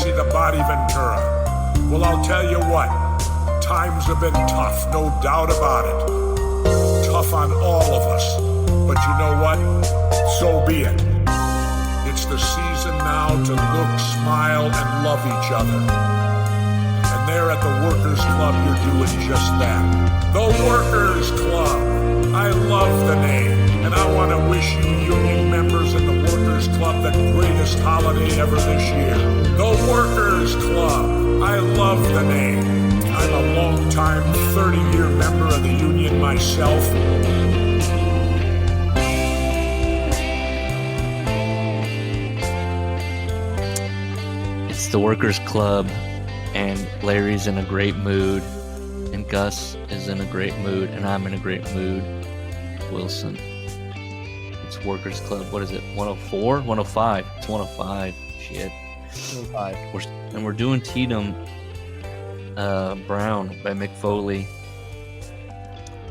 Jesse the Body Ventura. Well, I'll tell you what, times have been tough, no doubt about it. Tough on all of us. But you know what? So be it. It's the season now to look, smile, and love each other. And there at the Workers Club, you're doing just that. The Workers Club. I love the name. And I want to wish you union members in the Workers Club the greatest holiday ever this year. The Workers Club. I love the name. I'm a long-time 30-year member of the union myself. It's the Workers Club, and Larry's in a great mood, and Gus is in a great mood, and I'm in a great mood. Wilson. It's Workers Club. What is it? 104? 105. It's 105. Shit. 105. We're doing Tietam Brown by Mick Foley.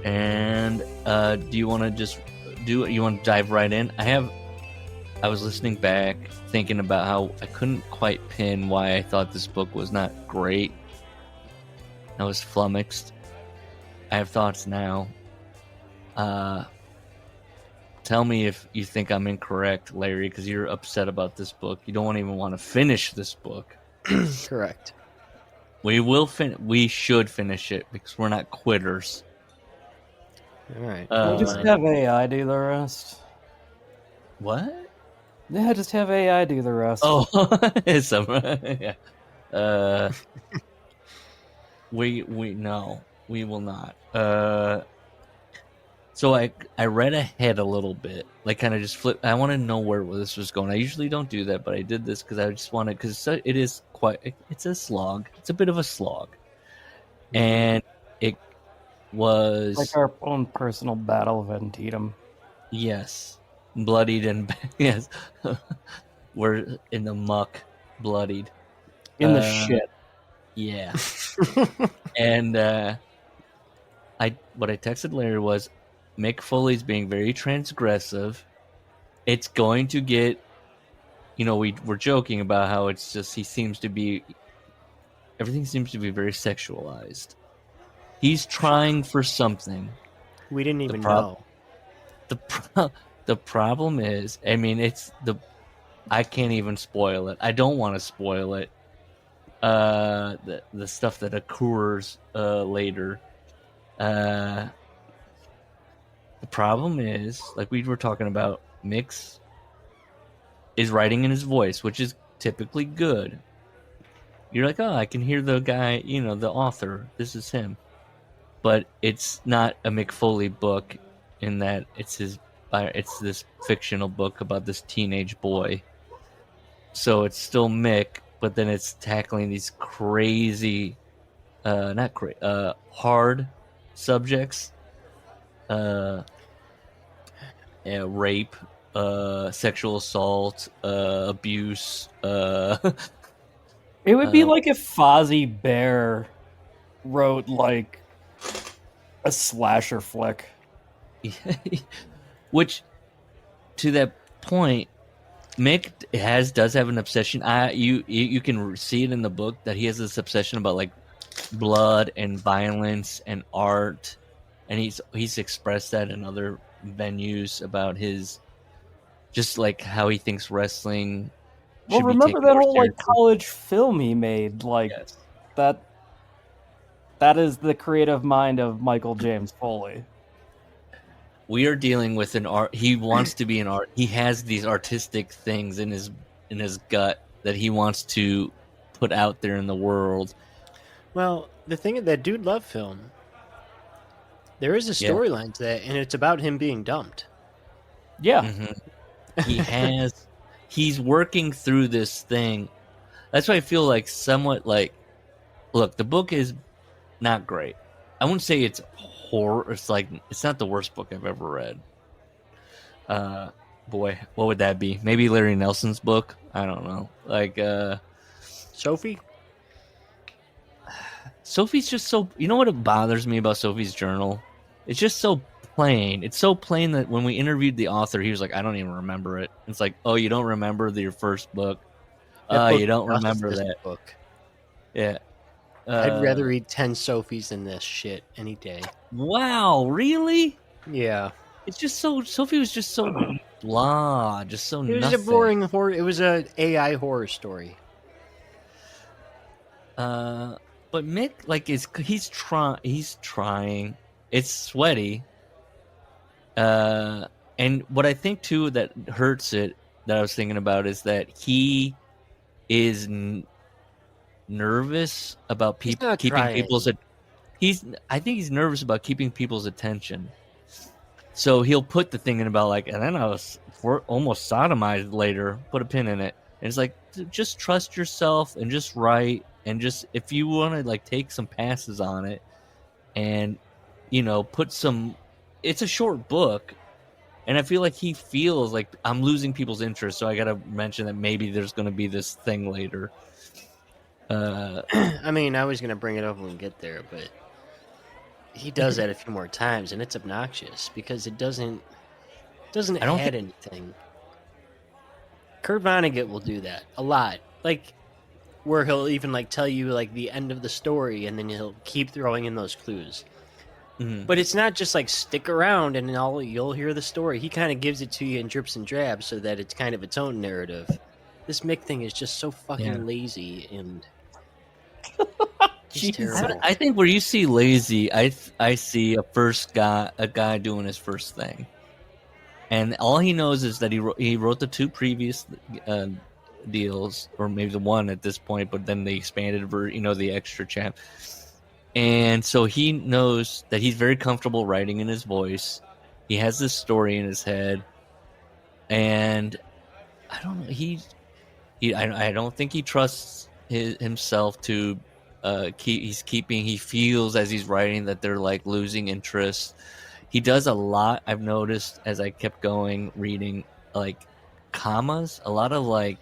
And do you want to just do it? You want to dive right in? I was listening back, thinking about how I couldn't quite pin why I thought this book was not great. I was flummoxed. I have thoughts now. Tell me if you think I'm incorrect, Larry, because you're upset about this book. You don't even want to finish this book. Correct. We should finish it because we're not quitters. All right. We'll just have AI do the rest. What? Yeah, just have AI do the rest. Oh, yeah. We will not. So I read ahead a little bit, like kind of just flip. I want to know where this was going. I usually don't do that, but I did this because I just wanted, because it is it's a slog. It's a bit of a slog. And it was like our own personal battle of Tietam. Yes. Bloodied and yes. We're in the muck, bloodied. In the shit. Yeah. And what I texted Larry was, Mick Foley's being very transgressive. It's going to get, we're joking about how it's just, everything seems to be very sexualized. He's trying for something. We didn't even know. The problem is, I can't even spoil it. I don't want to spoil it. The stuff that occurs later. The problem is, like we were talking about, Mick's is writing in his voice, which is typically good. You're like, oh, I can hear the guy, the author. This is him. But it's not a Mick Foley book in that it's this fictional book about this teenage boy. So it's still Mick, but then it's tackling these crazy, hard subjects. Rape, sexual assault, abuse. It would be like if Fozzie Bear wrote like a slasher flick. Which, to that point, Mick does have an obsession. You can see it in the book that he has this obsession about like blood and violence and art, and he's expressed that in other venues about his, just like how he thinks wrestling. Well, remember that whole like college film he made, like yes. That is the creative mind of Michael James Foley. We are dealing with an art. He wants to be an art. He has these artistic things in his gut that he wants to put out there in the world. Well, the thing is that dude loved film. There is a storyline to that, and it's about him being dumped. Yeah. Mm-hmm. He's working through this thing. That's why I feel like somewhat like, look, the book is not great. I wouldn't say it's horror. It's not the worst book I've ever read. Boy, what would that be? Maybe Larry Nelson's book? I don't know. Like, Sophie? Sophie's just so... You know what bothers me about Sophie's journal? It's just so plain. It's so plain that when we interviewed the author, he was like, I don't even remember it. It's like, oh, you don't remember your first book? book You don't crushed remember this that. book. Yeah. I'd rather read 10 Sophies than this shit any day. Wow, really? Yeah. It's just so Sophie was just so blah, just so It was nothing. a boring horror. It was a AI horror story. But Mick, like, he's trying. It's sweaty. And what I think too that hurts it that I was thinking about is that he is nervous about He's not keeping trying. I think he's nervous about keeping people's attention. So he'll put the thing in about like, and then I was almost sodomized later. Put a pin in it. And it's like, just trust yourself and just write, and just if you want to like take some passes on it, and put some. It's a short book, and I feel like he feels like I'm losing people's interest. So I got to mention that maybe there's going to be this thing later. I mean, I was going to bring it up when we get there, but he does that a few more times, and it's obnoxious because it doesn't add anything. Kurt Vonnegut will do that a lot, like where he'll even like tell you like the end of the story, and then he'll keep throwing in those clues. Mm-hmm. But it's not just like stick around and you'll hear the story. He kind of gives it to you in drips and drabs so that it's kind of its own narrative. This Mick thing is just so fucking lazy and it's terrible. I think where you see lazy, I see a guy doing his first thing, and all he knows is that he wrote the two previous deals, or maybe the one at this point, but then they expanded the extra chap. And so he knows that he's very comfortable writing in his voice. He has this story in his head, and I don't know. I don't think he trusts himself to He feels as he's writing that they're like losing interest. He does a lot. I've noticed as I kept going reading, like commas, a lot of like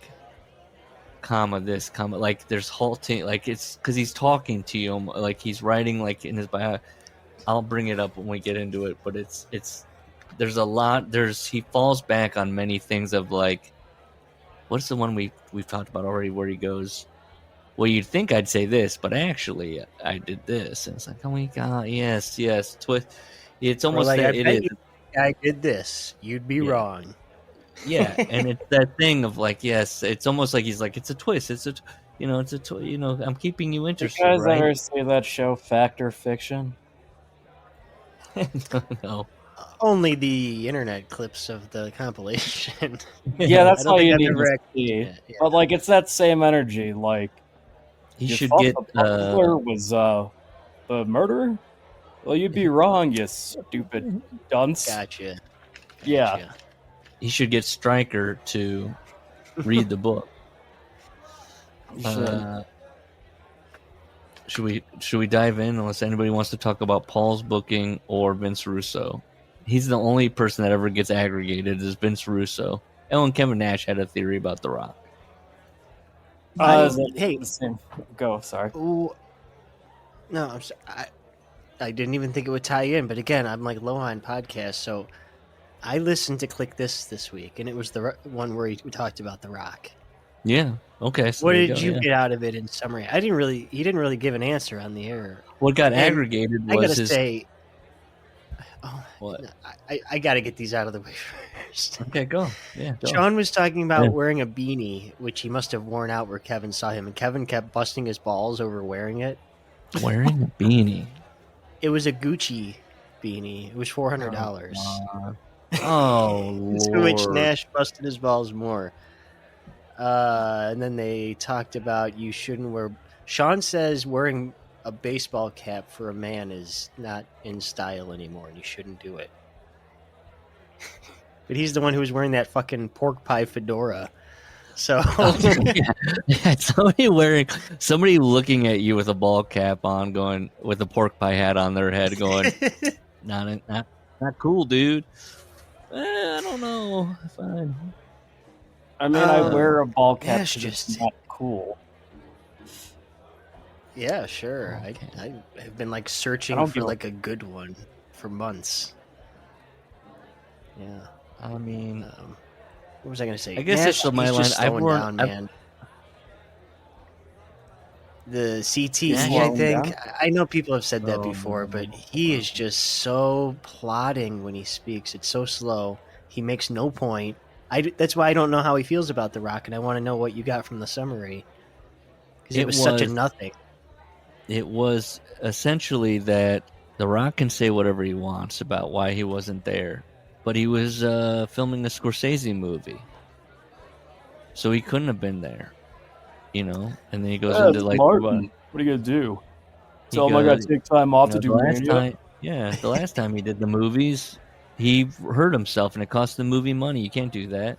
comma this, comma, like there's halting, like it's because he's talking to you, like he's writing like in his bio. I'll bring it up when we get into it, but it's there's a lot. He falls back on many things of like, what's the one we've talked about already where he goes, well, you'd think I'd say this, but actually I did this, and it's like, oh my god, yes, twist. It's almost like, that it is. I did this. You'd be wrong. Yeah, and it's that thing of like, yes, it's almost like he's like, it's a twist. It's I'm keeping you interested. You guys right? ever see that show Fact or Fiction? No. Only the internet clips of the compilation. Yeah, that's all you I've need ever to actually see. seen it, yeah. But like, it's that same energy. Like, He you should thought get the butler was the murderer. Well, you'd be wrong, you stupid dunce. Gotcha. Yeah. he should get Stryker to read the book. Should we dive in unless anybody wants to talk about Paul's booking or Vince Russo? He's the only person that ever gets aggregated is Vince Russo. Oh, and Kevin Nash had a theory about The Rock. Hey, go. Sorry. ooh, no, I'm sorry. I didn't even think it would tie in, but again, I'm like low on podcasts, so I listened to Click This week, and it was the one where we talked about The Rock. Yeah. Okay. So What there did go, you yeah. get out of it in summary? He didn't really give an answer on the air. What got And aggregated I was gotta his. say, What? I gotta get these out of the way first. Okay, go. Yeah. Go. Sean was talking about Yeah. wearing a beanie, which he must have worn out where Kevin saw him, and Kevin kept busting his balls over wearing it. Wearing a beanie. It was a Gucci beanie. It was $400. Oh, To which Lord. Nash busted his balls more. And then they talked about you shouldn't wear. Sean says wearing a baseball cap for a man is not in style anymore, and you shouldn't do it. But he's the one who was wearing that fucking pork pie fedora. So Yeah, somebody looking at you with a ball cap on, going with a pork pie hat on their head, going, not cool, dude. I don't know. Fine. I mean, I wear a ball cap Nash because it's just- not cool. yeah, sure. Okay. I have been like searching I don't for feel- like a good one for months. Yeah. I mean, What was I going to say? I guess Nash, it's my he's just line. slowing down, man. the CTE, Yeah, I think. down. I know people have said that Oh, before, no. but he is just so plodding when he speaks. It's so slow. He makes no point. That's why I don't know how he feels about The Rock, and I want to know what you got from the summary. Because it was such a nothing. It was essentially that The Rock can say whatever he wants about why he wasn't there, but he was filming a Scorsese movie, so he couldn't have been there, And then he goes into It's like, Martin. What are you gonna do? he Tell him I gotta goes, take time off to the do last Mania. time, the last time he did the movies, he hurt himself and it cost the movie money. You can't do that.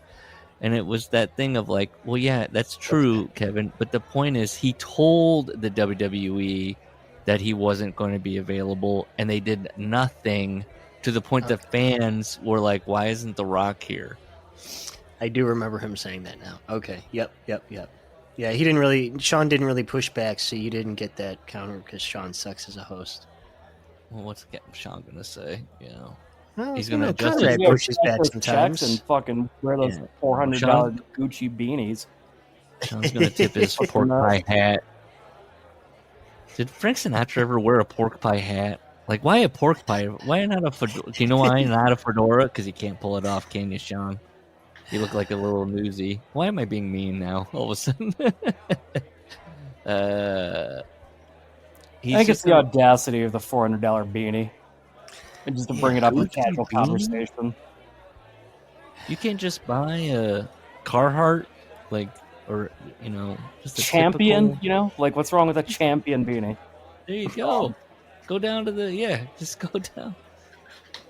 And it was that thing of like, well, yeah, that's true, Kevin. But the point is, he told the WWE that he wasn't going to be available, and they did nothing to the point that fans were like, why isn't The Rock here? I do remember him saying that now. Okay. Yep. Yeah, Sean didn't really push back, so you didn't get that counter because Sean sucks as a host. Well, what's Sean going to say? Well, He's going to adjust Conrad his pushes back Checks sometimes. and fucking wear those $400 Gucci beanies. Sean's going to tip his pork pie hat. Did Frank Sinatra ever wear a pork pie hat? Like, why a pork pie? Why not a fedora? Do you know why not a fedora? Because you can't pull it off, can you, Sean? You look like a little newsie. Why am I being mean now? All of a sudden. I think it's the audacity of the $400 beanie. And just to bring it up in casual conversation. You can't just buy a Carhartt, just a Champion, typical... Like, what's wrong with a Champion beanie? There you go. Go down to just go down.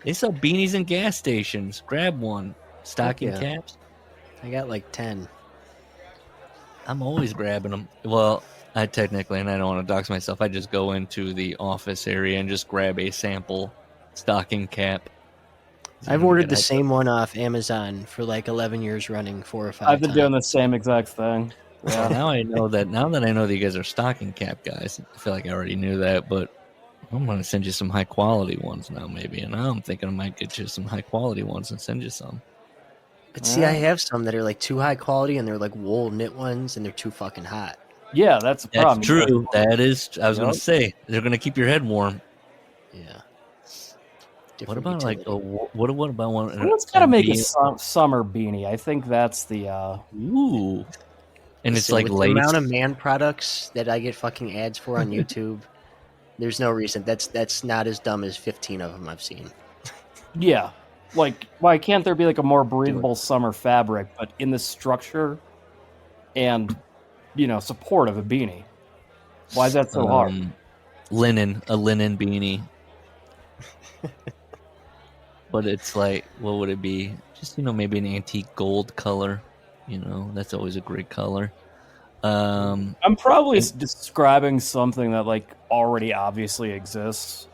They sell beanies in gas stations. Grab one. Stocking caps. I got like 10. I'm always grabbing them. Well, I technically, and I don't want to dox myself, I just go into the office area and just grab a sample stocking cap. I've ordered the same one off Amazon for like 11 years running, 4 or 5 I've been doing the same exact thing. Yeah. Now that I know that you guys are stocking cap guys, I feel like I already knew that, but I'm going to send you some high quality ones now, maybe. And now I'm thinking I might get you some high quality ones and send you some. But see, I have some that are like too high quality and they're like wool knit ones and they're too fucking hot. Yeah, that's the problem. That's true. That is, I was going to say, they're going to keep your head warm. Yeah. What about what about one? Someone's got to make a summer beanie. I think that's the. Ooh. And it's like with the amount of man products that I get fucking ads for on YouTube. There's no reason. That's not as dumb as 15 of them I've seen. Yeah. Like, why can't there be like a more breathable summer fabric, but in the structure and, support of a beanie? Why is that so hard? A linen beanie. But it's like, what would it be? Just, maybe an antique gold color. That's always a great color. I'm probably describing something that like already obviously exists.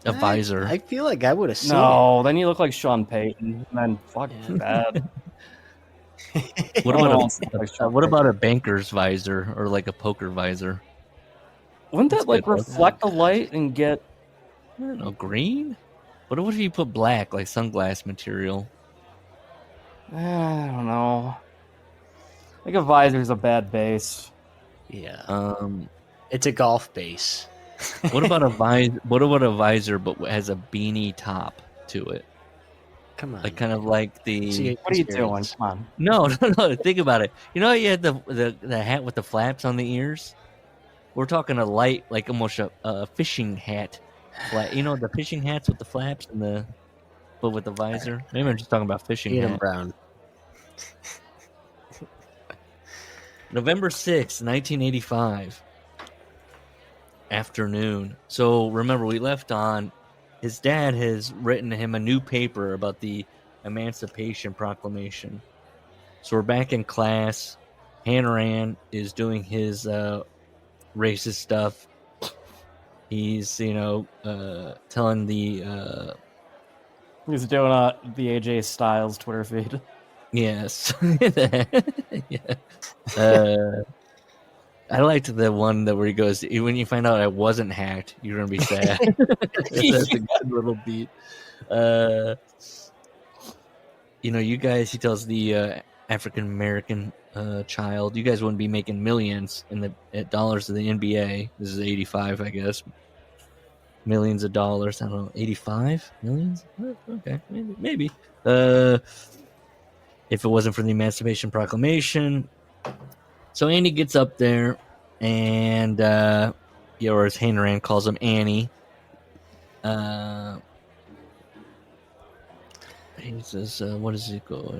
A visor. I feel like I would have seen No, then you look like Sean Payton. And then fucking bad. What about a banker's visor or like a poker visor? Wouldn't that like reflect the light and get, I don't know, green? What if you put black, like sunglass material? I don't know. I think a visor's a bad base. Yeah. It's a golf base. What about a visor but has a beanie top to it? Come on. Like kind of like the. What are you doing? Come on. No. Think about it. You had the hat with the flaps on the ears. We're talking a light, like almost a fishing hat. The fishing hats with the flaps but with the visor. Maybe I'm just talking about fishing hat. Brown. November 6th, 1985. Afternoon. So remember, we left on his dad has written him a new paper about the Emancipation Proclamation. So we're back in class. Hanran is doing his racist stuff. He's, telling the... He's doing the AJ Styles Twitter feed. Yes. Yeah. I liked the one where he goes, when you find out I wasn't hacked, you're going to be sad. That's a good little beat. You guys, he tells the African American child, you guys wouldn't be making millions in the dollars of the NBA. This is 85, I guess. Millions of dollars. I don't know, 85 millions. Okay, maybe. If it wasn't for the Emancipation Proclamation. So Andy gets up there, and or as Hanran calls him, Annie. He says, "What does it go?"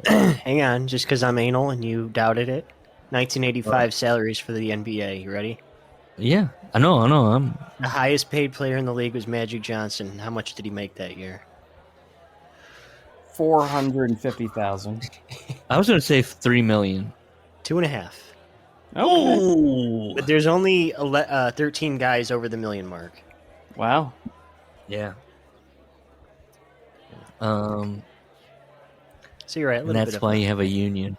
Hang on, just because I'm anal and you doubted it. 1985 salaries for the NBA. You ready? Yeah, I know. I'm The highest paid player in the league was Magic Johnson. How much did he make that year? $450,000. I was going to say 3 million. 2.5. Oh, But there's only 13 guys over the million mark. Wow. yeah. So you're right. And that's why you have a union.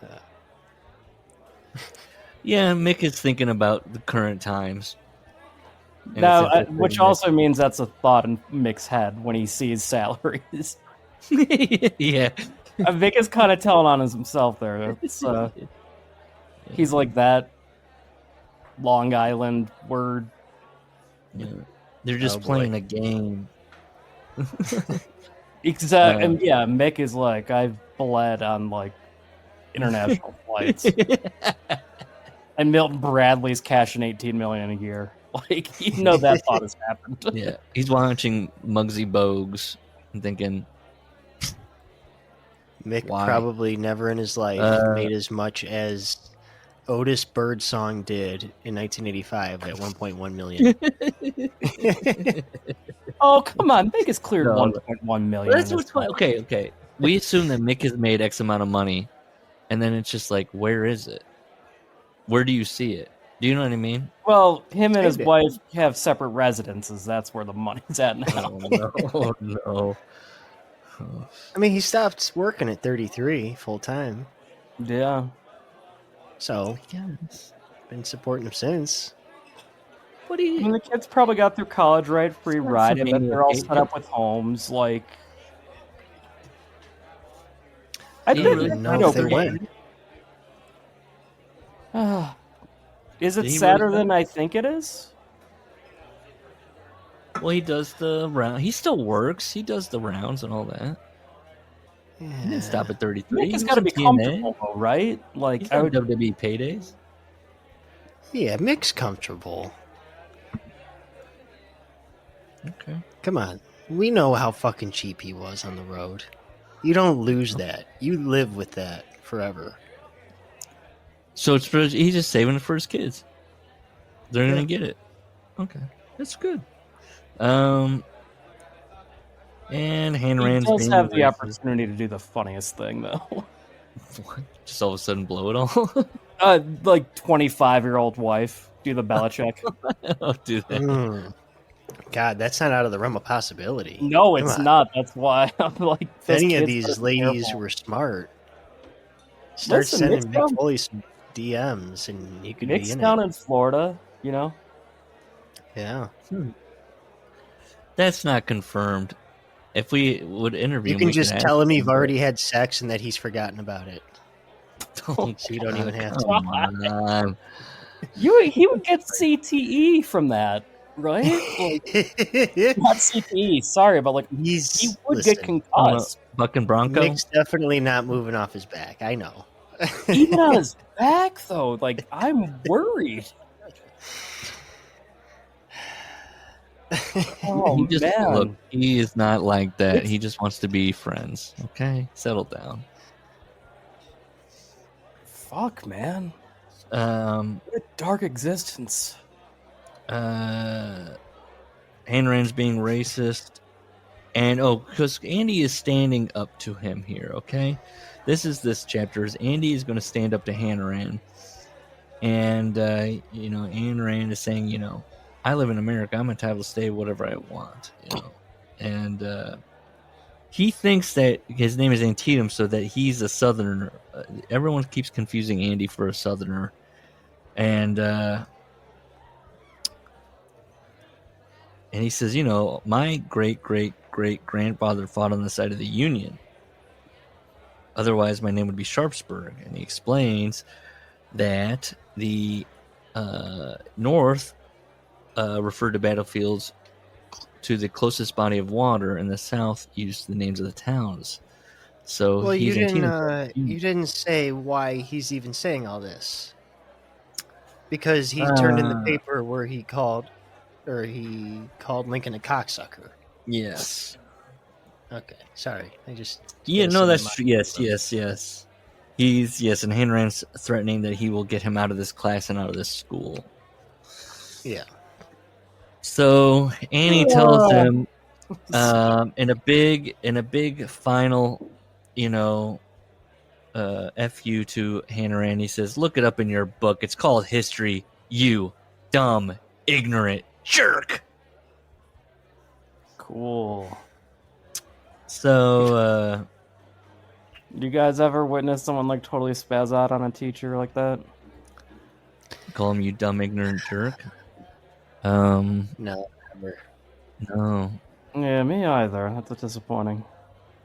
Yeah, Mick is thinking about the current times. And Now, it's interesting which that- also means that's a thought in Mick's head when he sees salaries. yeah. Mick is kind of telling on himself there. It's, he's like that Long Island word. Yeah. They're just playing a game. Exactly. And yeah, Mick is like, I've bled on like international flights. And Milton Bradley's cashing $18 million a year. Like, you know that thought has happened. Yeah. He's watching Muggsy Bogues and thinking, Mick why? probably never in his life made as much as Otis Birdsong did in 1985 at 1.1 million. Oh, come on. Mick has cleared No. 1.1 million. That's what's fine. Okay. We assume that Mick has made X amount of money, and then it's just like, where is it? Where do you see it? Do you know what I mean? Well, him and his wife have separate residences. That's where the money's at now. Oh, no. I mean, he stopped working at 33 full time. Yeah. So, Yes. been supporting him since. What do I you? mean, the kids probably got their college right, free It's not ride. I for bet me, they're all okay? set up with homes. Like, I You bet don't Mick know would if they okay. win. Is it Did he sadder really- than I think it is? Well, he does the round. He still works. He does the rounds and all that. He didn't stop at 33. Mick has He got to was be in TNA. comfortable, though, right? Like, He's I got would. WWE paydays. Yeah, Mick's comfortable. Okay. Come on. We know how fucking cheap he was on the road. You don't lose that. You live with that forever. So he's just saving it for his kids. They're gonna get it. Okay, that's good. And He Hanran's does being have the racist. opportunity to do the funniest thing, though. What? Just all of a sudden blow it all. Like 25-year-old wife do the Belichick. I'll do that. Mm. God, that's not out of the realm of possibility. No, Come it's on. not. That's why I'm like. If those any of kids these better be ladies careful. were smart, start Listen, sending Mick's Mick down- Foley some DMs and he could Mick's be in down it. in Florida, you know. Yeah. That's not confirmed. If we would interview You him, can we just could tell ask him you've but- already had sex and that he's forgotten about it. Oh, So you don't even have to. come on. He would get CTE from that, right? Like, not CTE. Sorry, but like he would get concussed. Bucking Bronco. Mick's definitely not moving off his back. I know. Even on his back, though, like I'm worried. Oh He just man, look. He is not like that. He just wants to be friends. Okay, settle down. fuck, man, Um. what a dark existence. Hanran's being racist, and because Andy is standing up to him here. Okay, this chapter is Andy is going to stand up to Hanran, and Hanran is saying, I live in America. I'm entitled to stay whatever I want, and he thinks that his name is Tietam, so that he's a Southerner. Everyone keeps confusing Andy for a Southerner, and he says, my great grandfather fought on the side of the Union. otherwise my name would be Sharpsburg. And he explains that the North referred to battlefields to the closest body of water, and the South used the names of the towns. So Well, you he's didn't say why he's even saying all this. Because he turned in the paper where he called Lincoln a cocksucker. Yes. Okay, sorry. I just No, that's true. Yes. He's and Hanran's threatening that he will get him out of this class and out of this school. Yeah. So Annie tells him in a big final, F you to Hanran. He says, "Look it up in your book. It's called history. You dumb, ignorant jerk." Cool. So, you guys ever witness someone like totally spaz out on a teacher like that? call him you dumb, ignorant jerk. No, never. No. Yeah, me either. That's disappointing.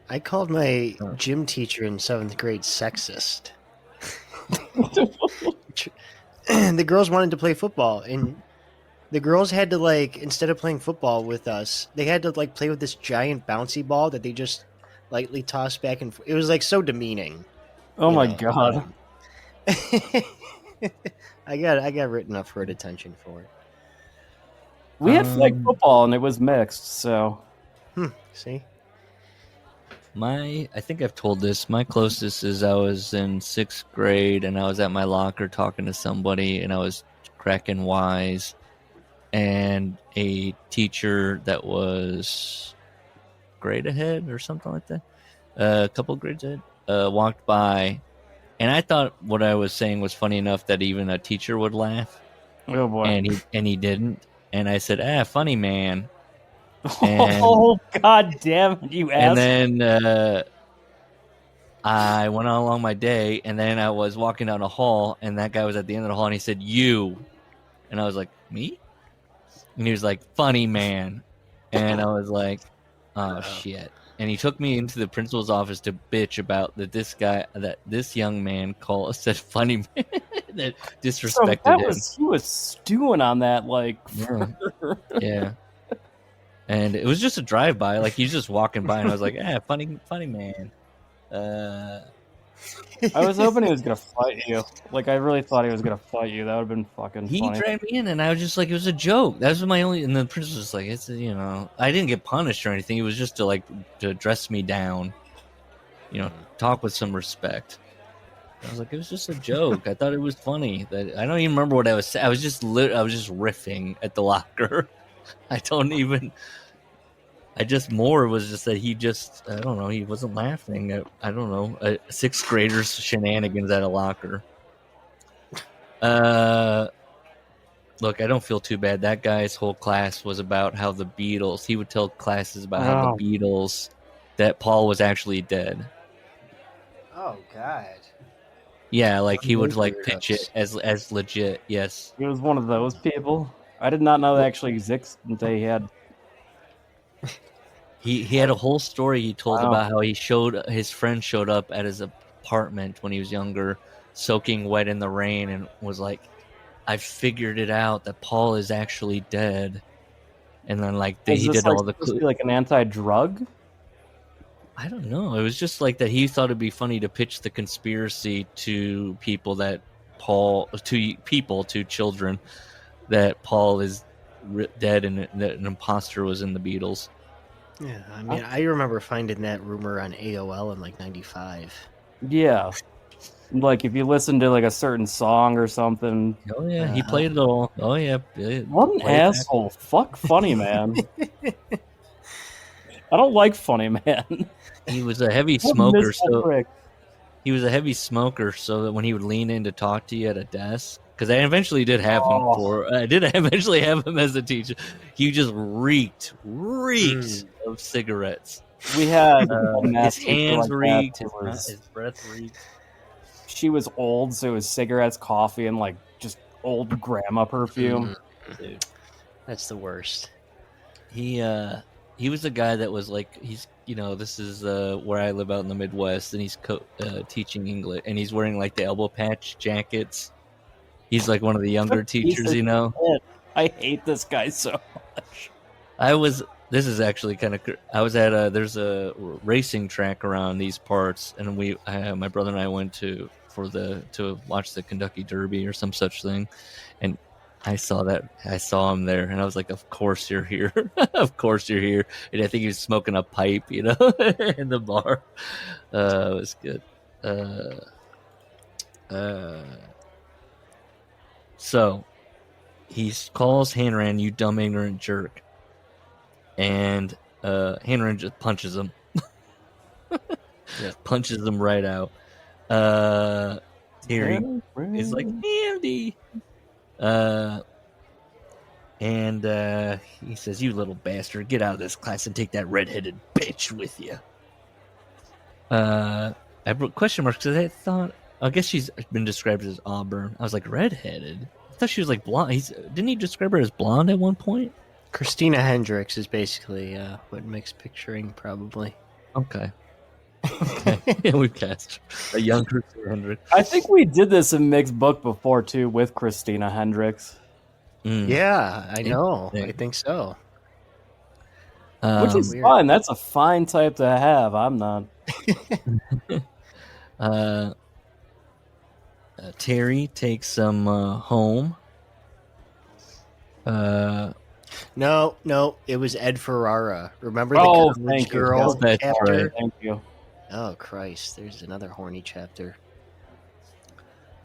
I called my gym teacher in 7th grade sexist. The girls wanted to play football, and the girls had to, like, instead of playing football with us, they had to, like, play with this giant bouncy ball that they just lightly tossed back and forth. It was, like, so demeaning. Oh my god. I got written up for detention for it. We had flag football, and it was mixed, so... See? I think I've told this. My closest is I was in 6th grade, and I was at my locker talking to somebody, and I was cracking wise, and a teacher that was grade ahead or something like that, a couple grades ahead, walked by, and I thought what I was saying was funny enough that even a teacher would laugh. Oh boy. And he didn't. And I said, funny man. Oh god damn it, you ass. And then I went on along my day, and then I was walking down a hall, and that guy was at the end of the hall, and he said, "You," and I was like, "Me?" And he was like, "Funny man," and I was like, "Oh shit!" And he took me into the principal's office to bitch about that this young man said "funny man" that disrespected him. He was stewing on that, like, yeah. And it was just a drive-by. Like, he's just walking by, and I was like, funny man. I was hoping he was going to fight you. Like, I really thought he was going to fight you. That would have been fucking funny. He dragged me in, and I was just like, it was a joke. That was my only... And the principal was like, I didn't get punished or anything. It was just to dress me down. Talk with some respect. I was like, it was just a joke. I thought it was funny. I don't even remember what I was saying. I was just riffing at the locker. I was just that I don't know, he wasn't laughing at, I don't know, a 6th grader's shenanigans at a locker. Look, I don't feel too bad. That guy's whole class was about how the Beatles, he would tell classes about how the Beatles, that Paul was actually dead. Oh, God. Yeah, like he would like pitch it as legit, yes. He was one of those people. I did not know that actually exists until he had... He had a whole story he told about how his friend showed up at his apartment when he was younger, soaking wet in the rain, and was like, "I figured it out that Paul is actually dead." And then he did all the clues. Like an anti-drug? I don't know. It was just like that. He thought it'd be funny to pitch the conspiracy to people to children, that Paul is dead and that an imposter was in the Beatles. Yeah, I mean, I remember finding that rumor on AOL in 95. Yeah. Like, if you listen to a certain song or something. Oh, yeah, he played it all. Oh, yeah. What an asshole. Fuck Funny Man. I don't like Funny Man. He was a heavy smoker, so that when he would lean in to talk to you at a desk, because I eventually did have him as a teacher. He just reeked of cigarettes. We had his hands reeked, his breath reeked. She was old, so it was cigarettes, coffee, and just old grandma perfume. Dude, that's the worst. He he was the guy that was like, he's, this is where I live out in the Midwest, and he's teaching English, and he's wearing like the elbow patch jackets. He's like one of the younger teachers, I hate this guy so much. This is actually kind of. I was at there's a racing track around these parts, and my brother and I went to watch the Kentucky Derby or some such thing, and I saw him there, and I was like, "Of course you're here, of course you're here." And I think he was smoking a pipe, in the bar. It was good. So he calls Hanran, "You dumb ignorant jerk." And Hanran just punches him. Punches him right out. Terry is like, Andy. And he says, "You little bastard, get out of this class and take that redheaded bitch with you." I wrote question marks because I guess she's been described as auburn. I was like, redheaded? I thought she was like blonde. Didn't he describe her as blonde at one point? Christina Hendricks is basically what Mick's picturing, probably. Okay. Yeah, we've cast a young Christina Hendricks. I think we did this in Mick's book before, too, with Christina Hendricks. Yeah, I know. I think so. Which is fine. That's a fine type to have. I'm not. Terry takes them home. No, it was Ed Ferrara. Remember the college girl chapter? Right. Thank you. Oh, Christ. There's another horny chapter.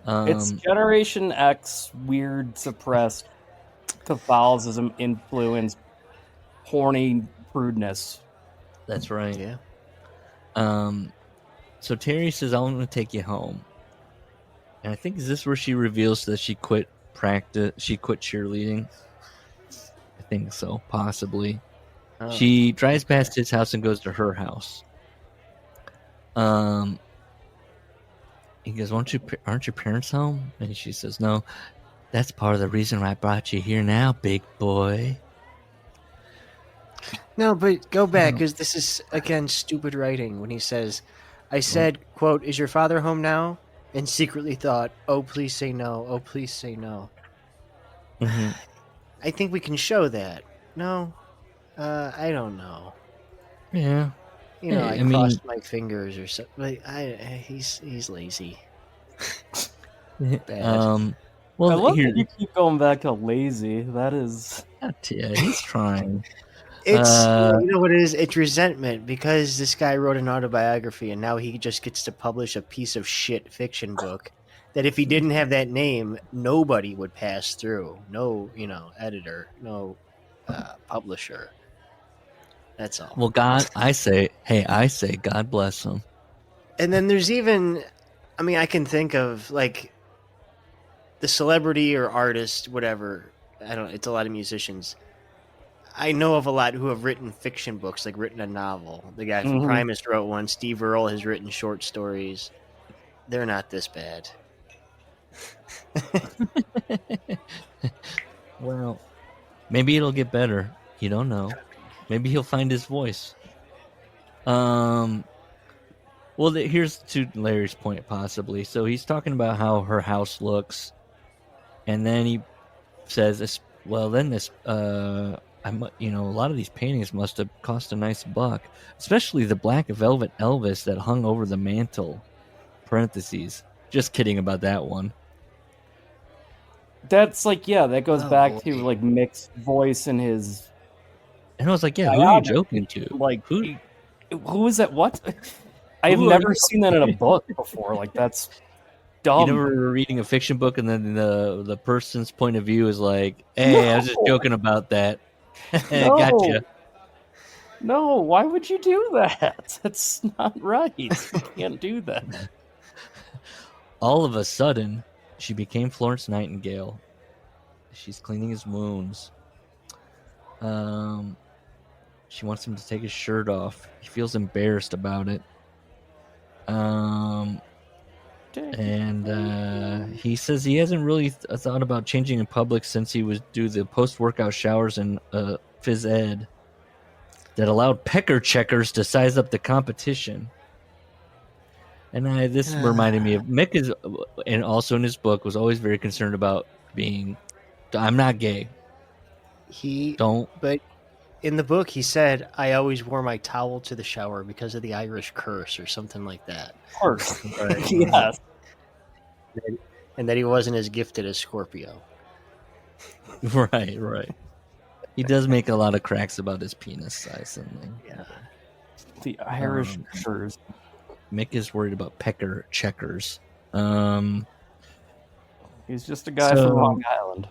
It's Generation X, weird, suppressed Catholicism influenced horny prudeness. That's right. Yeah. So Terry says, "I'm going to take you home." And I think, is this where she reveals that she quit cheerleading? I think so, possibly. Oh. She drives past his house and goes to her house. He goes, aren't your parents home? And she says, "No, that's part of the reason why I brought you here now, big boy." No, but go back, because this is, again, stupid writing when he says, "I said, quote, 'Is your father home now?' and secretly thought, 'Oh, please say no. Oh, please say no.'" Mm-hmm. I think we can show that. No? I don't know. Yeah. I crossed my fingers or something. But he's lazy. Bad. Well, I love that you keep going back to lazy. That is... Yeah, he's trying. It's, you know what it is? It's resentment, because this guy wrote an autobiography and now he just gets to publish a piece of shit fiction book that if he didn't have that name, nobody would pass through. No, editor, no publisher. That's all. Well, I say, God bless him. And then there's even, I can think of, like, the celebrity or artist, whatever. It's a lot of musicians. I know of a lot who have written fiction books, like written a novel. The guy from Primus wrote one. Steve Earle has written short stories. They're not this bad. Well, maybe it'll get better. You don't know. Maybe he'll find his voice. Well, here's to Larry's point, possibly. So he's talking about how her house looks, and then he says, "Well, then this, a lot of these paintings must have cost a nice buck, especially the black velvet Elvis that hung over the mantle." Parentheses. Just kidding about that one. That's like, that goes back to like Mick's voice and his. And I was like, yeah, who are you joking to? Like, who is that? What? I have never seen that in a book before. Like, that's dumb. You never were reading a fiction book and then the person's point of view is like, "Hey, I was just joking about that." No. Gotcha. No, why would you do that? That's not right. You can't do that. All of a sudden, she became Florence Nightingale. She's cleaning his wounds. She wants him to take his shirt off. He feels embarrassed about it. And he says he hasn't really thought about changing in public since he was do the post-workout showers and phys ed. that allowed pecker checkers to size up the competition. And this reminded me of Mick is, and also in his book was always very concerned about being. I'm not gay. But in the book, he said, "I always wore my towel to the shower because of the Irish curse," or something like that. Of course. Right. Yes. And that he wasn't as gifted as Scorpio. Right. He does make a lot of cracks about his penis size and Yeah. The Irish curse. Mick is worried about pecker checkers. He's just a guy from Long Island.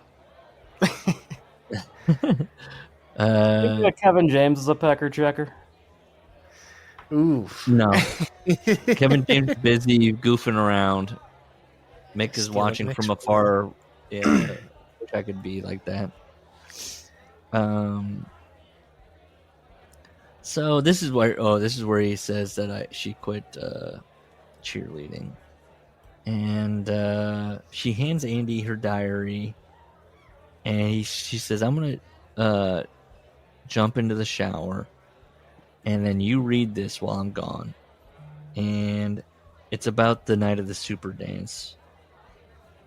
Think that Kevin James is a pecker checker? Oof. No. Kevin James busy goofing around. Mick is watching from afar. Yeah, wish I could be like that. So this is where he says that she quit cheerleading, and she hands Andy her diary, and she says, "I'm gonna jump into the shower, and then you read this while I'm gone." And it's about the night of the super dance,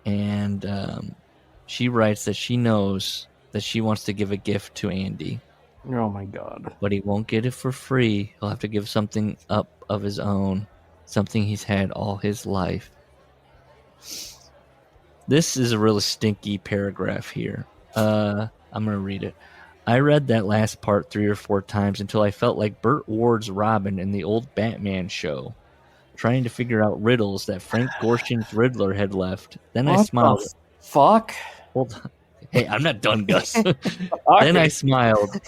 and she writes that she knows that she wants to give a gift to Andy. Oh my god. But he won't get it for free. He'll have to give something up of his own, something he's had all his life. This is a really stinky paragraph here. I'm going to read it. I read that last part 3 or 4 times until I felt like Burt Ward's Robin in the old Batman show, trying to figure out riddles that Frank Gorshin's Riddler had left. Then I smiled. Fuck? Hold on. Hey, I'm not done, Gus. Then I smiled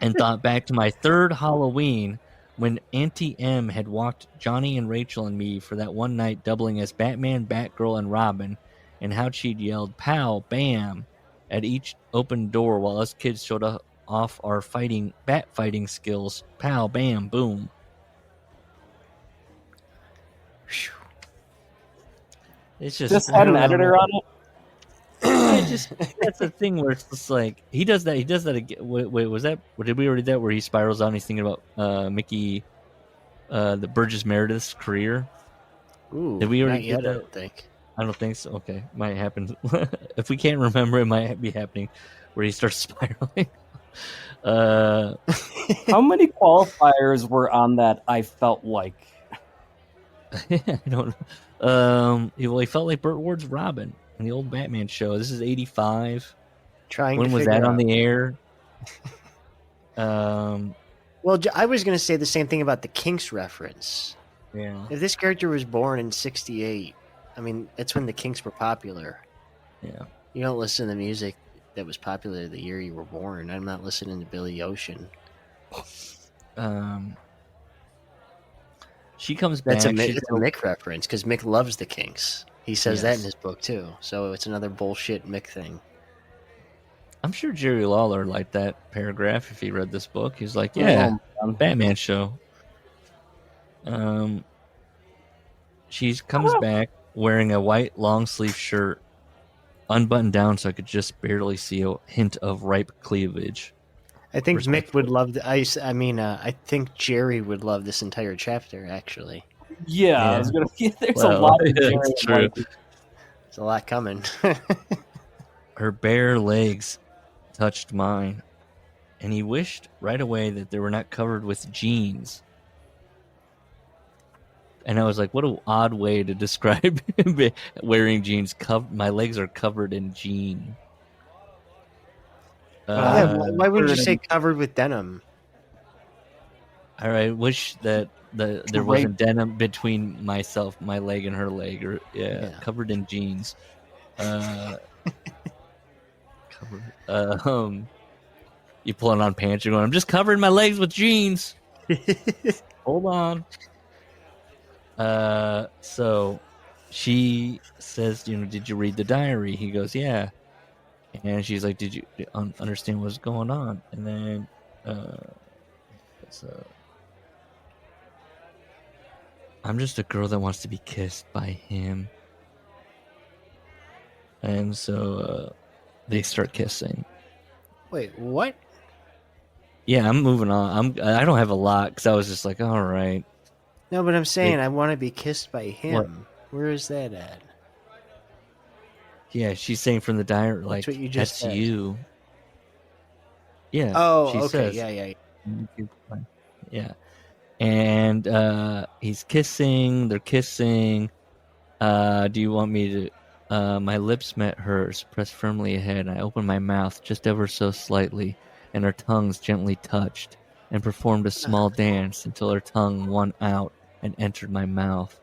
and thought back to my 3rd Halloween when Auntie M had walked Johnny and Rachel and me for that one night doubling as Batman, Batgirl, and Robin, and how she'd yelled, "Pow, bam," at each open door while us kids showed off our bat fighting skills. Pow, bam, boom. It's just had an editor on it. That's the thing where it's just like he does that again. Wait, was that? Did we already do that where he spirals out and he's thinking about Mickey, the Burgess Meredith's career? Ooh, did we already not yet, do that? I don't think. I don't think so. Okay, might happen. If we can't remember, it might be happening where he starts spiraling. How many qualifiers were on that? I felt like. I don't know. He felt like Burt Ward's Robin in the old Batman show. This is 85. When was that on the air? Well, I was going to say the same thing about the Kinks reference. Yeah. If this character was born in 68, I mean, that's when the Kinks were popular. Yeah. You don't listen to music that was popular the year you were born. I'm not listening to Billy Ocean. She comes back. That's a Mick reference because Mick loves the Kinks. He says that in his book too. So it's another bullshit Mick thing. I'm sure Jerry Lawler liked that paragraph if he read this book. He's like, yeah, Batman show. She comes back wearing a white long sleeve shirt, unbuttoned down so I could just barely see a hint of ripe cleavage. I think Mick would love I think Jerry would love this entire chapter, actually. Yeah. I was gonna. There's a lot of Jerry. True. There's a lot coming. Her bare legs touched mine, and he wished right away that they were not covered with jeans. And I was like, what an odd way to describe wearing jeans. My legs are covered in jean. Why wouldn't you say covered with denim? I wish that there wasn't denim between my leg and her leg, or covered in jeans. You pulling on pants, you're going, I'm just covering my legs with jeans. Hold on. So she says, did you read the diary? He goes, yeah. And she's like, did you understand what's going on? And then I'm just a girl that wants to be kissed by him. And so they start kissing. Wait, what? Yeah, I'm moving on. I don't have a lot because I was just like, all right. No, but I'm saying I want to be kissed by him. What? Where is that at? Yeah, she's saying from the diary, That's like, what you just that's said. you. Yeah. Oh, she okay. says. Yeah. Yeah. And he's kissing. They're kissing. Do you want me to? My lips met hers, pressed firmly ahead. I opened my mouth just ever so slightly, and her tongues gently touched, and performed a small dance until her tongue won out and entered my mouth.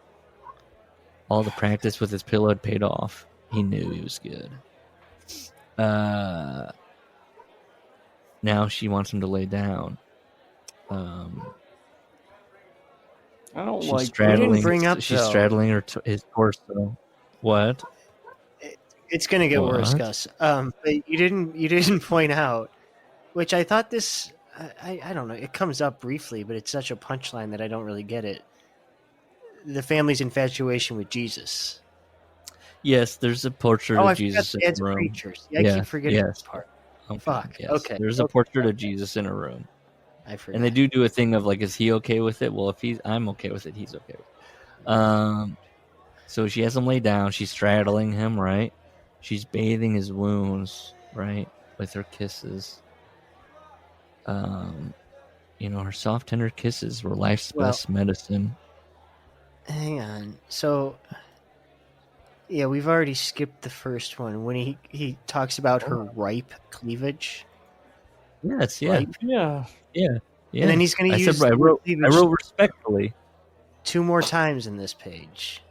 All the practice with his pillow had paid off. He knew he was good. Now she wants him to lay down. I don't She's like. straddling. bring up, She's though. straddling his torso. What? It's gonna get worse, What? Gus. But you didn't point out, which I thought this. I don't know. It comes up briefly, but it's such a punchline that I don't really get it. The family's infatuation with Jesus. Yes, there's a portrait Oh, of I Jesus forgot in it's the room. preachers. Yeah, I Yeah, keep forgetting yes. this part. Okay, Fuck. yes. Okay. There's a portrait of Jesus in a room. I forgot. And they do a thing of like, is he okay with it? Well, if I'm okay with it, he's okay with it. So she has him lay down. She's straddling him, right? She's bathing his wounds, right, with her kisses. Her soft, tender kisses were life's best medicine. Hang on. So, yeah, we've already skipped the first one when he talks about her ripe cleavage. Yes, yeah, Ripe. Yeah. yeah. And then he's going to use I the wrote cleavage respectfully. 2 more times in this page.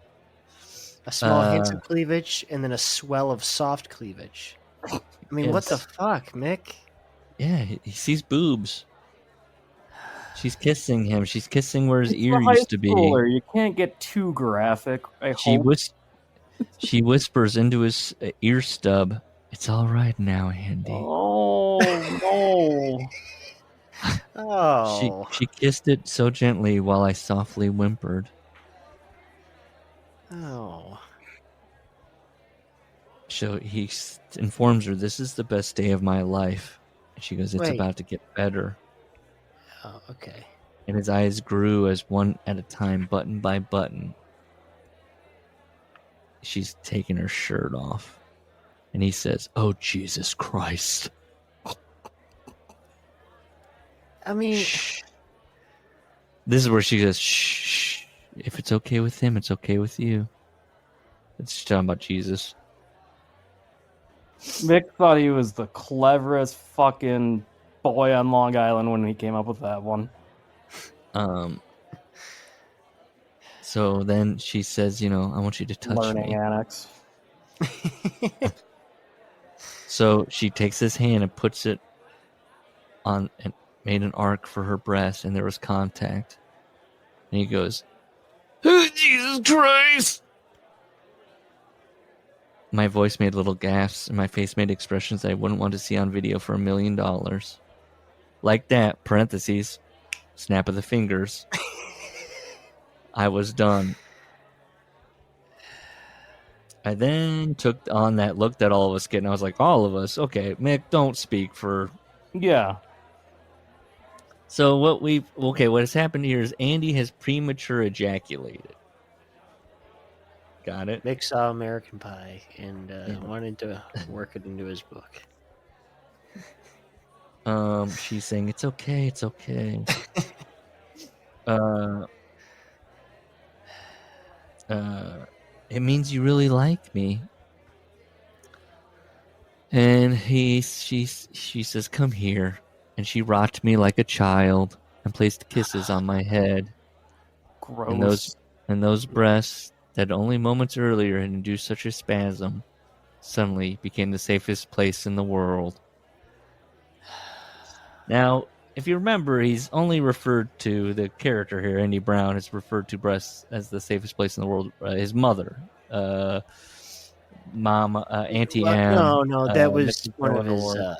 A small hint of cleavage, and then a swell of soft cleavage. I mean, what the Yes. fuck, Mick? Yeah, he sees boobs. She's kissing him. She's kissing where his It's ear a high used to be. schooler. You can't get too graphic. She whispers into his ear stub, "It's all right now, Andy." Oh no! Oh. She kissed it so gently while I softly whimpered. Oh. So he informs her, "This is the best day of my life." And she goes, "It's Wait. about to get better." Oh, okay. And his eyes grew as one at a time, button by button. She's taking her shirt off. And he says, "Oh, Jesus Christ." I mean, Shh. This is where she goes, "Shh. If it's okay with him, it's okay with you." It's talking about Jesus. Mick thought he was the cleverest fucking boy on Long Island when he came up with that one. So then she says, "I want you to touch Learning me." annex. So she takes his hand and puts it on and made an arc for her breast, and there was contact. And he goes, "Oh, Jesus Christ!" My voice made little gasps, and my face made expressions I wouldn't want to see on video for $1 million. Like that, parentheses, snap of the fingers. I was done. I then took on that look that all of us get, and I was like, all of us? Okay, Mick, don't speak for... Yeah. So what has happened here is Andy has premature ejaculated. Got it? Mick saw American Pie and wanted to work it into his book. She's saying, it's okay. It means you really like me. And she says, "Come here." And she rocked me like a child and placed kisses on my head. Gross. And those breasts that only moments earlier had induced such a spasm suddenly became the safest place in the world. Now, if you remember, he's only referred to the character here, Andy Brown, has referred to breasts as the safest place in the world. His mother, Mom, Auntie M. No, that was Mickey one of his Foley.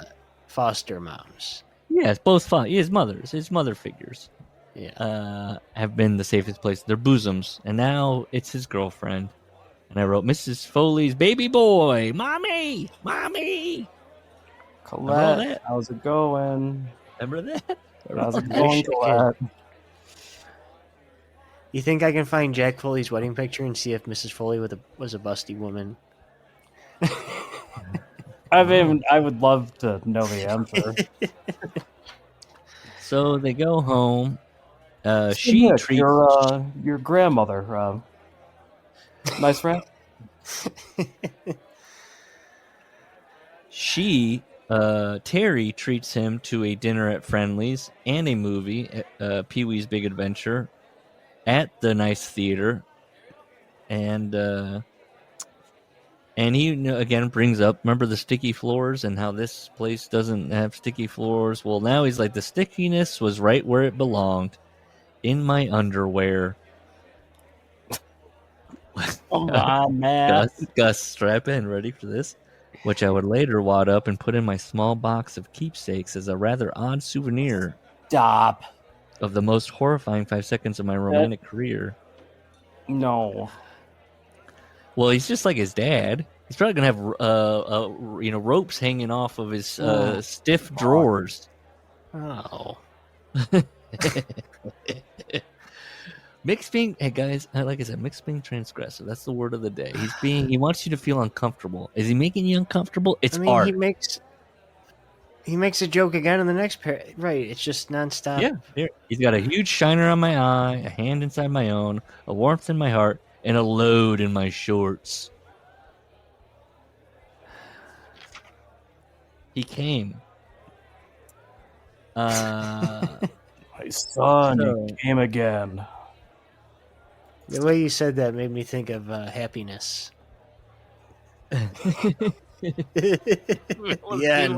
foster moms. Yes, both his mother figures. Yeah. Have been the safest place. Their bosoms, and now it's his girlfriend. And I wrote, "Mrs. Foley's baby boy, mommy. Colette, how's it going? Remember that? I was going to that. You think I can find Jack Foley's wedding picture and see if Mrs. Foley was a busty woman? I would love to know the answer. So they go home. She Nick, treats your grandmother. Nice friend. Terry treats him to a dinner at Friendly's and a movie, Pee-wee's Big Adventure, at the nice theater, and he again brings up, remember the sticky floors and how this place doesn't have sticky floors? Well, now he's like, the stickiness was right where it belonged, in my underwear. Come on, man. Gus, strap in, ready for this? Which I would later wad up and put in my small box of keepsakes as a rather odd souvenir. Stop. Of the most horrifying 5 seconds of my romantic career. No. Well, he's just like his dad. He's probably gonna have ropes hanging off of his stiff drawers. Oh. Mick's being, hey guys, like I said, Mick's being transgressive. That's the word of the day. He wants you to feel uncomfortable. Is he making you uncomfortable? It's art. He makes a joke again in the next pair. Right, it's just nonstop. Yeah, he's got a huge shiner on my eye, a hand inside my own, a warmth in my heart, and a load in my shorts. He came. My son, he came again. The way you said that made me think of happiness. The end.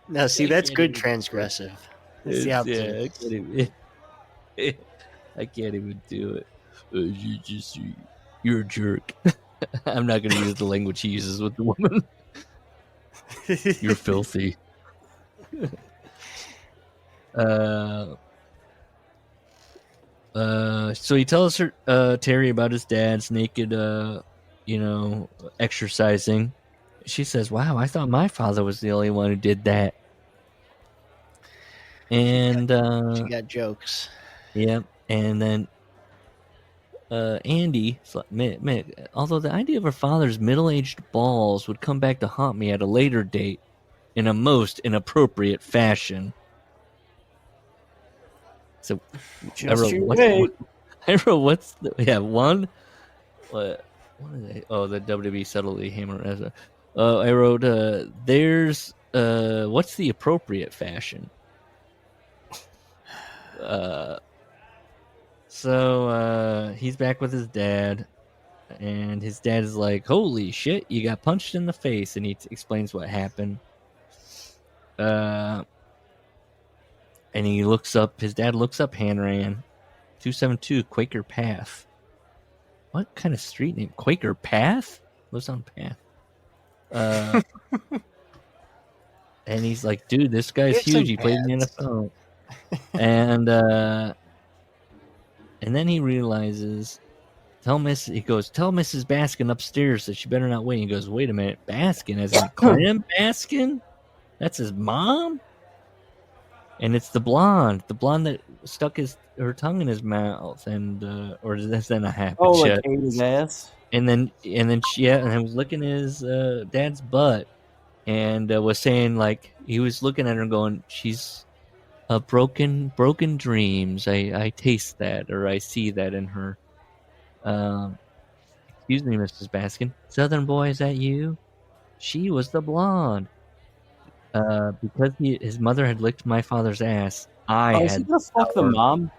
Now, see, that's good transgressive. It's the opposite. I can't even do it. You're a jerk. I'm not going to use the language he uses with the woman. You're filthy. So he tells her, Terry, about his dad's naked, exercising. She says, "Wow, I thought my father was the only one who did that." And she got jokes. Yeah, and then Andy, although the idea of her father's middle-aged balls would come back to haunt me at a later date in a most inappropriate fashion. So I wrote, what's the, yeah, one? What are they? Oh, the WWE subtly hammer. I wrote, there's, what's the appropriate fashion? So he's back with his dad, and his dad is like, "Holy shit, you got punched in the face," and he explains what happened. And he looks up, his dad looks up Hanran, 272 Quaker Path. What kind of street name? Quaker Path? Lives on Path. And he's like, dude, this guy's huge. He played in the NFL. And then he realizes, tell Mrs. Baskin upstairs that she better not wait. He goes, wait a minute, Baskin, as in Clem Baskin? That's his mom? And it's the blonde that stuck her tongue in his mouth, and or that's then a happen. Oh, like ate his ass. And then she was licking his dad's butt, and was saying, like, he was looking at her and going, she's a broken dreams. I taste that, or I see that in her. Excuse me, Mrs. Baskin. Southern boy, is that you? She was the blonde. Because his mother had licked my father's ass, is he gonna fuck the mom?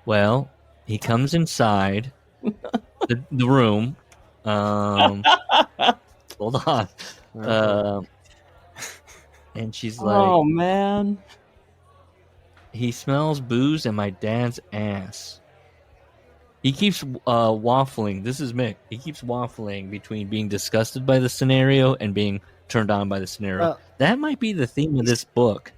Well, he comes inside the room. Hold on. And she's like, "Oh man, he smells booze and my dad's ass." He keeps waffling. This is Mick. He keeps waffling between being disgusted by the scenario and being turned on by the scenario. Well, that might be the theme of this book.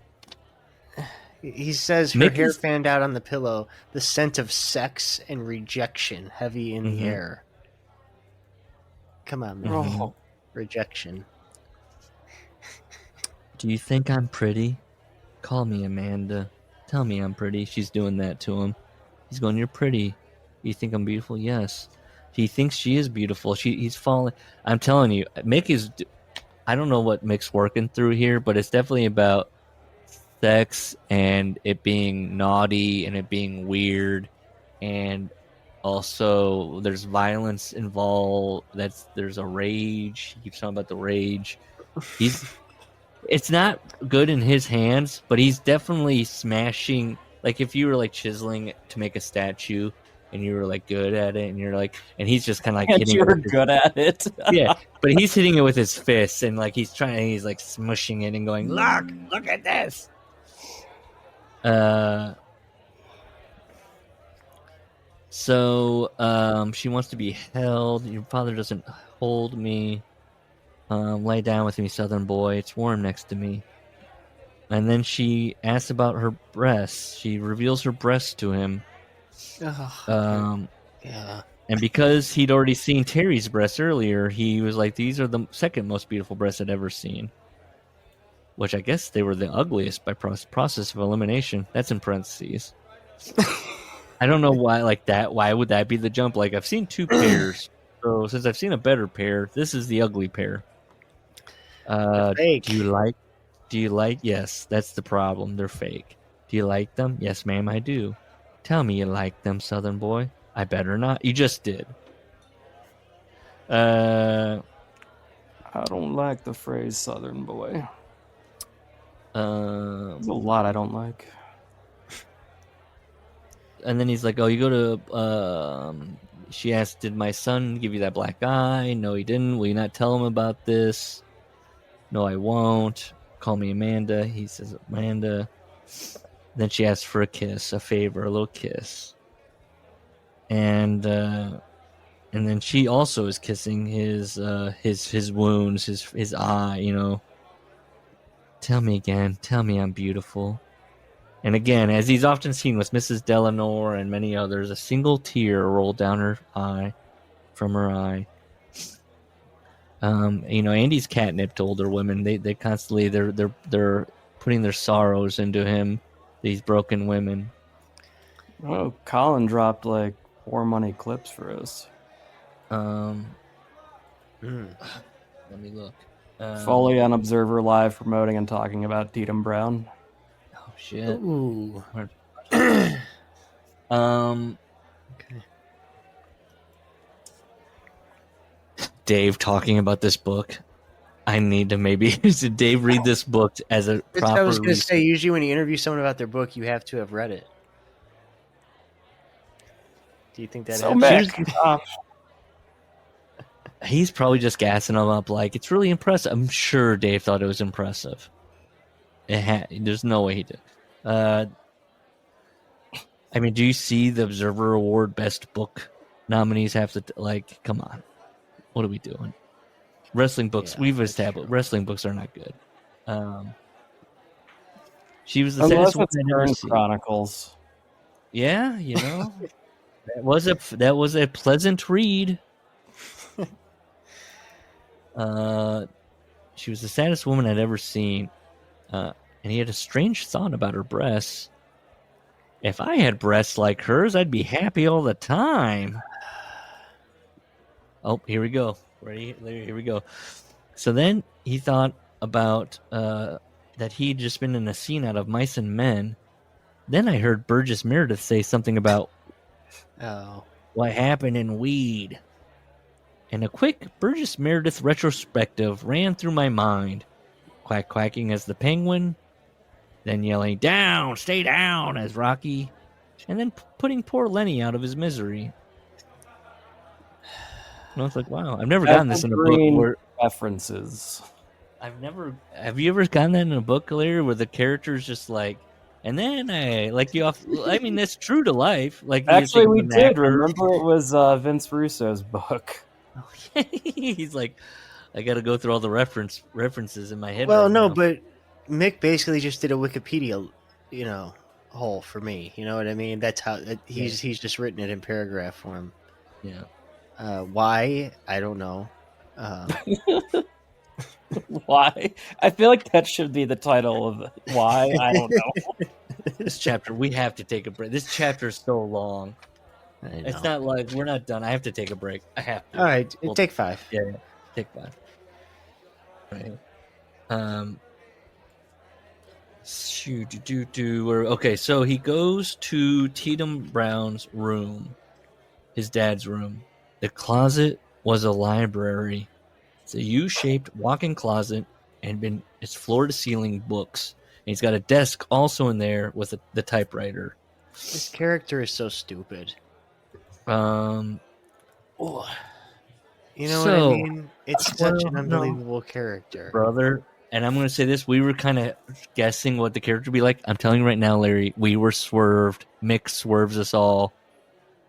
He says her hair fanned out on the pillow, the scent of sex and rejection heavy in the air. Come on, man. Oh, Rejection. Do you think I'm pretty? Call me Amanda. Tell me I'm pretty. She's doing that to him. He's going, you're pretty. You think I'm beautiful? Yes. He thinks she is beautiful. He's falling. I'm telling you, Mick is. I don't know what Mick's working through here, but it's definitely about sex and it being naughty and it being weird, and also there's violence involved. There's a rage. He keeps talking about the rage. It's not good in his hands, but he's definitely smashing. Like if you were like chiseling to make a statue and you were like good at it, and you're like, and he's just kind of like and hitting you're it with good at it. yeah, but he's hitting it with his fists and like he's like smushing it and going, look at this. So she wants to be held. Your father doesn't hold me. Lay down with me, Southern boy. It's warm next to me. And then she asks about her breasts. She reveals her breasts to him. Yeah. And because he'd already seen Terry's breasts earlier, he was like, these are the second most beautiful breasts I'd ever seen. Which I guess they were the ugliest by process of elimination. That's in parentheses. I don't know why like that. Why would that be the jump? Like I've seen two pairs. So since I've seen a better pair, this is the ugly pair. Fake. Do you like? Yes, that's the problem. They're fake. Do you like them? Yes, ma'am, I do. Tell me you like them, Southern boy. I better not. You just did. I don't like the phrase Southern boy. There's a lot I don't like. And then he's like, oh, you go to, she asked, did my son give you that black eye? No, he didn't. Will you not tell him about this? No, I won't. Call me Amanda. He says, Amanda. Then she asks for a kiss, a favor, a little kiss. And then she also is kissing his wounds, his eye, you know. Tell me again. Tell me I'm beautiful. And again, as he's often seen with Mrs. Delanore and many others, a single tear rolled down her eye, from her eye. You know, Andy's catnip to older women. They constantly they're putting their sorrows into him. These broken women. Oh, Colin dropped like 4 money clips for us. Let me look. Foley on Observer Live promoting and talking about Tietam Brown. Oh shit. Ooh. Okay. Dave talking about this book. I need to maybe did Dave read this book as a proper. I was going to say, usually when you interview someone about their book, you have to have read it. Do you think that So happens? He's probably just gassing him up like it's really impressive. I'm sure Dave thought it was impressive. There's no way he did. I mean, do you see the Observer Award Best Book nominees have to like? Come on, what are we doing? Wrestling books. Yeah, we've established wrestling books are not good. She was the Unless saddest one it's I never Burn seen. Chronicles. Yeah, you know, that was a pleasant read. She was the saddest woman I'd ever seen, and he had a strange thought about her breasts. If I had breasts like hers, I'd be happy all the time. Oh, here we go. Ready? Here we go. So then he thought about that he'd just been in a scene out of Mice and Men. Then I heard Burgess Meredith say something about what happened in Weed. And a quick Burgess Meredith retrospective ran through my mind. Quack quacking as the penguin, then yelling, down, stay down, as Rocky, and then putting poor Lenny out of his misery. And I was like, wow, I've never gotten this in a book where references. Have you ever gotten that in a book, Larry, where the character's just like, and then I mean, that's true to life. Like, actually, we did. Remember, it was Vince Russo's book. He's like, I got to go through all the references in my head. Well, right no, now. but Mick basically just did a Wikipedia, hole for me. You know what I mean? That's how he's just written it in paragraph form. Yeah. Why? I don't know. Why? I feel like that should be the title of why. I don't know. This chapter, we have to take a break. This chapter is so long. I know. It's not like we're not done. I have to take a break. I have to. All right, Well, take 5. Yeah, take 5. Right. Okay, so he goes to Tietam Brown's room, his dad's room. The closet was a library. It's a U-shaped walk-in closet, and it's floor-to-ceiling books. And he's got a desk also in there with the typewriter. This character is so stupid. Oh. You know what I mean? It's such an unbelievable character. Brother, and I'm going to say this, we were kind of guessing what the character would be like. I'm telling you right now, Larry, we were swerved. Mick swerves us all.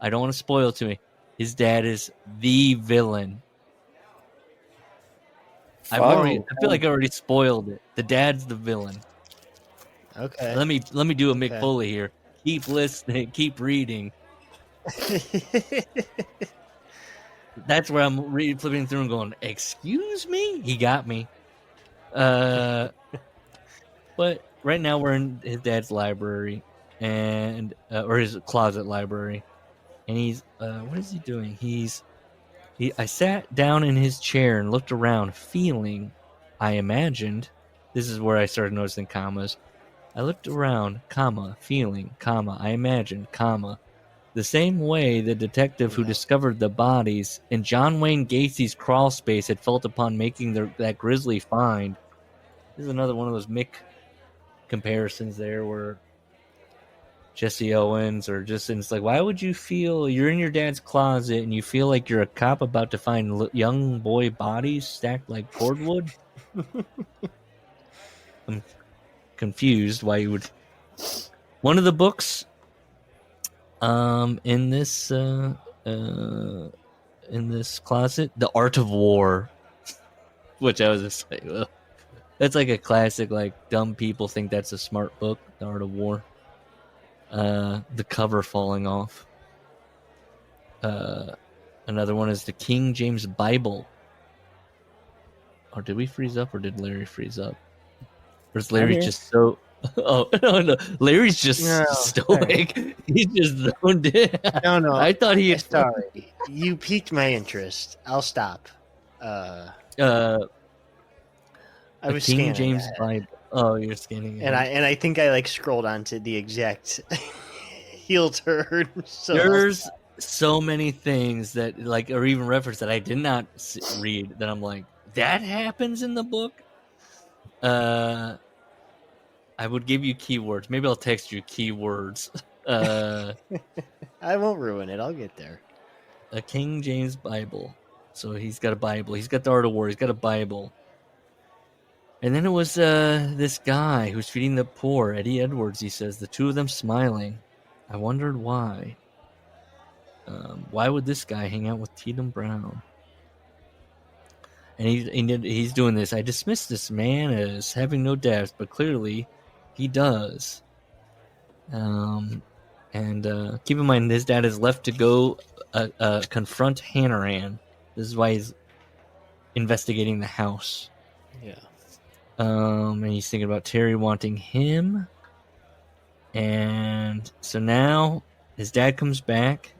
I don't want to spoil it to me. His dad is the villain. I feel like I already spoiled it. The dad's the villain. Okay. Let me do a Mick Foley here. Keep listening. Keep reading. That's where I'm flipping through and going, excuse me? He got me. But right now we're in his dad's library, and or his closet library, and he's what is he doing? I sat down in his chair and looked around, feeling, I imagined, this is where I started noticing commas. I looked around, comma, feeling, comma, I imagined, comma, the same way the detective who discovered the bodies in John Wayne Gacy's crawl space had felt upon making that grisly find. This is another one of those Mick comparisons there where Jesse Owens or just, and it's like, why would you feel you're in your dad's closet and you feel like you're a cop about to find young boy bodies stacked like cordwood? I'm confused why you would. One of the books in this closet, The Art of War, which I was just like, well, that's like a classic, like dumb people think that's a smart book, The Art of War. The cover falling off. Another one is the King James Bible. Or did we freeze up, or did Larry freeze up? Or is Larry just so? Oh no! Larry's just stoic. Sorry. He's just zoned in. No. I thought he. Sorry, you piqued my interest. I'll stop. I was King James Bible. Oh, you're scanning it. And I think I like scrolled onto the exact heel turn. So there's so many things that like or even reference that I did not read that I'm like, that happens in the book. I would give you keywords. Maybe I'll text you keywords. I won't ruin it. I'll get there. A King James Bible. So he's got a Bible. He's got the Art of War. He's got a Bible. And then it was this guy who's feeding the poor, Eddie Edwards, he says, the two of them smiling. I wondered why. Why would this guy hang out with Tietam Brown? And he's doing this. I dismiss this man as having no depth, but clearly he does. And keep in mind, his dad is left to go confront Hannaran. This is why he's investigating the house. Yeah. And he's thinking about Terry wanting him. And so now his dad comes back.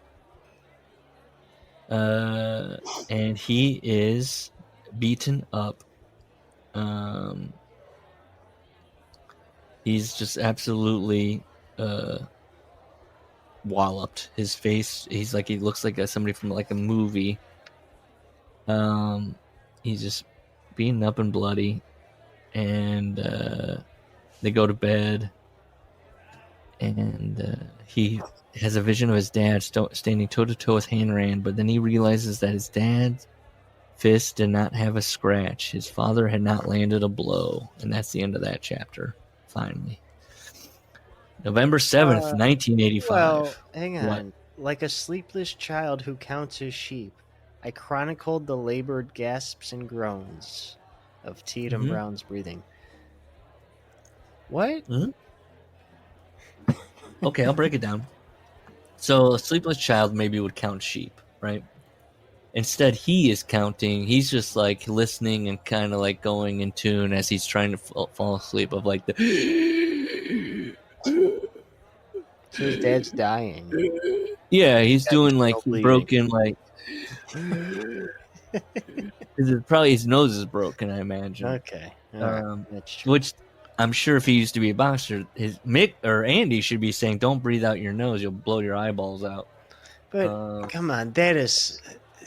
And he is beaten up. He's just absolutely walloped. His face, he looks like somebody from like a movie. He's just beaten up and bloody. And they go to bed, and he has a vision of his dad standing toe-to-toe with Hanran, but then he realizes that his dad's fist did not have a scratch. His father had not landed a blow, and that's the end of that chapter, finally. November 7th, 1985. Well, hang on. What? Like a sleepless child who counts his sheep, I chronicled the labored gasps and groans of Tietam Brown's breathing. What? Mm-hmm. Okay, I'll break it down. So a sleepless child maybe would count sheep, right? Instead, he is counting. He's just like listening and kind of like going in tune as he's trying to fall asleep. Of like the. So his dad's dying. Yeah, he's Got doing like internal broken like. Probably his nose is broken, I imagine. Okay, all right. That's true. Which I'm sure if he used to be a boxer, his Mick or Andy should be saying, "Don't breathe out your nose; you'll blow your eyeballs out." But come on, that is.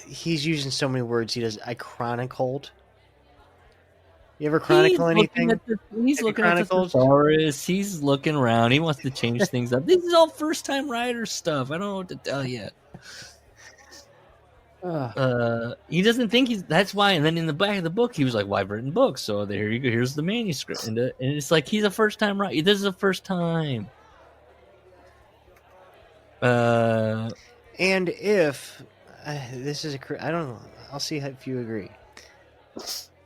He's using so many words. He does. I chronicled. You ever chronicle anything? He's looking at the thesaurus. He's looking around. He wants to change things up. This is all first-time writer stuff. I don't know what to tell you. He doesn't think he's. That's why. And then in the back of the book, he was like, "Well, I've written books, so there you go. Here's the manuscript." And it's like he's a first-time writer. This is a first time. And if this is I don't know. I'll see if you agree.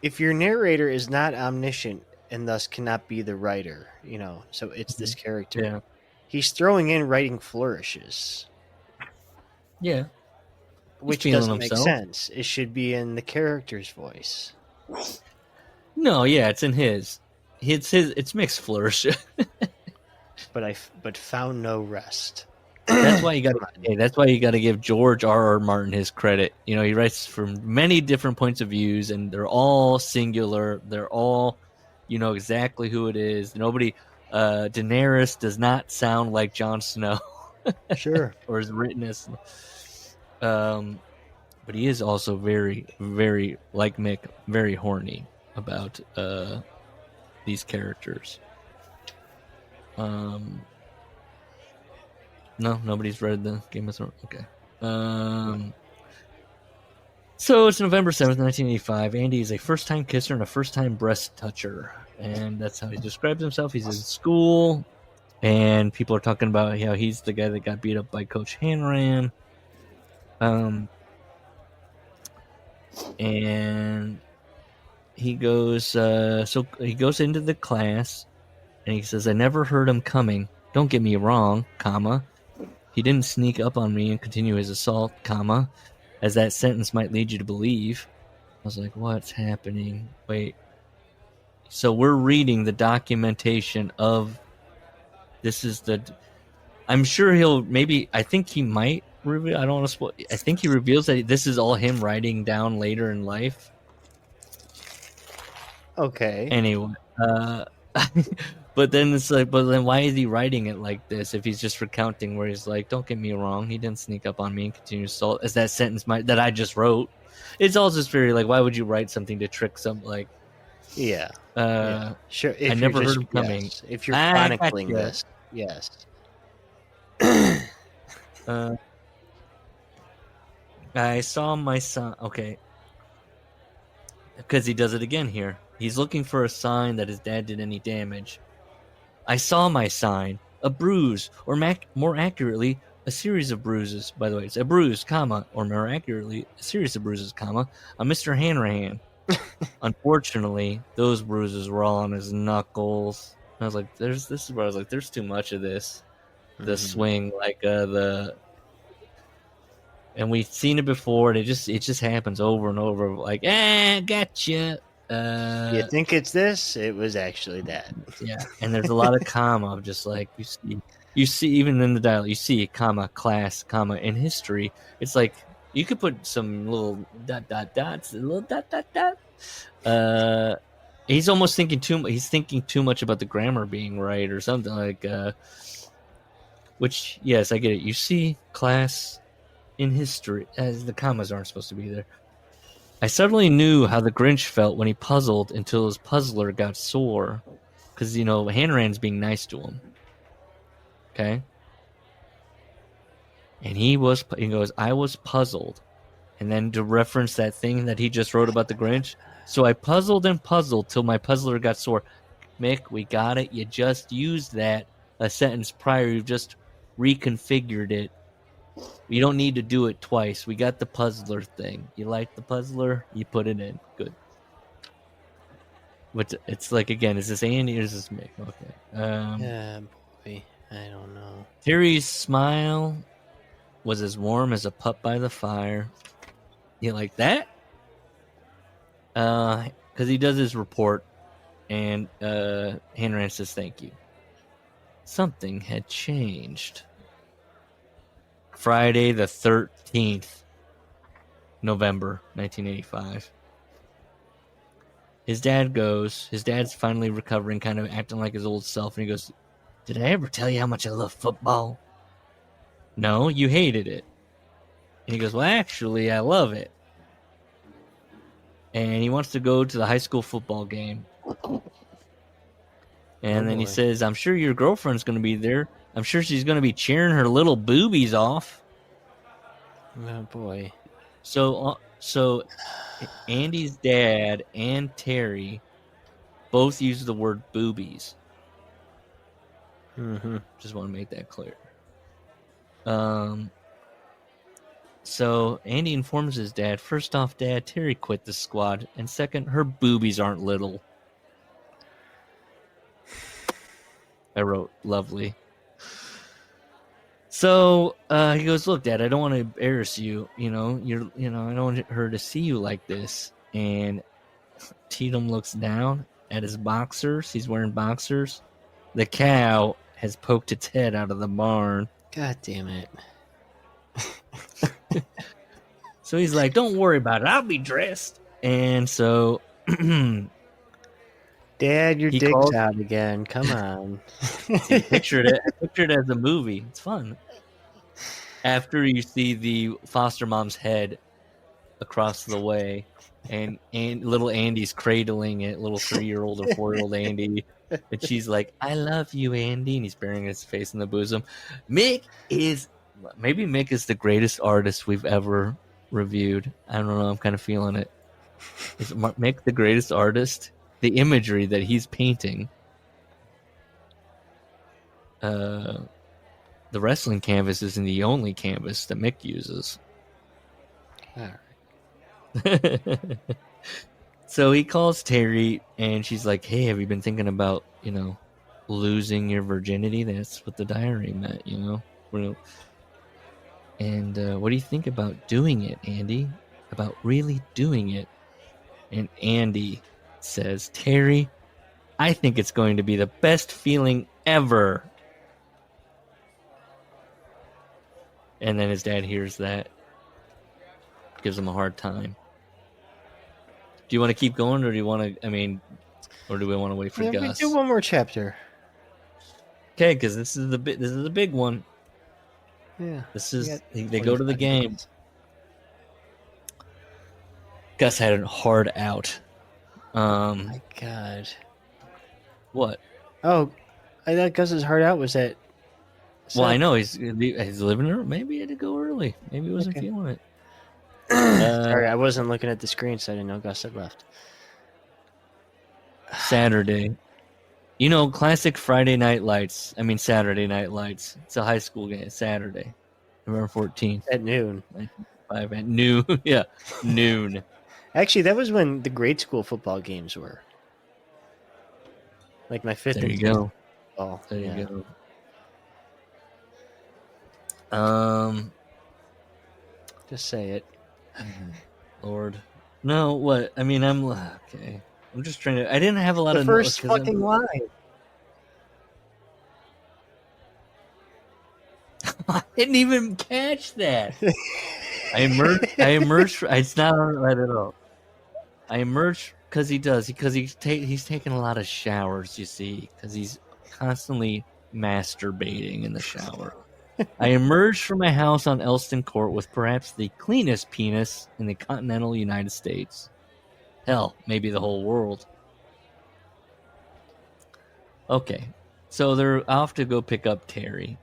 If your narrator is not omniscient and thus cannot be the writer, so it's this character. Yeah. He's throwing in writing flourishes. Yeah. Which doesn't make sense. It should be in the character's voice. No, yeah, it's in his. It's mixed flourish. but found no rest. That's why you got to. That's why you got to give George R.R. Martin his credit. He writes from many different points of views, and they're all singular. They're all, exactly who it is. Nobody. Daenerys does not sound like Jon Snow. Sure. Or is written as. But he is also very, very like Mick, very horny about these characters. No, nobody's read the Game of Thrones. Okay. So it's November 7th, 1985. Andy is a first-time kisser and a first-time breast toucher. And that's how he describes himself. He's in school, and people are talking about how he's the guy that got beat up by Coach Hanran. And he goes, so he goes into the class, and he says, "I never heard him coming. Don't get me wrong, comma. He didn't sneak up on me and continue his assault, comma, as that sentence might lead you to believe." I was like, what's happening? Wait. So we're reading the documentation of this is the. I'm sure I think he might reveal. I don't want to spoil. I think he reveals that this is all him writing down later in life. Okay. Anyway, but then it's like, but then why is he writing it like this if he's just recounting where he's like, "Don't get me wrong, he didn't sneak up on me and continue assault," as that sentence that I just wrote. It's all just very like, why would you write something to trick some like? Yeah. Sure. I never heard him coming. Yes. If you're chronicling this, yes. I saw my son. Okay. Because he does it again here. He's looking for a sign that his dad did any damage. I saw my sign. A bruise, or more accurately, a series of bruises. By the way, it's a bruise, comma, or more accurately, a series of bruises, comma, on Mr. Hanrahan. Unfortunately, those bruises were all on his knuckles. I was like, this is where I was like, there's too much of this. The swing, like and we've seen it before, and it just happens over and over. Like, gotcha. You think it's this? It was actually that. Yeah, and there's a lot of comma of just like you see even in the dialogue, you see comma, class, comma, in history. It's like you could put some little dots, a little dot. He's almost thinking he's thinking too much about the grammar being right or something like. Which, yes, I get it. You see class in history, as the commas aren't supposed to be there. I suddenly knew how the Grinch felt when he puzzled until his puzzler got sore. Because, Hanran's being nice to him. Okay? And he goes, I was puzzled. And then to reference that thing that he just wrote about the Grinch. So I puzzled and puzzled till my puzzler got sore. Mick, we got it. You just used that a sentence prior. You've just reconfigured it. You don't need to do it twice. We got the puzzler thing. You like the puzzler? You put it in. Good. But it's like, again, is this Andy or is this Mick? Okay. Yeah, boy. I don't know. Terry's smile was as warm as a pup by the fire. You like that? Because he does his report, and Hanran says thank you. Something had changed. Friday the 13th, November 1985. His dad's finally recovering, kind of acting like his old self, and he goes, "Did I ever tell you how much I love football?" "No, you hated it." And he goes, "Well, actually, I love it." And he wants to go to the high school football game. And then he says, "I'm sure your girlfriend's going to be there. I'm sure she's going to be cheering her little boobies off." Oh boy. So Andy's dad and Terry both use the word boobies. Mm-hmm. Just want to make that clear. So Andy informs his dad, first off, Dad, Terry quit the squad, and second, her boobies aren't little. I wrote lovely. So he goes, "Look, Dad, I don't want to embarrass you. I don't want her to see you like this." And Tietam looks down at his boxers. He's wearing boxers. The cow has poked its head out of the barn. God damn it. So he's like, "Don't worry about it. I'll be dressed." And so Dad, your He dick's calls- out again. Come on. I pictured it as a movie. It's fun. After you see the foster mom's head across the way, and little Andy's cradling it, little 3-year-old or 4-year-old Andy, and she's like, "I love you, Andy," and he's burying his face in the bosom. Mick is the greatest artist we've ever reviewed. I don't know. I'm kind of feeling it. Is Mick the greatest artist? The imagery that he's painting. The wrestling canvas isn't the only canvas that Mick uses. All right. So he calls Terry, and she's like, "Hey, have you been thinking about, losing your virginity?" That's what the diary meant, And what do you think about doing it, Andy? About really doing it? And Andy says, "Terry, I think it's going to be the best feeling ever." And then his dad hears that. Gives him a hard time. Do you want to keep going, or do you want to, or do we want to wait for Yeah, we Gus? do one more chapter. Okay, because this is the big one. Yeah. They go to the game. Gus had a hard out. My God. What? Oh, I thought Gus's heart out was that. Well, I know he's living there. Maybe he had to go early. Maybe he wasn't feeling it. Sorry, I wasn't looking at the screen, so I didn't know Gus had left. Saturday. Classic Saturday Night Lights. It's a high school game. Saturday, November 14th. At noon. 5 at noon. Yeah, noon. Actually, that was when the grade school football games were. Like my fifth There you and go. football. There Yeah. you go. Just say it. Lord. No, what? I'm okay. I'm just trying to. I didn't have a lot The of first notes 'cause fucking line. I didn't even catch that. I emerged. It's not right at all. I emerged because he's taking a lot of showers. You see, because he's constantly masturbating in the shower. I emerged from my house on Elston Court with perhaps the cleanest penis in the continental United States. Hell, maybe the whole world. Okay, so they're off to go pick up Terry.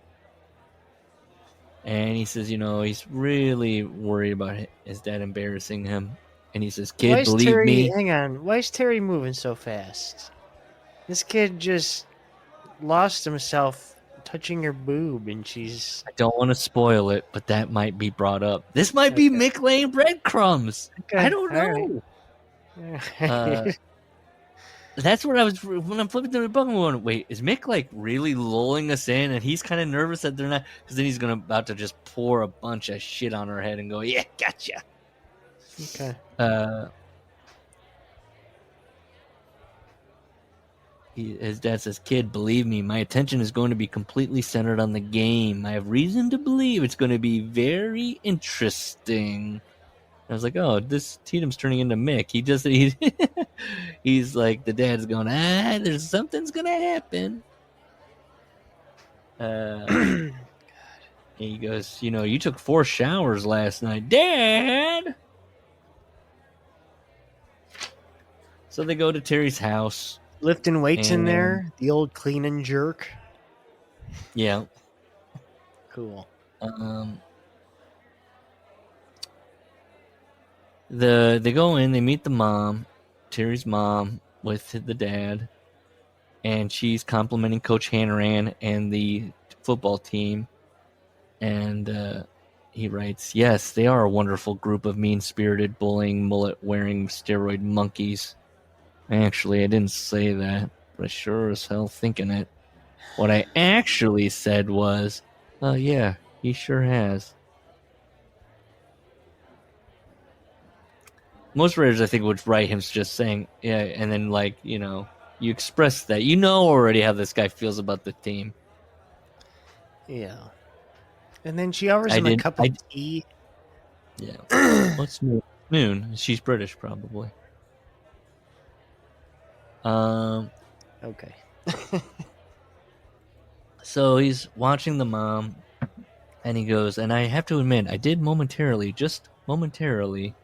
And he says, he's really worried about his dad embarrassing him. And he says, "Kid, believe me." Hang on. Why is Terry moving so fast? This kid just lost himself touching her boob, and she's... I don't want to spoil it, but that might be brought up. This might be Mick laying breadcrumbs. Okay, I don't know. Right. That's what I was when I'm flipping through the book. I'm going, wait, is Mick really lulling us in? And he's kind of nervous that they're not, because then he's about to just pour a bunch of shit on her head and go, "Yeah, gotcha." Okay. His dad says, "Kid, believe me, my attention is going to be completely centered on the game. I have reason to believe it's going to be very interesting." I was like, "Oh, this Tietam's turning into Mick. He's like, the dad's going, there's something's gonna happen." And he goes, "You took 4 showers last night, Dad." So they go to Terry's house. Lifting weights in And- there, the old clean and jerk. Yeah. Cool. They go in, they meet the mom, Terry's mom, with the dad, and she's complimenting Coach Hanrahan and the football team. And he writes, "Yes, they are a wonderful group of mean-spirited, bullying, mullet-wearing, steroid monkeys." Actually, I didn't say that, but I sure as hell thinking it. What I actually said was, "Oh yeah, he sure has." Most writers, I think, would write him just saying, "Yeah," and then you express that already how this guy feels about the team. Yeah. And then she offers him a cup of tea. Yeah. What's Noon? She's British, probably. Okay. So he's watching the mom, and he goes, "And I have to admit, I did momentarily, just momentarily,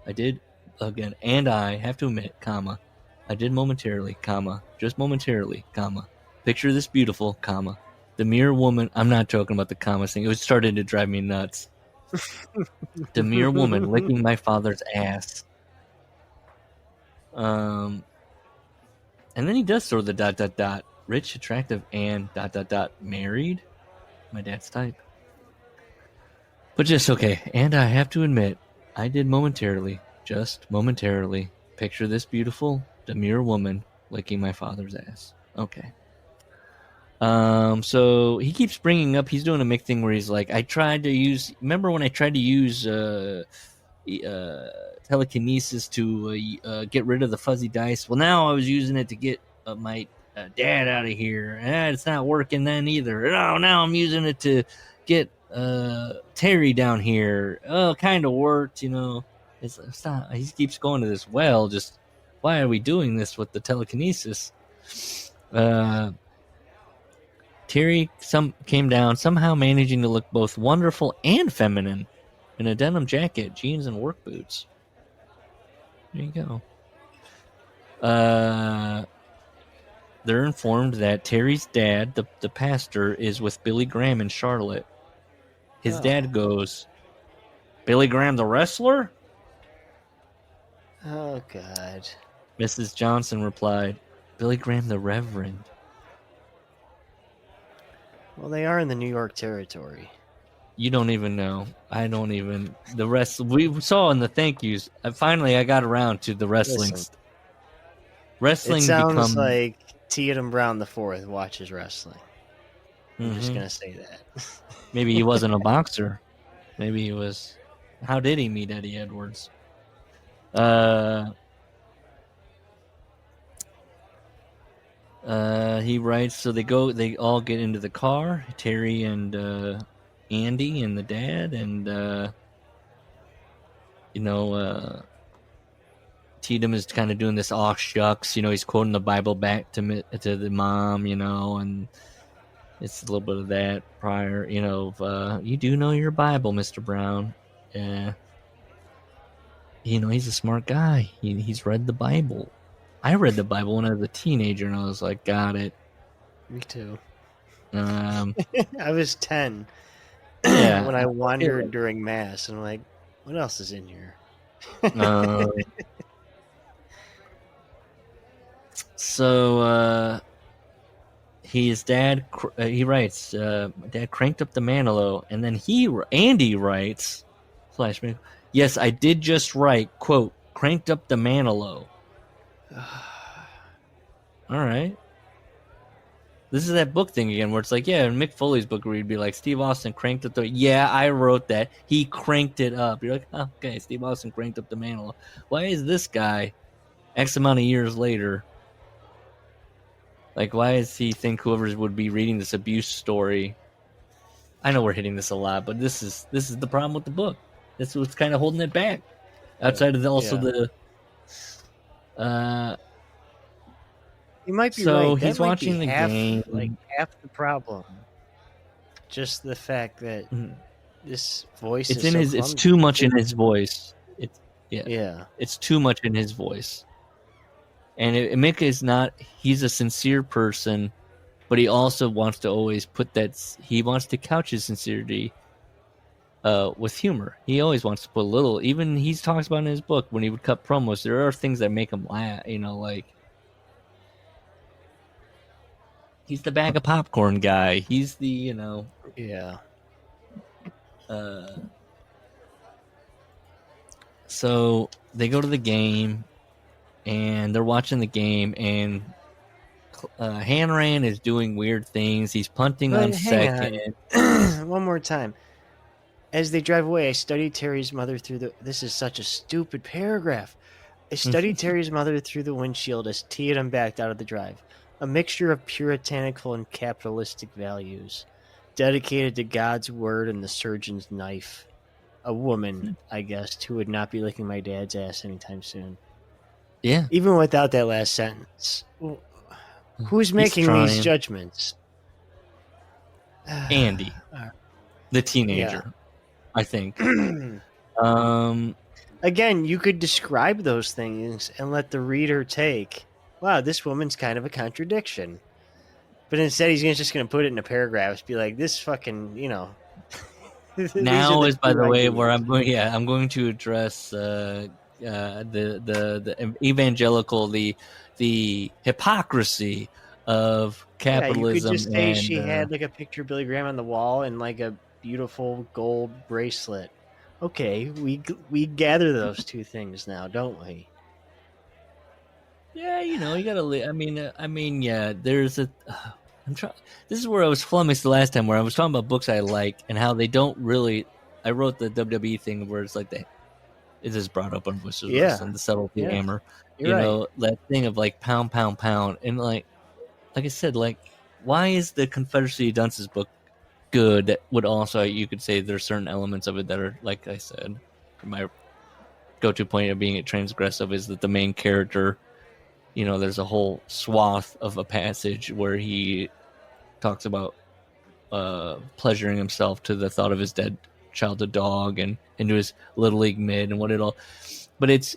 I did, again, and I have to admit, comma, I did momentarily, comma, just momentarily, comma, picture this beautiful, comma, the mere woman," I'm not joking about the comma thing, it was starting to drive me nuts. "The mere woman licking my father's ass." And then he does throw the ... rich, attractive, and ... married. My dad's type. But just okay. "And I have to admit, I did momentarily, just momentarily, picture this beautiful, demure woman licking my father's ass." Okay. So he keeps bringing up, he's doing a Mick thing where he's like, remember when I tried to use telekinesis to get rid of the fuzzy dice? Well, now I was using it to get my dad out of here. It's not working then either. Oh, now I'm using it to get Terry down here. Oh, kind of worked, It's not, he keeps going to this well, just, why are we doing this with the telekinesis? Terry came down, somehow managing to look both wonderful and feminine in a denim jacket, jeans, and work boots. There you go. They're informed that Terry's dad, the pastor, is with Billy Graham in Charlotte. His dad goes, "Billy Graham the wrestler?" Oh, God. Mrs. Johnson replied, "Billy Graham the Reverend." Well, they are in the New York territory. You don't even know. I don't even. The rest we saw in the thank yous. Finally, I got around to the wrestling. Wrestling it sounds become like Tietam Brown the Fourth watches wrestling. I'm just gonna say that. Maybe he wasn't a boxer. Maybe he was. How did he meet Eddie Edwards? He writes, so they all get into the car, Terry and Andy and the dad, and Tietam is kind of doing this "aw shucks," he's quoting the Bible back to the mom, and it's a little bit of that prior, you do know your Bible, Mr. Brown. Yeah. He's a smart guy. He's read the Bible. I read the Bible when I was a teenager, and I was like, got it. Me too. I was 10 yeah, when I wandered during Mass, and I'm like, what else is in here? So his dad, he writes, "Dad cranked up the Manilow," and then Andy writes, flashback, "Yes, I did just write, quote, cranked up the Manilow." All right. This is that book thing again, where it's like, yeah, in Mick Foley's book, where he'd be like, Steve Austin cranked up the, yeah, I wrote that. He cranked it up. You're like, oh, okay, Steve Austin cranked up the mantle. Why is this guy, X amount of years later, like, why does he think whoever would be reading this abuse story? I know we're hitting this a lot, but this is the problem with the book. This was kind of holding it back. Outside of the you might be so right. That he's might watching be the half, game. like half the problem. Just the fact that this voice It's is in so his. It's clumsy. too much in his voice. It's Yeah. It's too much in his voice. And Mick is not. He's a sincere person, but he also wants to always put that. He wants to couch his sincerity with humor. He always wants to put a little. Even he talks about in his book when he would cut promos. There are things that make him laugh. You know, like he's the bag of popcorn guy. He's the Yeah. So they go to the game, and they're watching the game, and Hanran is doing weird things. He's punting But on hang second. on. One more time. As they drive away, I studied Terry's mother through the... This is such a stupid paragraph. I studied Terry's mother through the windshield as Tietam backed out of the drive. A mixture of puritanical and capitalistic values. Dedicated to God's word and the surgeon's knife. A woman, I guessed, who would not be licking my dad's ass anytime soon. Yeah. Even without that last sentence. Who's making these judgments? Andy, the teenager, I think. Again, you could describe those things and let the reader take, wow, this woman's kind of a contradiction. But instead, he's just going to put it in a paragraph. Be like, this fucking, Now is, by the way, where I'm going. Yeah, I'm going to address the evangelical, the hypocrisy of capitalism. Yeah, you could just say and, she had like a picture of Billy Graham on the wall and like a beautiful gold bracelet. Okay, we gather those two things now, don't we? Yeah, you gotta. I mean, yeah. There's a. I'm trying. This is where I was flummoxed the last time, where I was talking about books I like and how they don't really. I wrote the WWE thing where it's like it is brought up on Voices and the subtlety hammer. You're right. That thing of like pound, and like I said, like why is the Confederacy of Dunce's book good? That would also, you could say there's certain elements of it that are, like I said, my go-to point of being transgressive is that the main character. There's a whole swath of a passage where he talks about pleasuring himself to the thought of his dead childhood dog and into his little league mid and what it all. But it's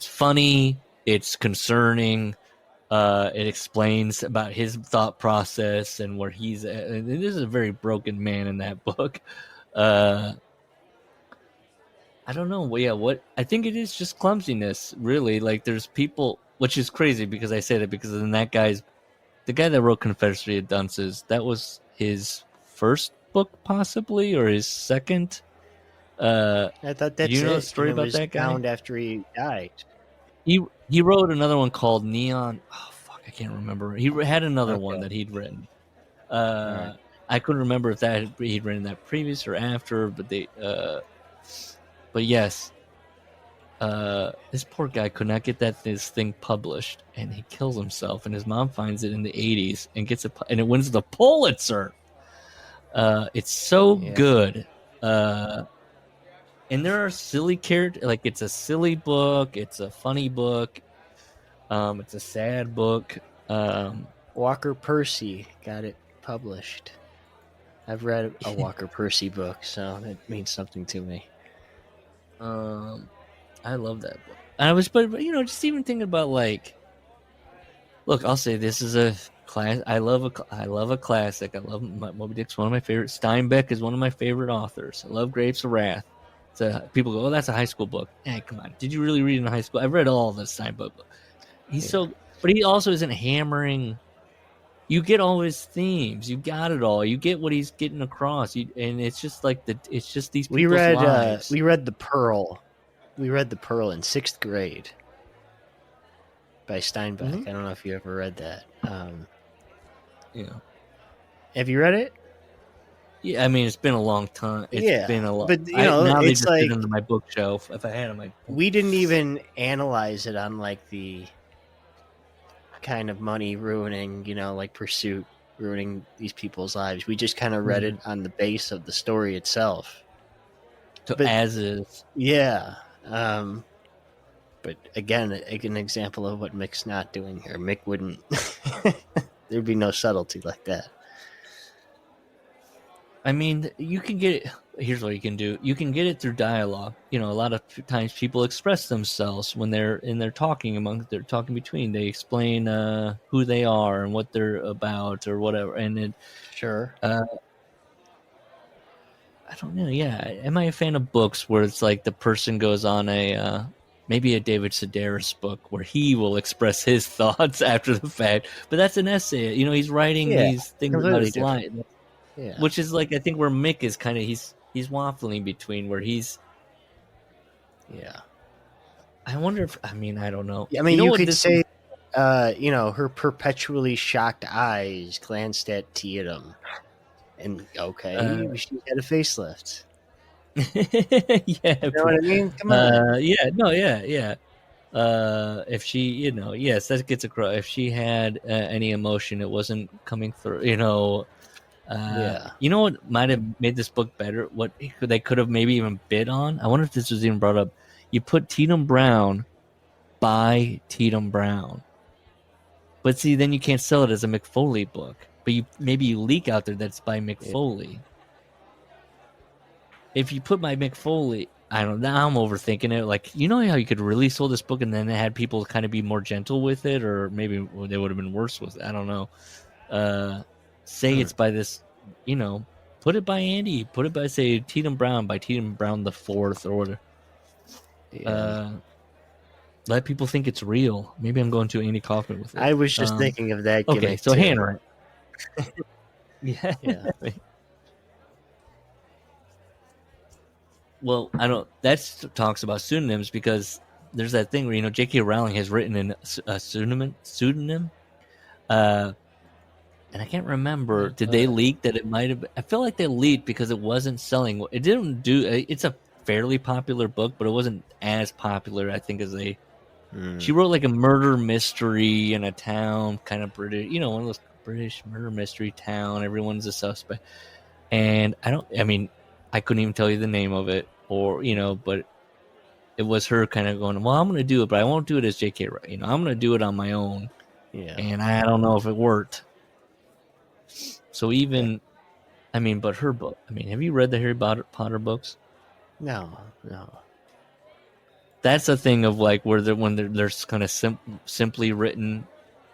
funny. It's concerning. It explains about his thought process and where he's at. And this is a very broken man in that book. I don't know. Yeah, what I think it is just clumsiness, really. Like there's people. Which is crazy because I said it because then the guy that wrote Confederacy of Dunces, that was his first book possibly or his second. I thought that's you know the story about that guy? Found after he died. He wrote another one called Neon. Oh fuck, I can't remember. He had another one that he'd written. Right. I couldn't remember if that he'd written that previous or after, but but yes. This poor guy could not get this thing published, and he kills himself. And his mom finds it in the 80s and gets and it wins the Pulitzer. It's so good. And there are silly characters. Like it's a silly book. It's a funny book. It's a sad book. Walker Percy got it published. I've read a Walker Percy book, so it means something to me. I love that book. But just even thinking about like, look, I'll say this is a class. I love a classic. I love Moby Dick's one of my favorites. Steinbeck is one of my favorite authors. I love Grapes of Wrath. People go, oh, that's a high school book. Hey, come on, did you really read it in high school? I've read all the Steinbeck books. But he also isn't hammering. You get all his themes. You got it all. You get what he's getting across. And it's just like it's just these people's lives. We read The Pearl. We read The Pearl in 6th grade by Steinbeck. I don't know if you ever read that. Have you read it? Yeah, I mean, it's been a long time. It's been a lot. But now they it's just like sit under my bookshelf. If I had them, we didn't even analyze it on like the kind of money ruining, like pursuit ruining these people's lives. We just kind of read it on the base of the story itself. So But, as is. Yeah. But again, an example of what Mick's not doing here. Mick wouldn't. There'd be no subtlety like that. I mean, you can get it. Here's what you can do. You can get it through dialogue. A lot of times people express themselves when they're talking between. They explain who they are and what they're about or whatever. And Sure. I don't know. Yeah, am I a fan of books where it's like the person goes on maybe a David Sedaris book where he will express his thoughts after the fact, but that's an essay. He's writing these things about his life. Yeah. Which is like, I think where Mick is kind of, he's waffling between where he's. Yeah. I wonder if, I don't know. I mean, you could say, her perpetually shocked eyes glanced at Tietam. And she had a facelift. Yeah. You know what I mean? Come on. Yeah. If she, yes, that gets across. If she had any emotion, it wasn't coming through, You know what might have made this book better? What they could have maybe even bid on? I wonder if this was even brought up. You put Tietam Brown by Tietam Brown. But see, then you can't sell it as a Mick Foley book. But maybe you leak out there that's by Mick Foley. If you put by Mick Foley, I don't know. Now I'm overthinking it. Like, how you could really sell this book and then it had people kind of be more gentle with it, or maybe they would have been worse with it. I don't know. Say it's by this, put it by Andy. Put it by, say, Tietam Brown, by Tietam Brown the Fourth, or whatever. Yeah. Let people think it's real. Maybe I'm going to Andy Kaufman with it. I was just thinking of that. Okay, so handwriting. Yeah. Well, that talks about pseudonyms, because there's that thing where, J.K. Rowling has written in a pseudonym. And I can't remember, did they leak that it might have... I feel like they leaked because it wasn't selling. It didn't do... It's a fairly popular book, but it wasn't as popular, I think, as they... She wrote like a murder mystery in a town, kind of British, one of those British murder mystery town. Everyone's a suspect. And I couldn't even tell you the name of it, or, but it was her kind of going, well, I'm going to do it, but I won't do it as J.K. I'm going to do it on my own. Yeah. And I don't know if it worked. So even, but her book, have you read the Harry Potter books? No. That's a thing of like where they're kind of simply written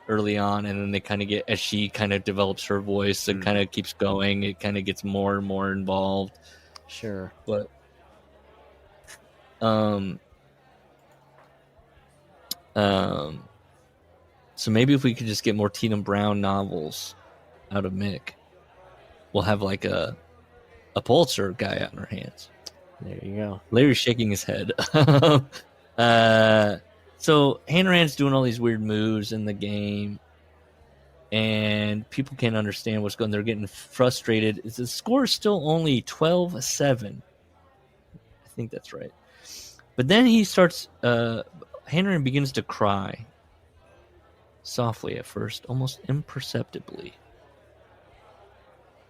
early on, and then they kind of get, as she kind of develops her voice, it kind of keeps going. It kind of gets more and more involved. Sure. But, so maybe if we could just get more Tietam Brown novels out of Mick, we'll have like a Pulitzer guy on our hands. There you go. Larry's shaking his head. So Hanrahan's doing all these weird moves in the game, and people can't understand what's going on. They're getting frustrated. The score is still only 12-7. I think that's right. But then he starts... Hanrahan begins to cry. Softly at first, almost imperceptibly.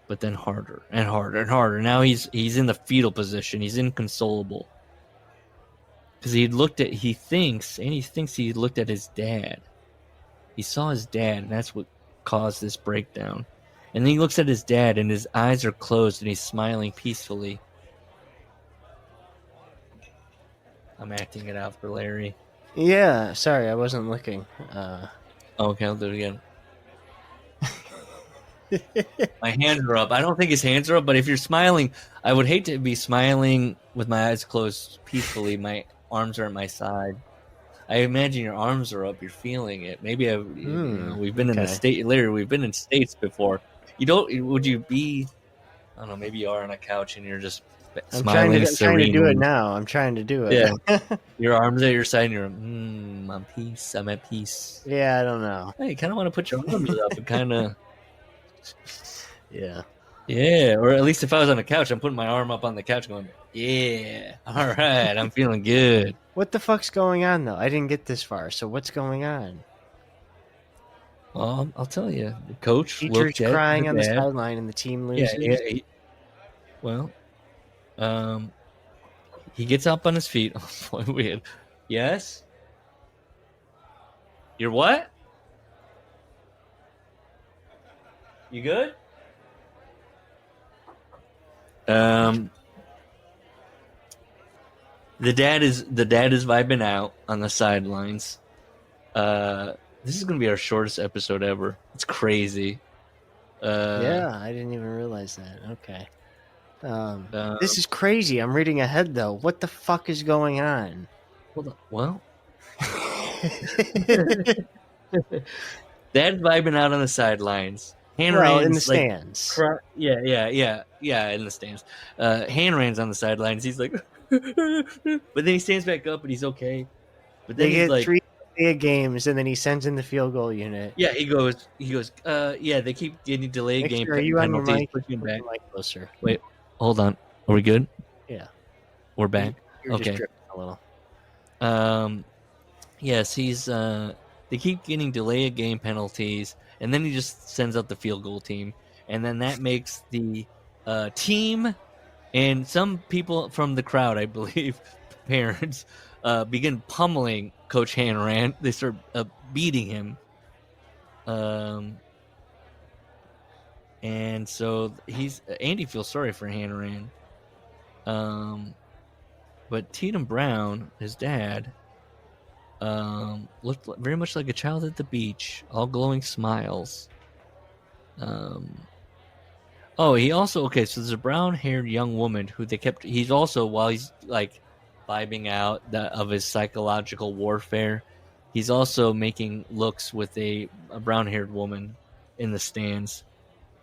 But then harder and harder and harder. Now he's in the fetal position. He's inconsolable. Because he thinks he looked at his dad. He saw his dad, and that's what caused this breakdown. And then he looks at his dad, and his eyes are closed, and he's smiling peacefully. I'm acting it out for Larry. Yeah, sorry, I wasn't looking. Okay, I'll do it again. My hands are up. I don't think his hands are up, but if you're smiling, I would hate to be smiling with my eyes closed peacefully. My arms are at my side. I imagine your arms are up. You're feeling it. Maybe we've been in the state, Larry. We've been in states before. Would you be? I don't know. Maybe you are on a couch and you're just smiling. I'm trying to do it now. I'm trying to do it. Yeah. Your arms at your side, and you're I'm peace. I'm at peace. Yeah, I don't know. Hey, you kind of want to put your arms up and kind of. Yeah. Yeah, or at least if I was on the couch, I'm putting my arm up on the couch going, yeah, all right, I'm feeling good. What the fuck's going on, though? I didn't get this far, so what's going on? Well, I'll tell you. The coach Teacher's looked at crying on the dad. sideline and the team Yeah, loses? well, he gets up on his feet. Oh, boy, weird. Yes? You're what? You good? The dad is vibing out on the sidelines. This is gonna be our shortest episode ever. It's crazy. Yeah, I didn't even realize that. Okay. This is crazy. I'm reading ahead, though. What the fuck is going on? Hold on. Well, Dad's vibing out on the sidelines. Hanrahan's in the stands. Yeah, in the stands. Hanrahan's on the sidelines. He's like, but then he stands back up and he's okay. But then They he's get like, 3 games, and then he sends in the field goal unit. yeah, he goes, yeah, they keep getting delayed Make game sure you on your penalties. mic, Pushing put back. your mic closer. Wait, hold on. Are we good? Yeah. We're back. You're Okay. just dripping a little. Yes, he's they keep getting delayed game penalties, and then he just sends out the field goal team, and then that makes the team and some people from the crowd, I believe, parents, begin pummeling Coach Hanran. They start beating him, and so Andy feels sorry for Hanran, but Tietam Brown, his dad, looked very much like a child at the beach, all glowing smiles. He also, okay, so there's a brown-haired young woman who he's also, while he's like vibing out of his psychological warfare, he's also making looks with a brown-haired woman in the stands.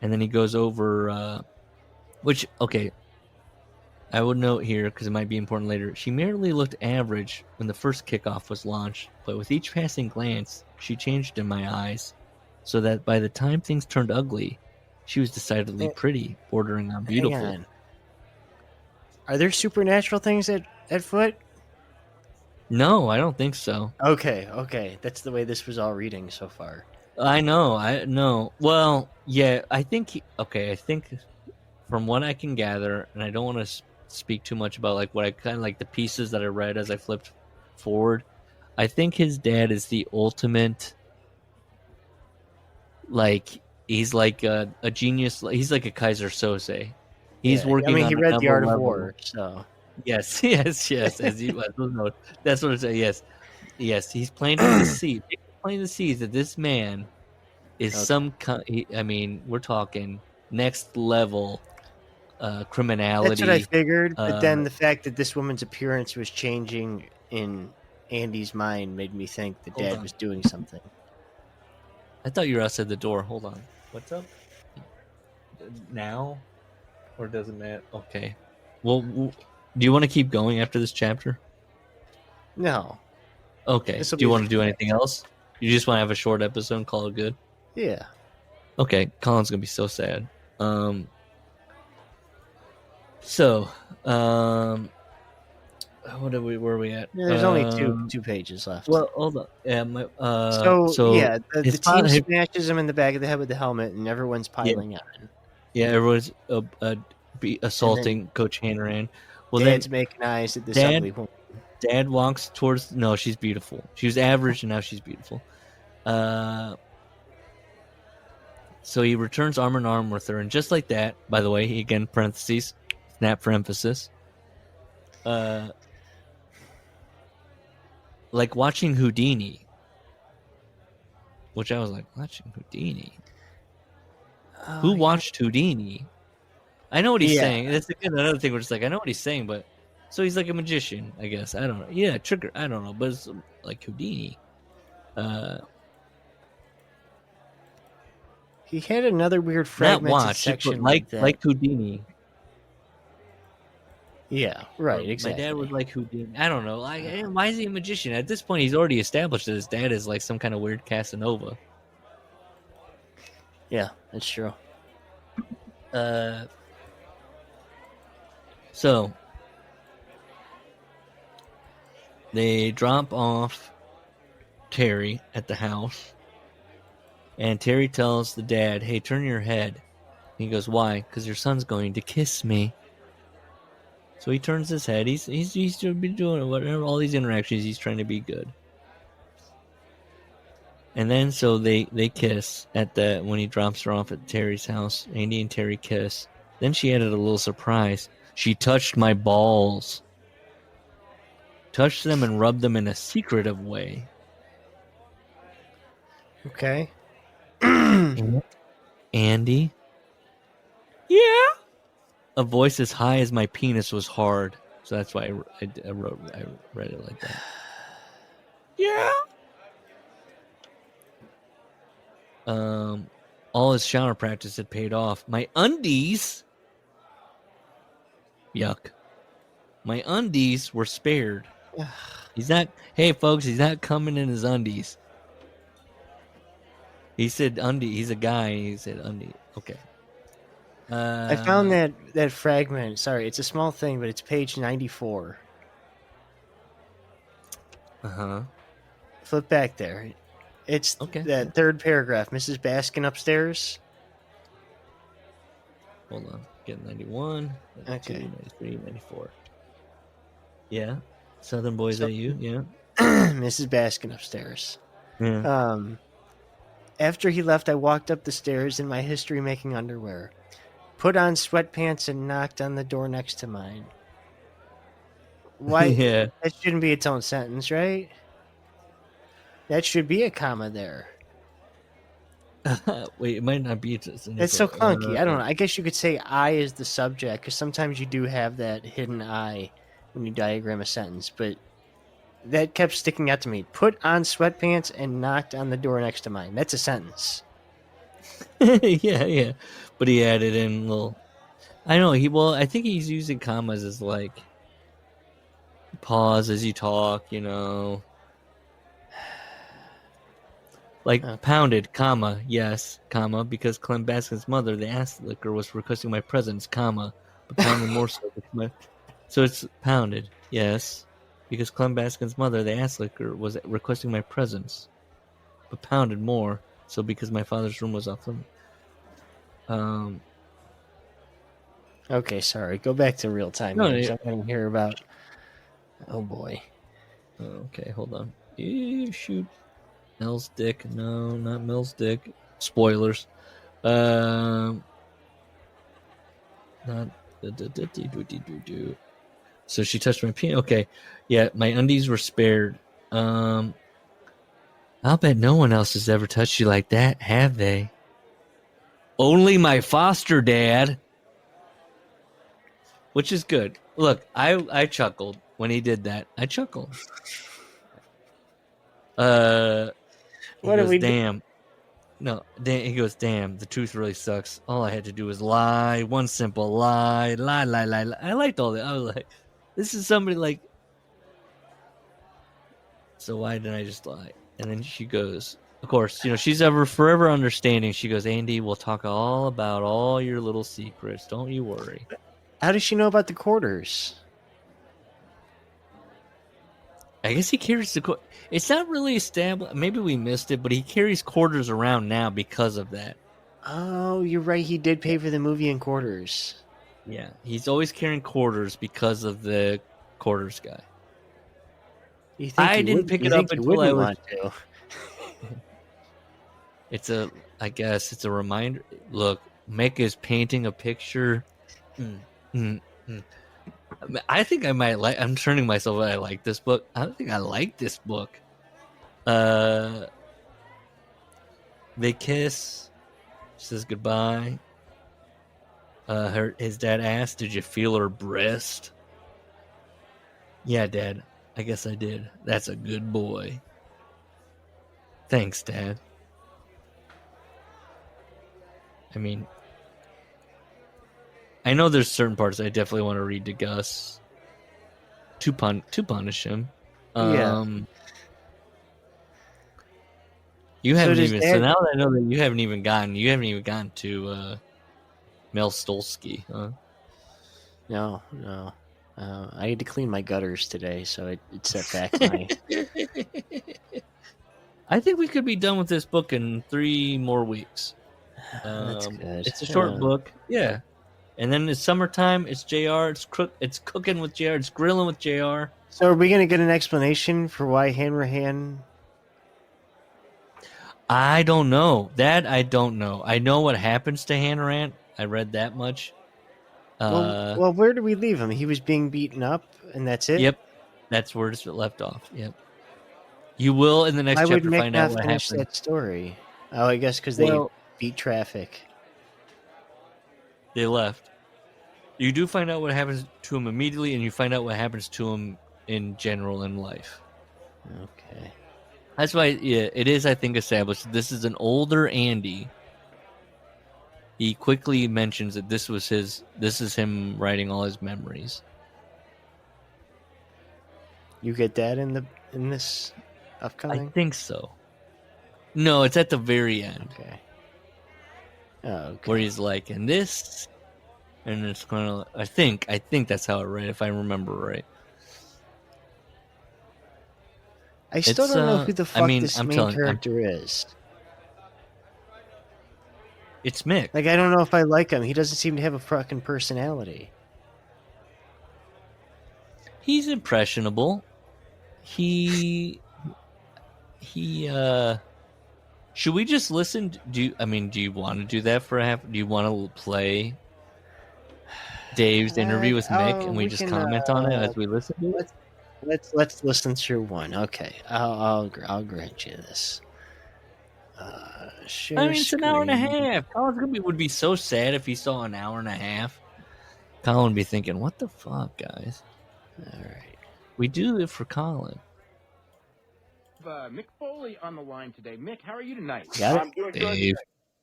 And then he goes over, I would note here, because it might be important later, she merely looked average when the first kickoff was launched, but with each passing glance, she changed in my eyes, so that by the time things turned ugly, she was decidedly pretty, bordering on beautiful. Hang on. Are there supernatural things at foot? No, I don't think so. Okay. That's the way this was all reading so far. I know. Well, yeah, I think from what I can gather, and I don't want to speak too much about like what I kind of like the pieces that I read as I flipped forward. I think his dad is the ultimate, like he's like a genius. He's like a Kaiser Sose. He's working. he read The Art of level. War, so Yes. As you, that's what it says. Yes. He's planting the seed. Planting the seeds that this man is some kind. I mean, we're talking next level criminality. that's what I figured. But then the fact that this woman's appearance was changing in Andy's mind made me think the dad was doing something. I thought you were outside the door. Hold on. What's up? Now? Or does it matter? Okay. Well, do you want to keep going after this chapter? No. Okay. Do you want to do anything else? You just want to have a short episode and call it good? Yeah. Okay. Colin's going to be so sad. Where are we at? There's only two pages left. Well, hold on. The team spot- smashes him in the back of the head with the helmet, and everyone's piling on. Yeah, everyone's assaulting Coach Hanrahan. Well, Dad's making eyes at this ugly woman. Dad walks towards. No, she's beautiful. She was average, and now she's beautiful. So he returns arm in arm with her, and just like that, by the way, he again parentheses, snap for emphasis. Like watching Houdini, which I was like, watching Houdini. Who watched Houdini? I know what he's saying. That's another thing. We're just like, I know what he's saying, but so he's like a magician, I guess. I don't know. Yeah, trigger. I don't know, but it's like Houdini. He had another weird Not fragmented watch, section but that. like Houdini. Yeah, right. Exactly. My dad was like Houdini. I don't know. Like, why is he a magician? At this point, he's already established that his dad is like some kind of weird Casanova. Yeah, that's true. So they drop off Terry at the house, and Terry tells the dad, "Hey, turn your head." He goes, "Why?" "Because your son's going to kiss me." So he turns his head. He's been doing whatever, all these interactions. He's trying to be good. And then so they kiss at the when he drops her off at Terry's house. Andy and Terry kiss. Then she added a little surprise. She touched my balls. Touched them and rubbed them in a secretive way. Okay. Andy? Yeah? A voice as high as my penis was hard. So that's why I read it like that. Yeah? All his shower practice had paid off. My undies? Yuck. My undies were spared. He's not, hey folks, he's not coming in his undies. He said undie. He's a guy. He said undie. Okay. I found that fragment. Sorry, it's a small thing, but it's page 94. Uh-huh. Flip back there. It's Okay. that third paragraph. Mrs. Baskin upstairs. Hold on. Get 91, 92, Okay. 93, 94. Yeah. Southern Boys at you. Yeah. Mrs. Baskin upstairs. Yeah. After he left, I walked up the stairs in my history-making underwear, put on sweatpants, and knocked on the door next to mine. Why? Yeah. That shouldn't be its own sentence, right? That should be a comma there. Wait, it might not be. It's so clunky. I don't know. I guess you could say I is the subject, because sometimes you do have that hidden I when you diagram a sentence, but that kept sticking out to me. Put on sweatpants and knocked on the door next to mine. That's a sentence. Yeah. But he added in little. I know I think he's using commas as like pause as you talk. Like pounded, comma, yes, comma, because Clem Baskin's mother, the ass licker, was requesting my presence, comma, but pounded more so. So it's pounded, yes, because Clem Baskin's mother, the ass licker, was requesting my presence, but pounded more so because my father's room was off limits. Okay, sorry. Go back to real time. No, I'm yeah. going to hear about. Oh boy. Okay, hold on. Shoot. Mel's dick. No, not Mel's dick. Spoilers. Not. So she touched my penis. Okay. Yeah, my undies were spared. I'll bet no one else has ever touched you like that, have they? Only my foster dad. Which is good. Look, I chuckled when he did that. I chuckled. He goes, damn. No, he goes, damn, the truth really sucks. All I had to do was lie. One simple lie. Lie. I liked all that. I was like, this is somebody like, so why didn't I just lie? And then she goes, of course, she's ever forever understanding. She goes, Andy, we'll talk all about all your little secrets. Don't you worry. How does she know about the quarters? I guess he carries the. It's not really established. Maybe we missed it, but he carries quarters around now because of that. Oh, you're right. He did pay for the movie in quarters. Yeah, he's always carrying quarters because of the quarters guy. I didn't pick it up until I was. I guess it's a reminder. Look, Mick is painting a picture. I think I might like. I'm turning myself. I like this book. I don't think I like this book. They kiss. She says goodbye. His dad asked, "Did you feel her breast?" Yeah, Dad. I guess I did. That's a good boy. Thanks, Dad. I mean, I know there's certain parts I definitely want to read to Gus to punish him. Yeah. You haven't even. So now that I know that you haven't even gotten to Mel Stolsky, huh? No. I had to clean my gutters today, so it set back my. I think we could be done with this book in 3 more weeks. That's good. It's a short book, yeah. And then it's summertime. It's JR. It's cooking with JR. It's grilling with JR. So are we going to get an explanation for why Hanrahan? I don't know. That I don't know. I know what happens to Hanrahan. I read that much. Well, where do we leave him? He was being beaten up, and that's it? Yep. That's where it's left off. Yep. You will, in the next Why would chapter, Mick find out not what finish happened. that story? Oh, I guess because they beat traffic. They left. You do find out what happens to him immediately, and you find out what happens to him in general in life. Okay. That's why, yeah, it is, I think, established. This is an older Andy. He quickly mentions that this is him writing all his memories. You get that in this upcoming? I think so. No, it's at the very end. Okay. Oh, okay. Where he's like, and this, and it's kind of. I think that's how it read, if I remember right. I still don't know who the fuck this main character is. It's Mick. Like, I don't know if I like him. He doesn't seem to have a fucking personality. He's impressionable. He should we just listen? Do you want to do that for do you want to play Dave's interview with Mick and we just comment on it as we listen to it? Let's listen through one. Okay, I'll grant you this. It's an hour and a half. Colin would be so sad if he saw an hour and a half. Colin would be thinking, "What the fuck, guys?" All right, we do it for Colin. Mick Foley on the line today. Mick, how are you tonight? I'm doing Dave.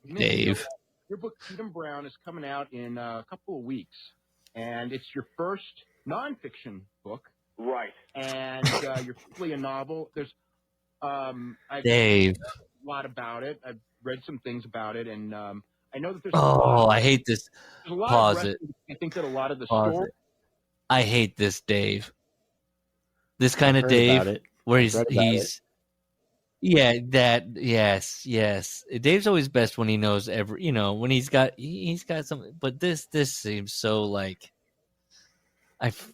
good. Dave. Your book, Tietam Brown, is coming out in a couple of weeks, and it's your first nonfiction book. Right. And you're probably a novel. There's, Dave. A lot about it. I've read some things about it, and I know that there's. I hate this. Pause it. I think that a lot of the story. I hate this, Dave. This kind of Dave, where he's. Yeah, yes. Dave's always best when he knows when he's got something. But this seems so like. I've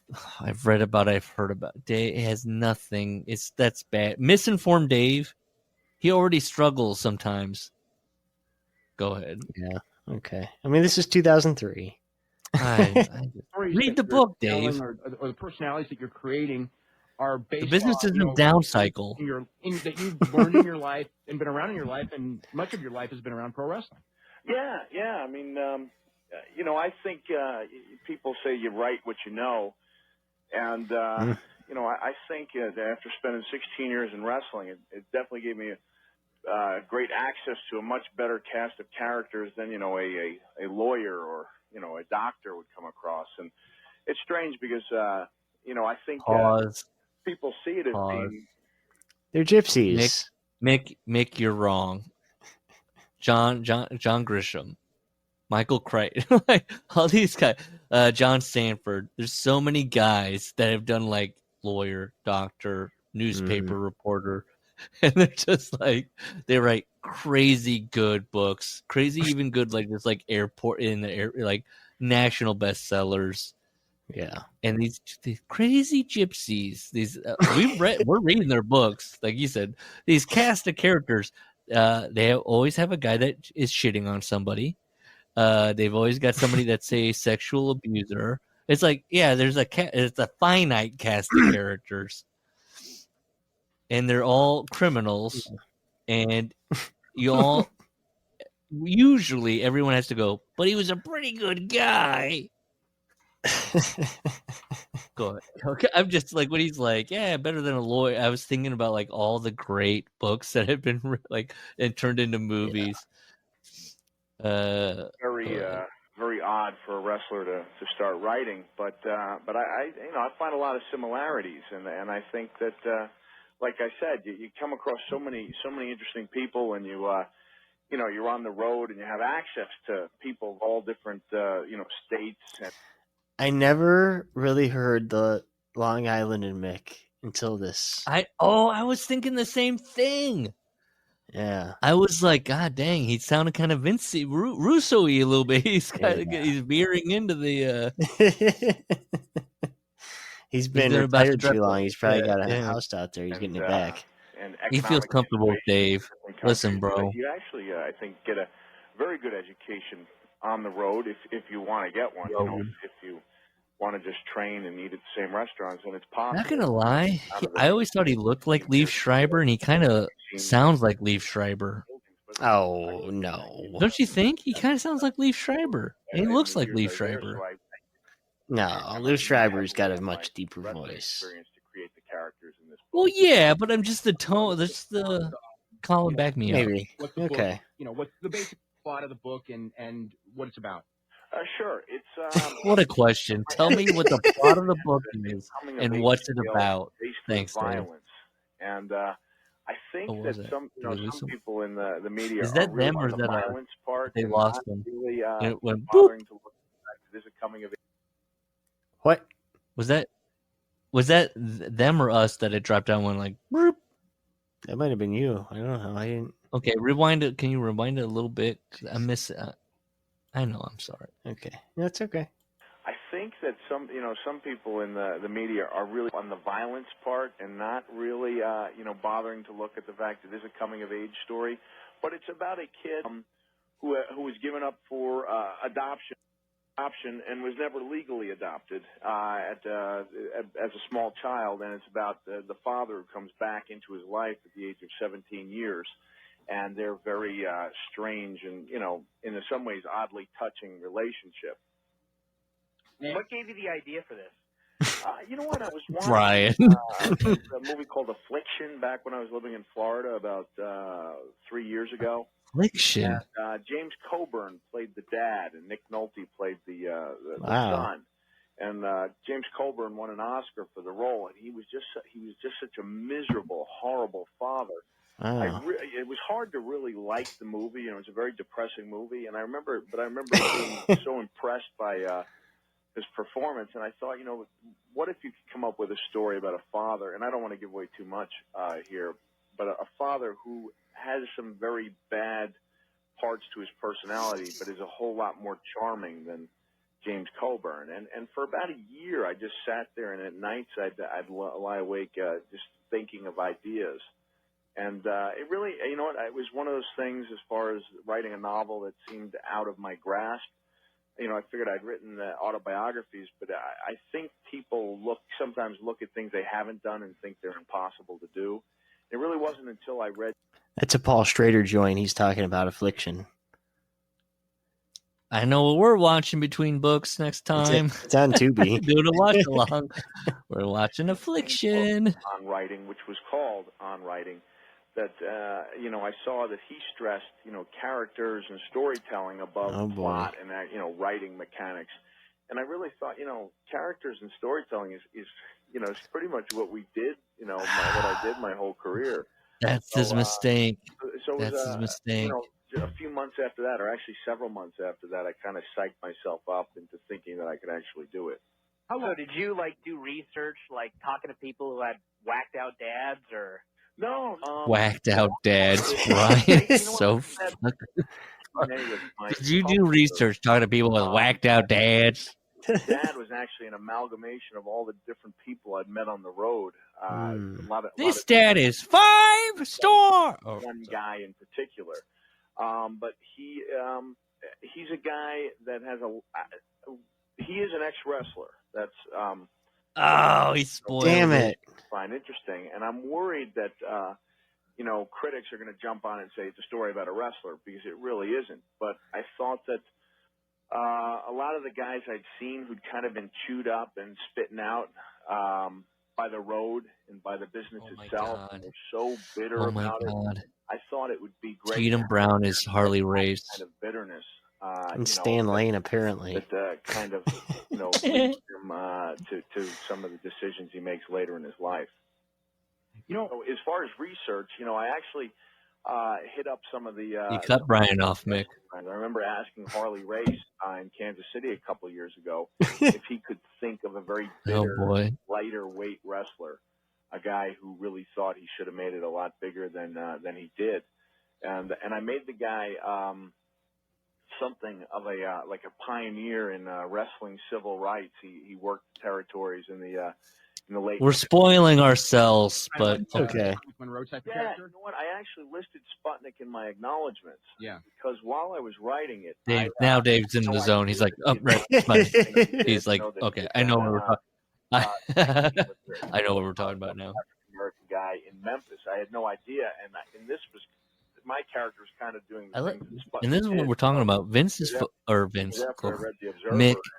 read about it, I've heard about it. Dave has nothing. That's bad. Misinformed Dave. He already struggles sometimes. Go ahead. Yeah. Okay. I mean, this is 2003. Read the book, Dave. Or the personalities that you're creating are based. The business on, isn't down cycle. That you've learned in your life and been around in your life, and much of your life has been around pro wrestling. Yeah. I mean, I think people say you write what you know, and I think that after spending 16 years in wrestling, it definitely gave me great access to a much better cast of characters than a lawyer or a doctor would come across. And it's strange because I think people see it as being they're gypsies. Mick, you're wrong. John Grisham, Michael Crichton, like all these guys, John Sanford. There's so many guys that have done like lawyer, doctor, newspaper reporter, and they're just like they write crazy good books, crazy even good like this like airport in the air like national bestsellers. Yeah, and these crazy gypsies. These we're reading their books, like you said. These cast of characters. They always have a guy that is shitting on somebody. They've always got somebody that's a sexual abuser. It's like, yeah, it's a finite cast of characters, and they're all criminals. And you all usually everyone has to go, but he was a pretty good guy. Go ahead. Okay, I'm just like when he's like, yeah, better than a lawyer. I was thinking about like all the great books that have been like and turned into movies. Very odd for a wrestler to start writing, but I find a lot of similarities, and I think that like I said, you come across so many interesting people, and you you're on the road and you have access to people of all different, states. And I never really heard the Long Island and Mick until this. I was thinking the same thing. Yeah. I was like, God dang, he sounded kind of Vince Russo-y a little bit. He's he's veering into the. He's been about to retired drop too long. He's probably got a yeah. house out there. He's getting it back. And He feels economic comfortable with situations Dave. in different Listen, countries. bro. But you actually, I think, get a very good education on the road if you want to get one. If you want to just train and eat at the same restaurants, and it's possible. Not gonna lie, I always thought he looked like Liev Schreiber, and he kind of sounds like Liev Schreiber. Oh no! Don't you think? He kind of sounds like Liev Schreiber. And he looks like Liev Schreiber. No, Liev Schreiber's got a much deeper voice. Well, yeah, but I'm just the tone. That's the calling back me up. Maybe. What's the Okay. book, what's the basic plot of the book and what it's about? Sure. It's What a question. Tell me what the plot of the book is and what's it about. Thanks, Dave. violence. And I think What that was it? some Did we lose some him? people in the media Is that are really them or on is the that violence part. they and lost not them? Really, And it went bothering to look at the fact that this is coming of age. What? Was that them or us that it dropped down when like boop? That might have been you. I don't know. I didn't. Okay, rewind it. Can you rewind it a little bit? 'Cause I miss it. I know. I'm sorry. Okay, that's okay. I think that some people in the media are really on the violence part and not really, bothering to look at the fact that this is a coming of age story. But it's about a kid who was given up for adoption and was never legally adopted as a small child, and it's about the father who comes back into his life at the age of 17 years, and they're very strange and in some ways oddly touching relationship. What gave you the idea for this? You know what? I was watching Brian. a movie called Affliction back when I was living in Florida about 3 years ago. Affliction. And, James Coburn played the dad, and Nick Nolte played the Wow. son. And James Coburn won an Oscar for the role, and he was just such a miserable, horrible father. Wow. It was hard to really like the movie. It was a very depressing movie, and I remember being so impressed by his performance, and I thought, what if you could come up with a story about a father, and I don't want to give away too much here, but a father who has some very bad parts to his personality, but is a whole lot more charming than James Coburn. And for about a year, I just sat there, and at nights I'd lie awake just thinking of ideas. And it really, it was one of those things as far as writing a novel that seemed out of my grasp. I figured I'd written autobiographies, but I think people sometimes look at things they haven't done and think they're impossible to do. It really wasn't until I read. That's a Paul Schrader joint. He's talking about Affliction. I know what we're watching between books next time. It's on Tubi. Doing a watch along. We're watching Affliction. On writing, which was called On Writing, that I saw that he stressed characters and storytelling above plot and writing mechanics, and I really thought characters and storytelling is pretty much what we did what I did my whole career. That's his mistake. So That's his mistake. A few months after that, or actually several months after that, I kind of psyched myself up into thinking that I could actually do it. So did you do research, talking to people who had whacked out dads, or? No. Whacked out dads, Brian. So fucking. Did you do research talking to people with whacked out dads? Dad was actually an amalgamation of all the different people I'd met on the road. This dad is 5-star. One guy in particular, but he's a guy that has he is an ex-wrestler. That's he's spoiled. Damn it. Fine, interesting, and I'm worried that critics are going to jump on it and say it's a story about a wrestler, because it really isn't. But I thought that a lot of the guys I'd seen who'd kind of been chewed up and spitting out by the road and by the business itself, and they're so bitter about it. I thought it would be great. Tietam Brown is Harley Race. Kind of bitterness. And Stan Lane, apparently. That kind of, leads him to some of the decisions he makes later in his life. As far as research, I actually hit up some of the. You cut Brian off, Mick. I remember asking Harley Race in Kansas City a couple of years ago if he could think of a very bitter, lighter weight wrestler, a guy who really thought he should have made it a lot bigger than he did, and I made the guy something of a like a pioneer in wrestling civil rights. He worked territories in the late. We're spoiling ourselves, but okay. Yeah, you know what? I actually listed Sputnik in my acknowledgments. Yeah. Because while I was writing it, now Dave's in the zone. He's like, oh, right. He's like, okay, I know what we're talking. I know what we're talking about now. African American guy in Memphis. I had no idea, and this was my character was kind of doing. And this is what we're talking about. Mick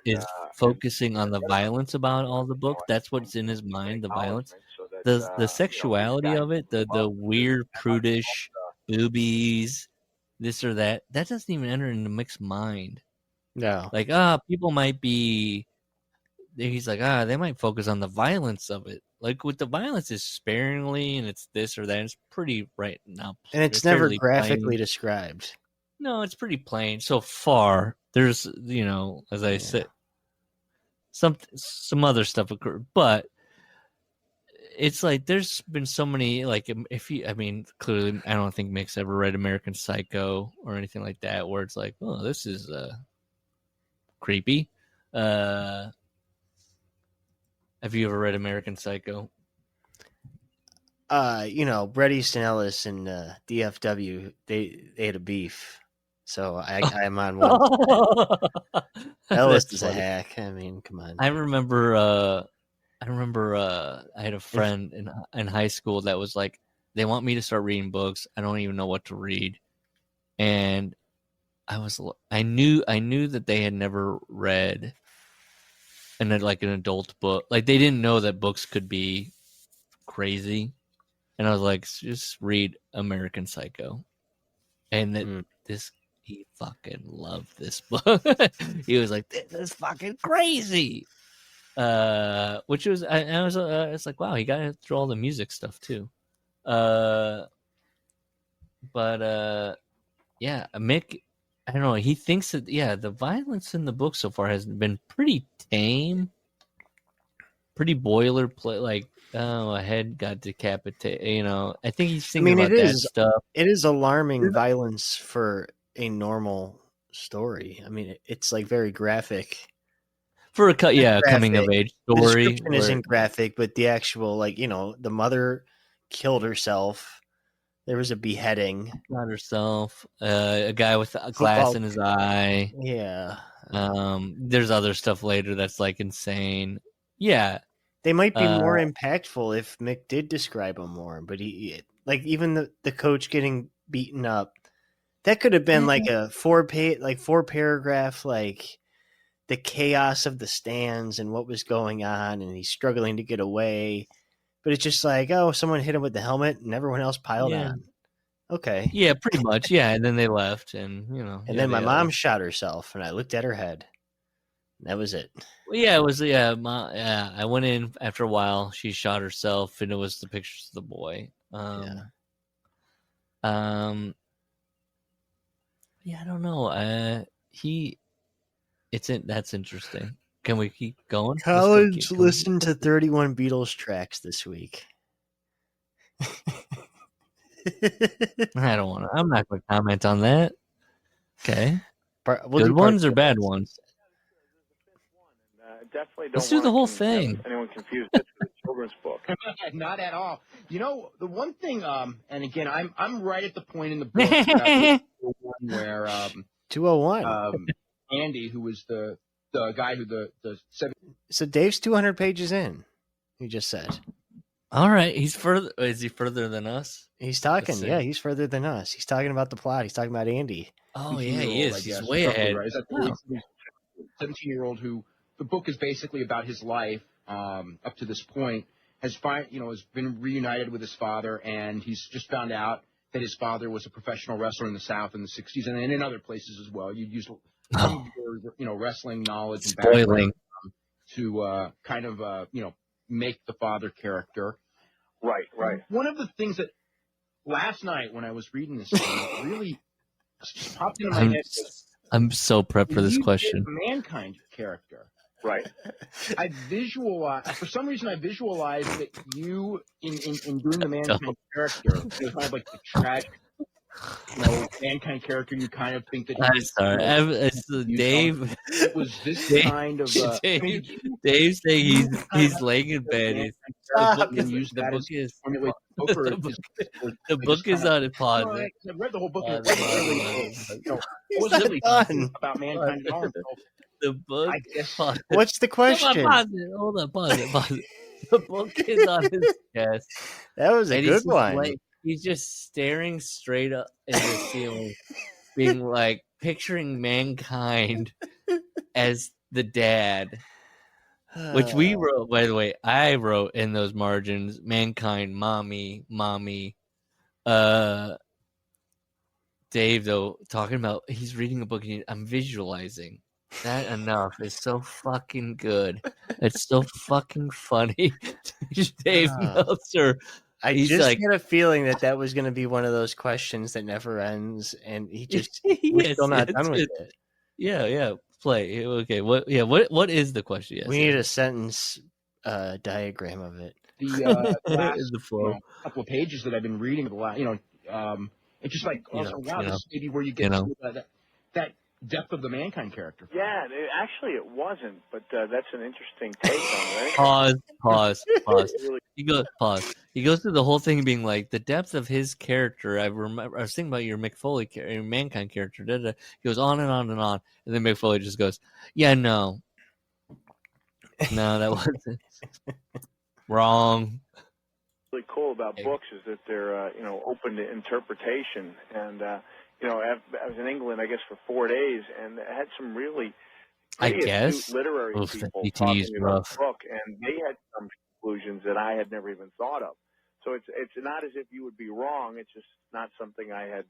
is focusing on the violence about all the book. That's what's in his mind, the violence. The sexuality of it, the weird, prudish boobies, this or that, that doesn't even enter into Mick's mind. No. Like, people might be, he's like, they might focus on the violence of it. Like, with the violence is sparingly, and it's this or that. It's pretty right now. And it's never graphically described. No, it's pretty plain so far. There's, as I said, some other stuff occurred, but it's like there's been so many, like, clearly I don't think Mick's ever read American Psycho or anything like that, where it's like, oh, this is creepy. Have you ever read American Psycho? Bret Easton Ellis and DFW, they had a beef. So I'm on one. Ellis is a hack. I mean, come on. I remember I had a friend in high school that was like, they want me to start reading books. I don't even know what to read. And I knew that they had never read an adult book. Like, they didn't know that books could be crazy. And I was like, just read American Psycho. And he fucking loved this book. He was like, this is fucking crazy. Which was, it's like, wow, he got through all the music stuff too. Yeah, Mick, I don't know. He thinks that, the violence in the book so far has been pretty tame, pretty boilerplate. Like, a head got decapitated. I think he's thinking about that stuff. It is alarming violence for a normal story. I mean, it's like very graphic. For a coming of age story. The description isn't graphic, but the actual, the mother killed herself. There was a beheading. Not herself. A guy with a glass in his eye. Yeah. There's other stuff later that's like insane. Yeah. They might be more impactful if Mick did describe them more, but even the coach getting beaten up, that could have been like a 4-paragraph, like the chaos of the stands and what was going on, and he's struggling to get away. But it's just like, someone hit him with the helmet and everyone else piled on. Okay. Yeah, pretty much. Yeah, and then they left, and And then my mom shot herself, and I looked at her head. That was it. Well, yeah, it was. Yeah, I went in after a while. She shot herself, and it was the pictures of the boy. Yeah, I don't know. That's interesting. Can we keep going? College listened to 31 Beatles tracks this week. I don't want to. I'm not going to comment on that. Okay. Good ones or bad ones? Definitely don't. Let's do the whole thing. Anyone confused it with a children's book? Not at all. The one thing, and again, I'm right at the point in the book where 201. Andy, who was the guy who the So Dave's 200 pages in. You just said. All right, he's further. Is he further than us? He's talking. Yeah, he's further than us. He's talking about the plot. He's talking about Andy. Oh yeah, he is. He's way ahead. Right? 17-year-old who the book is basically about his life up to this point. Has been reunited with his father, and he's just found out that his father was a professional wrestler in the South in the '60s, and in other places as well. You'd use some of your wrestling knowledge and background to kind of make the father character. Right. One of the things that last night when I was reading this thing, it really just popped into my head. I'm so prepped for this You question. did the Mankind character. Right. I visualized, for some reason, I visualized that you, in doing the Mankind character, it was kind of like the tragic, Mankind character. You kind of think that I'm sorry. It's Dave. It was this kind of. Dave saying he's laying in bed. The book is on it. Pause. I read the whole book. And It wasn't really done about Mankind at all. The book. I guess. What's the question? Pause it. Hold on. Pause it. The book is on his chest. That was a good one. He's just staring straight up in the ceiling, being like picturing Mankind as the dad, which we wrote, by the way. I wrote in those margins, Mankind, mommy. Dave, though, talking about he's reading a book, and I'm visualizing. That enough is so fucking good. It's so fucking funny. Dave Meltzer. I just had a feeling that was going to be one of those questions that never ends, and we're still not done with it. Yeah. Play. Okay. What is the question? Yes, we need a sentence diagram of it. The last couple of pages that I've been reading, it's just like, this is maybe where you get that depth of the Mankind character. Yeah, actually it wasn't, but that's an interesting take on it. Pause. He goes through the whole thing being like the depth of his character. I was thinking about your Mick Foley, your Mankind character. He goes on and on and on, and then Mick Foley just goes, "Yeah, no, that wasn't wrong." Really cool about books is that they're open to interpretation, and I was in England, I guess, for 4 days, and I had some really astute literary people talking about the book, and they had some conclusions that I had never even thought of. So it's not as if you would be wrong. It's just not something I had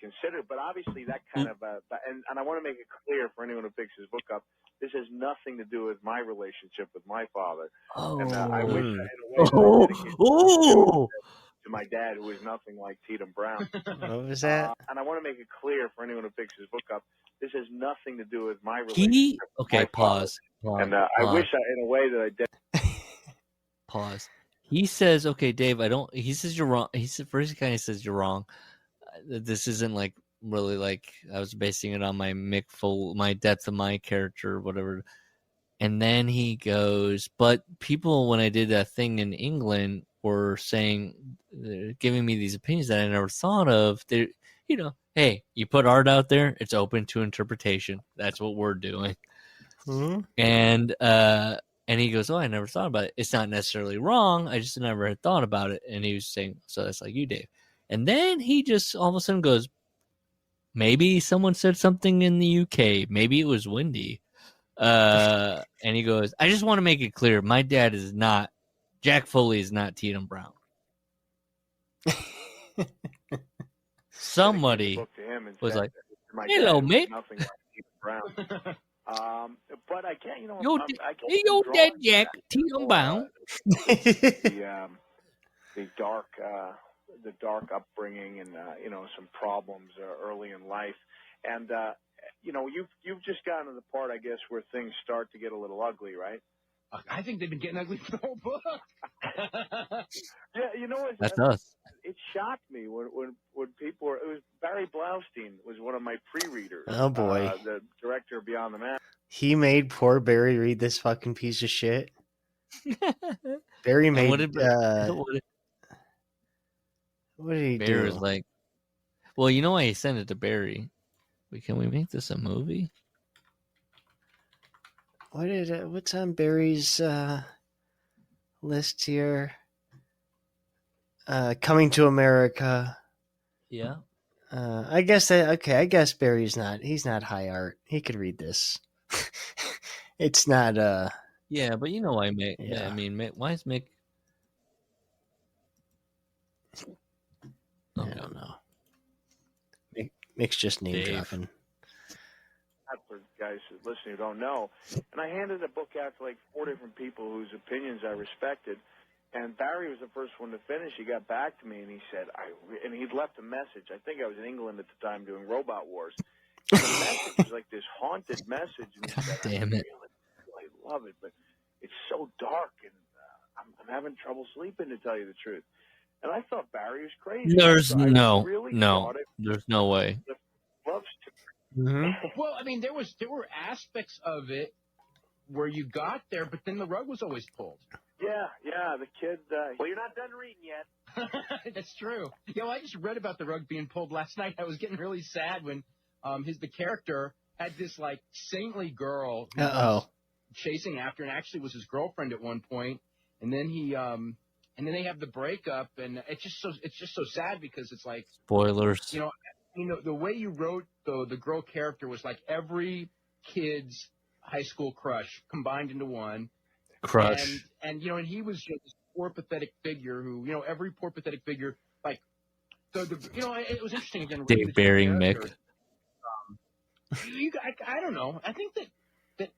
considered. But obviously, that kind of and I want to make it clear for anyone who picks his book up, this has nothing to do with my relationship with my father. And I wish, in a way, that I dedicated to my dad, who is nothing like Tietam Brown. What was that? And I want to make it clear for anyone who picks his book up, this has nothing to do with my relationship. Pause. And I wish, in a way, that I did. Pause. He says, "Okay, Dave, I don't." He says you're wrong. He said first, he kind of says you're wrong. This isn't like really like I was basing it on my my depth of my character, or whatever. And then he goes, "But people, when I did that thing in England, were saying, giving me these opinions that I never thought of. They, hey, you put art out there, it's open to interpretation. That's what we're doing." Mm-hmm. And he goes, "Oh, I never thought about it. It's not necessarily wrong. I just never had thought about it." And he was saying, "So that's like you, Dave." And then he just all of a sudden goes, "Maybe someone said something in the UK. Maybe it was windy." And he goes, "I just want to make it clear. My dad is not, Jack Foley is not Tietam Brown." Somebody was like, "Hello, Mick." Nothing like Tietam Brown. But I can't, Yo, Dad Jack, Tietam Brown. The dark upbringing and some problems early in life, and you've just gotten to the part, I guess, where things start to get a little ugly, right? I think they've been getting ugly for the whole book. Yeah, that's us. It shocked me when people were. It was Barry Blaustein was one of my pre-readers. Oh boy, the director of Beyond the Mask. He made poor Barry read this fucking piece of shit. Barry made. What did he do? Barry was like, "Well, you know why he sent it to Barry? Can we make this a movie?" What's on Barry's list here? Coming to America. Yeah. I guess I guess Barry's not. He's not high art. He could read this. It's not. Yeah, but you know why Mick? Yeah. I mean, Mick, why is Mick? I don't know. Mick's just name dropping. For guys listening who don't know, and I handed a book out to like 4 different people whose opinions I respected, And Barry was the first one to finish. He got back to me and he said, and he'd left a message. I think I was in England at the time doing Robot Wars. And the message was like this haunted message. And he said, Damn it. I really love it, but it's so dark and I'm having trouble sleeping, to tell you the truth. And I thought Barry was crazy. There's I no way. Loves to. Mm-hmm. Well, I mean, there were aspects of it where you got there, but then the rug was always pulled. Yeah, the kid. Well, you're not done reading yet. That's true. I just read about the rug being pulled last night. I was getting really sad when the character had this like saintly girl who was chasing after, and actually was his girlfriend at one point, and then and then they have the breakup, and it's just so sad because it's like spoilers. The way you wrote the girl character was like every kid's high school crush combined into one. Crush. And he was this poor pathetic figure who, every poor pathetic figure, like it was interesting again. Dave burying Mick. I don't know. I think that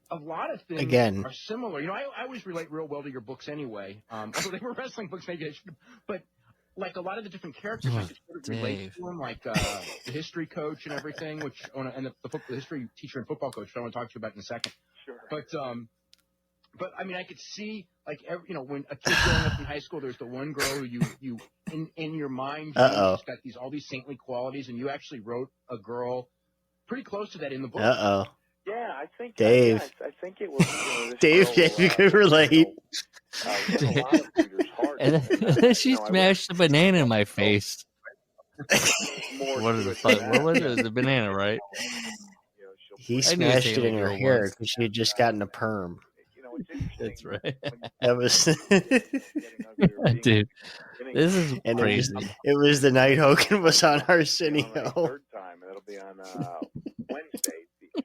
a lot of things Again. are similar. I always relate real well to your books anyway. Although they were wrestling books, maybe I should. But like a lot of the different characters, I could sort of relate to them, like the history coach and everything, and the history teacher and football coach, which I want to talk to you about in a second. Sure. But I mean, I could see like when a kid growing up in high school, there's the one girl who you in your mind, she's got all these saintly qualities, and you actually wrote a girl pretty close to that in the book. Yeah, I think Dave. I think it was this Dave, girl, if you could relate. won a lot of readers' hearts. And then she smashed a banana in my face. What is it? What was it? It was a banana, right? He smashed it in her hair because she had just gotten a perm. That's right. That was, Dude, this is and crazy. It was the night Hogan was on Arsenio. Third time, and it'll be on Wednesday the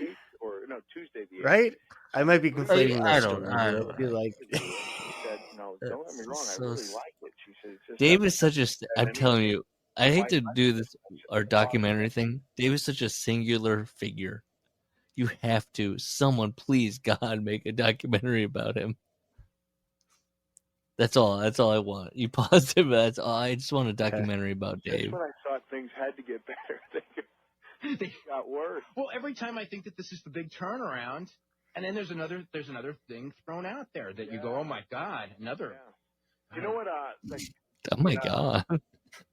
8th, or no, Tuesday the 8th. Right? I might be conflating I those don't two. know. I feel like She said, no, don't get me wrong, I really like it. She said, it's just Dave is such a. I'm telling you, I hate to do this our documentary thing. Dave is such a singular figure. You have to. Someone, please, God, make a documentary about him. That's all. That's all I want. You paused it, but that's all. I just want a documentary about Dave. That's when I thought things had to get better. They got worse. Well, every time I think that this is the big turnaround, and then there's another thing thrown out there that you go, oh my God, another. Yeah. You know what? Oh my God.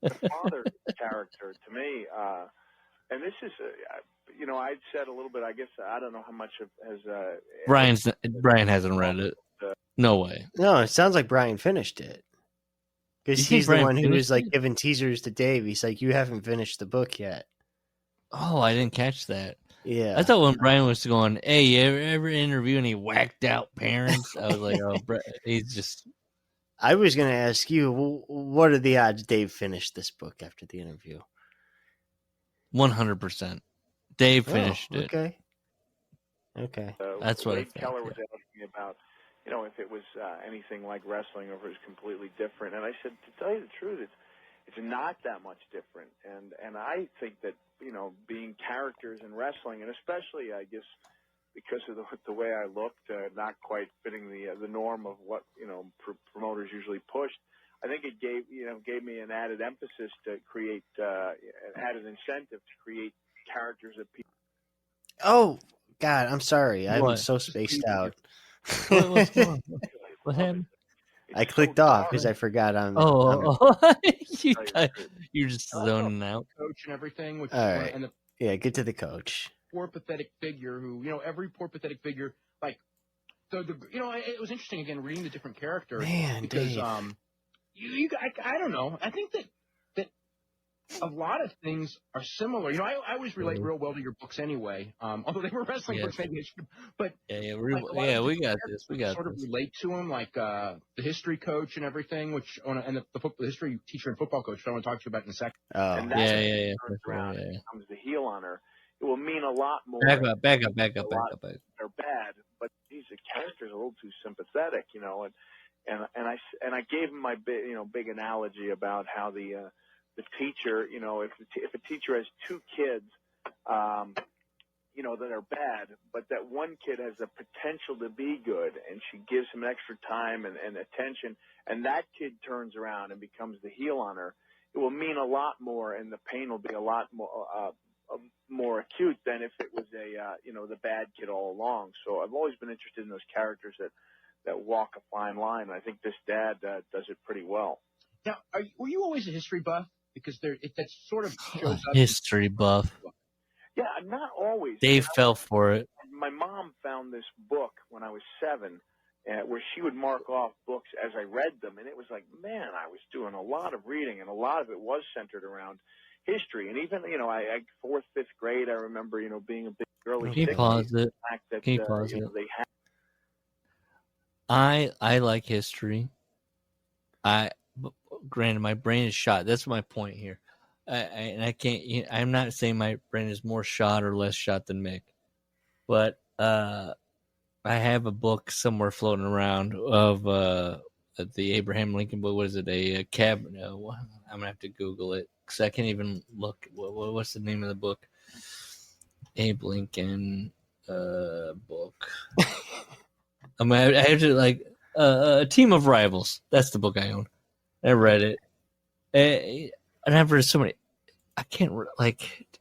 The father character to me, and this is, I'd said a little bit. I guess I don't know how much has. Brian hasn't read it. No way. no. It sounds like Brian finished it because You think he's the Brian one who finished was like it? giving teasers to Dave. He's like, "You haven't finished the book yet." Oh, I didn't catch that. Yeah, I thought when Brian was going, hey, you ever interview any whacked out parents? I was like, oh, he's just. I was going to ask you, what are the odds Dave finished this book after the interview? 100%. Dave finished it. Okay. Okay. That's what I Wade think. Keller was asking me about, if it was anything like wrestling or if it was completely different. And I said, to tell you the truth, it's not that much different. And I think that, being characters in wrestling, and especially, I guess, because of the way I looked, not quite fitting the norm of what, promoters usually pushed, I think it gave me an added emphasis to create, an added incentive to create characters that people. Oh, God, I'm sorry. I'm What? so spaced out. What's going on? What happened? I clicked off because I forgot on. You're just zoning out. Coach and everything. Which, All right. And the Yeah, get to the coach. poor pathetic figure who, every poor pathetic figure, like it was interesting again reading the different characters. Man, because Dave. I don't know. I think that a lot of things are similar. I always relate real well to your books anyway. Although they were wrestling books, maybe I should. But We got this. We got sort of this. relate to them, like the history coach and everything, and the history teacher and football coach, which I want to talk to you about in a second. Oh, And that Yeah. turns around and becomes the heel on her. It will mean a lot more. Back up. They're bad, but the character's a little too sympathetic, and I gave him my big analogy about how the teacher, if a teacher has two kids, that are bad, but that one kid has the potential to be good, and she gives him extra time and attention, and that kid turns around and becomes the heel on her, it will mean a lot more, and the pain will be a lot more acute than if it was the bad kid all along. So I've always been interested in those characters that walk a fine line, and I think this dad does it pretty well. Now, were you always a history buff? Because that sort of shows up. History buff. Yeah, not always. Dave fell for it. My mom found this book when I was 7, where she would mark off books as I read them, and it was like, man, I was doing a lot of reading, and a lot of it was centered around history. And even, I 4th, 5th grade, I remember, being a big early. Can you pause it? Can you pause it? They had. I like history. Granted, my brain is shot. That's my point here. I can't. I'm not saying my brain is more shot or less shot than Mick, but I have a book somewhere floating around of the Abraham Lincoln book. What is it? A cabinet? I'm gonna have to Google it because I can't even look. What's the name of the book? Abe Lincoln book. I have to a Team of Rivals. That's the book I own. I read it, and I've read so many. I can't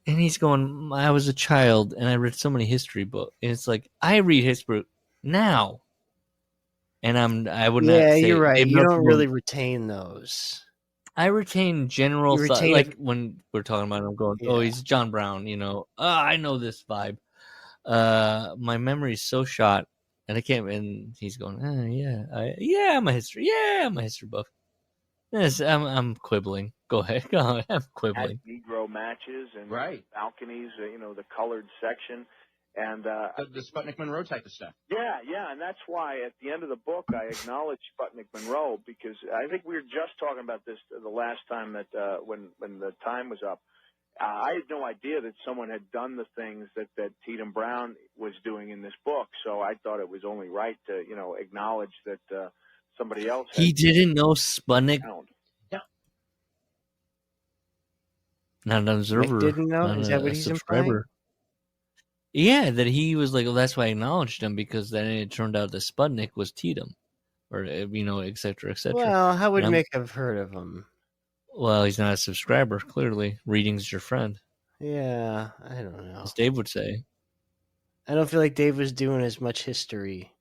and he's going. I was a child, and I read so many history books, and it's like I read history now, and I would not. Yeah, say, you're right. You don't really retain those. I retain general thought, like when we're talking about him going, oh, he's John Brown, I know this vibe. My memory is so shot, and I can't. And he's going, I'm a history buff. Yes, I'm quibbling. Go ahead. I'm quibbling. Negro matches and balconies, the colored section, and the Sputnik Monroe type of stuff. Yeah, and that's why at the end of the book I acknowledge Sputnik Monroe, because I think we were just talking about this the last time that when the time was up. I had no idea that someone had done the things that Tietam Brown was doing in this book, so I thought it was only right to acknowledge that somebody else. He didn't know Sputnik. Yeah. Not an observer. Mick didn't know. Is that what he's implying? Yeah, that he was like, well, that's why I acknowledged him, because then it turned out that Sputnik was Tietam, or et cetera, et cetera. Well, how would Mick have heard of him? Well, he's not a subscriber. Clearly, reading's your friend. Yeah, I don't know. As Dave would say. I don't feel like Dave was doing as much history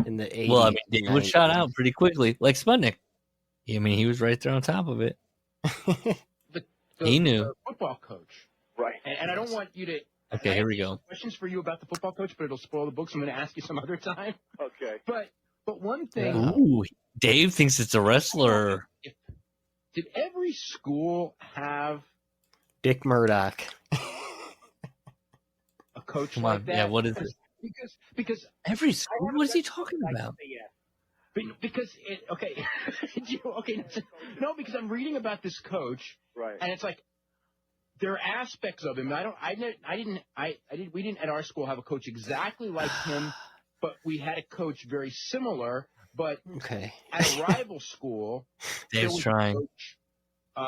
in the 80s. Well, I mean, Dave was shot out pretty quickly, like Sputnik. I mean, he was right there on top of it. He knew. The football coach. Right. And I don't want you to... Okay, here we go. Questions for you about the football coach, but it'll spoil the book, so I'm going to ask you some other time. Okay. But one thing... Ooh, Dave thinks it's a wrestler. Did every school have... Dick Murdoch. A coach Come like on, that? yeah, what is it? Because every school? What is he talking about? Because no, because I'm reading about this coach, right? And it's like there are aspects of him. We didn't at our school have a coach exactly like him, but we had a coach very similar. But at a rival school, Dave's trying.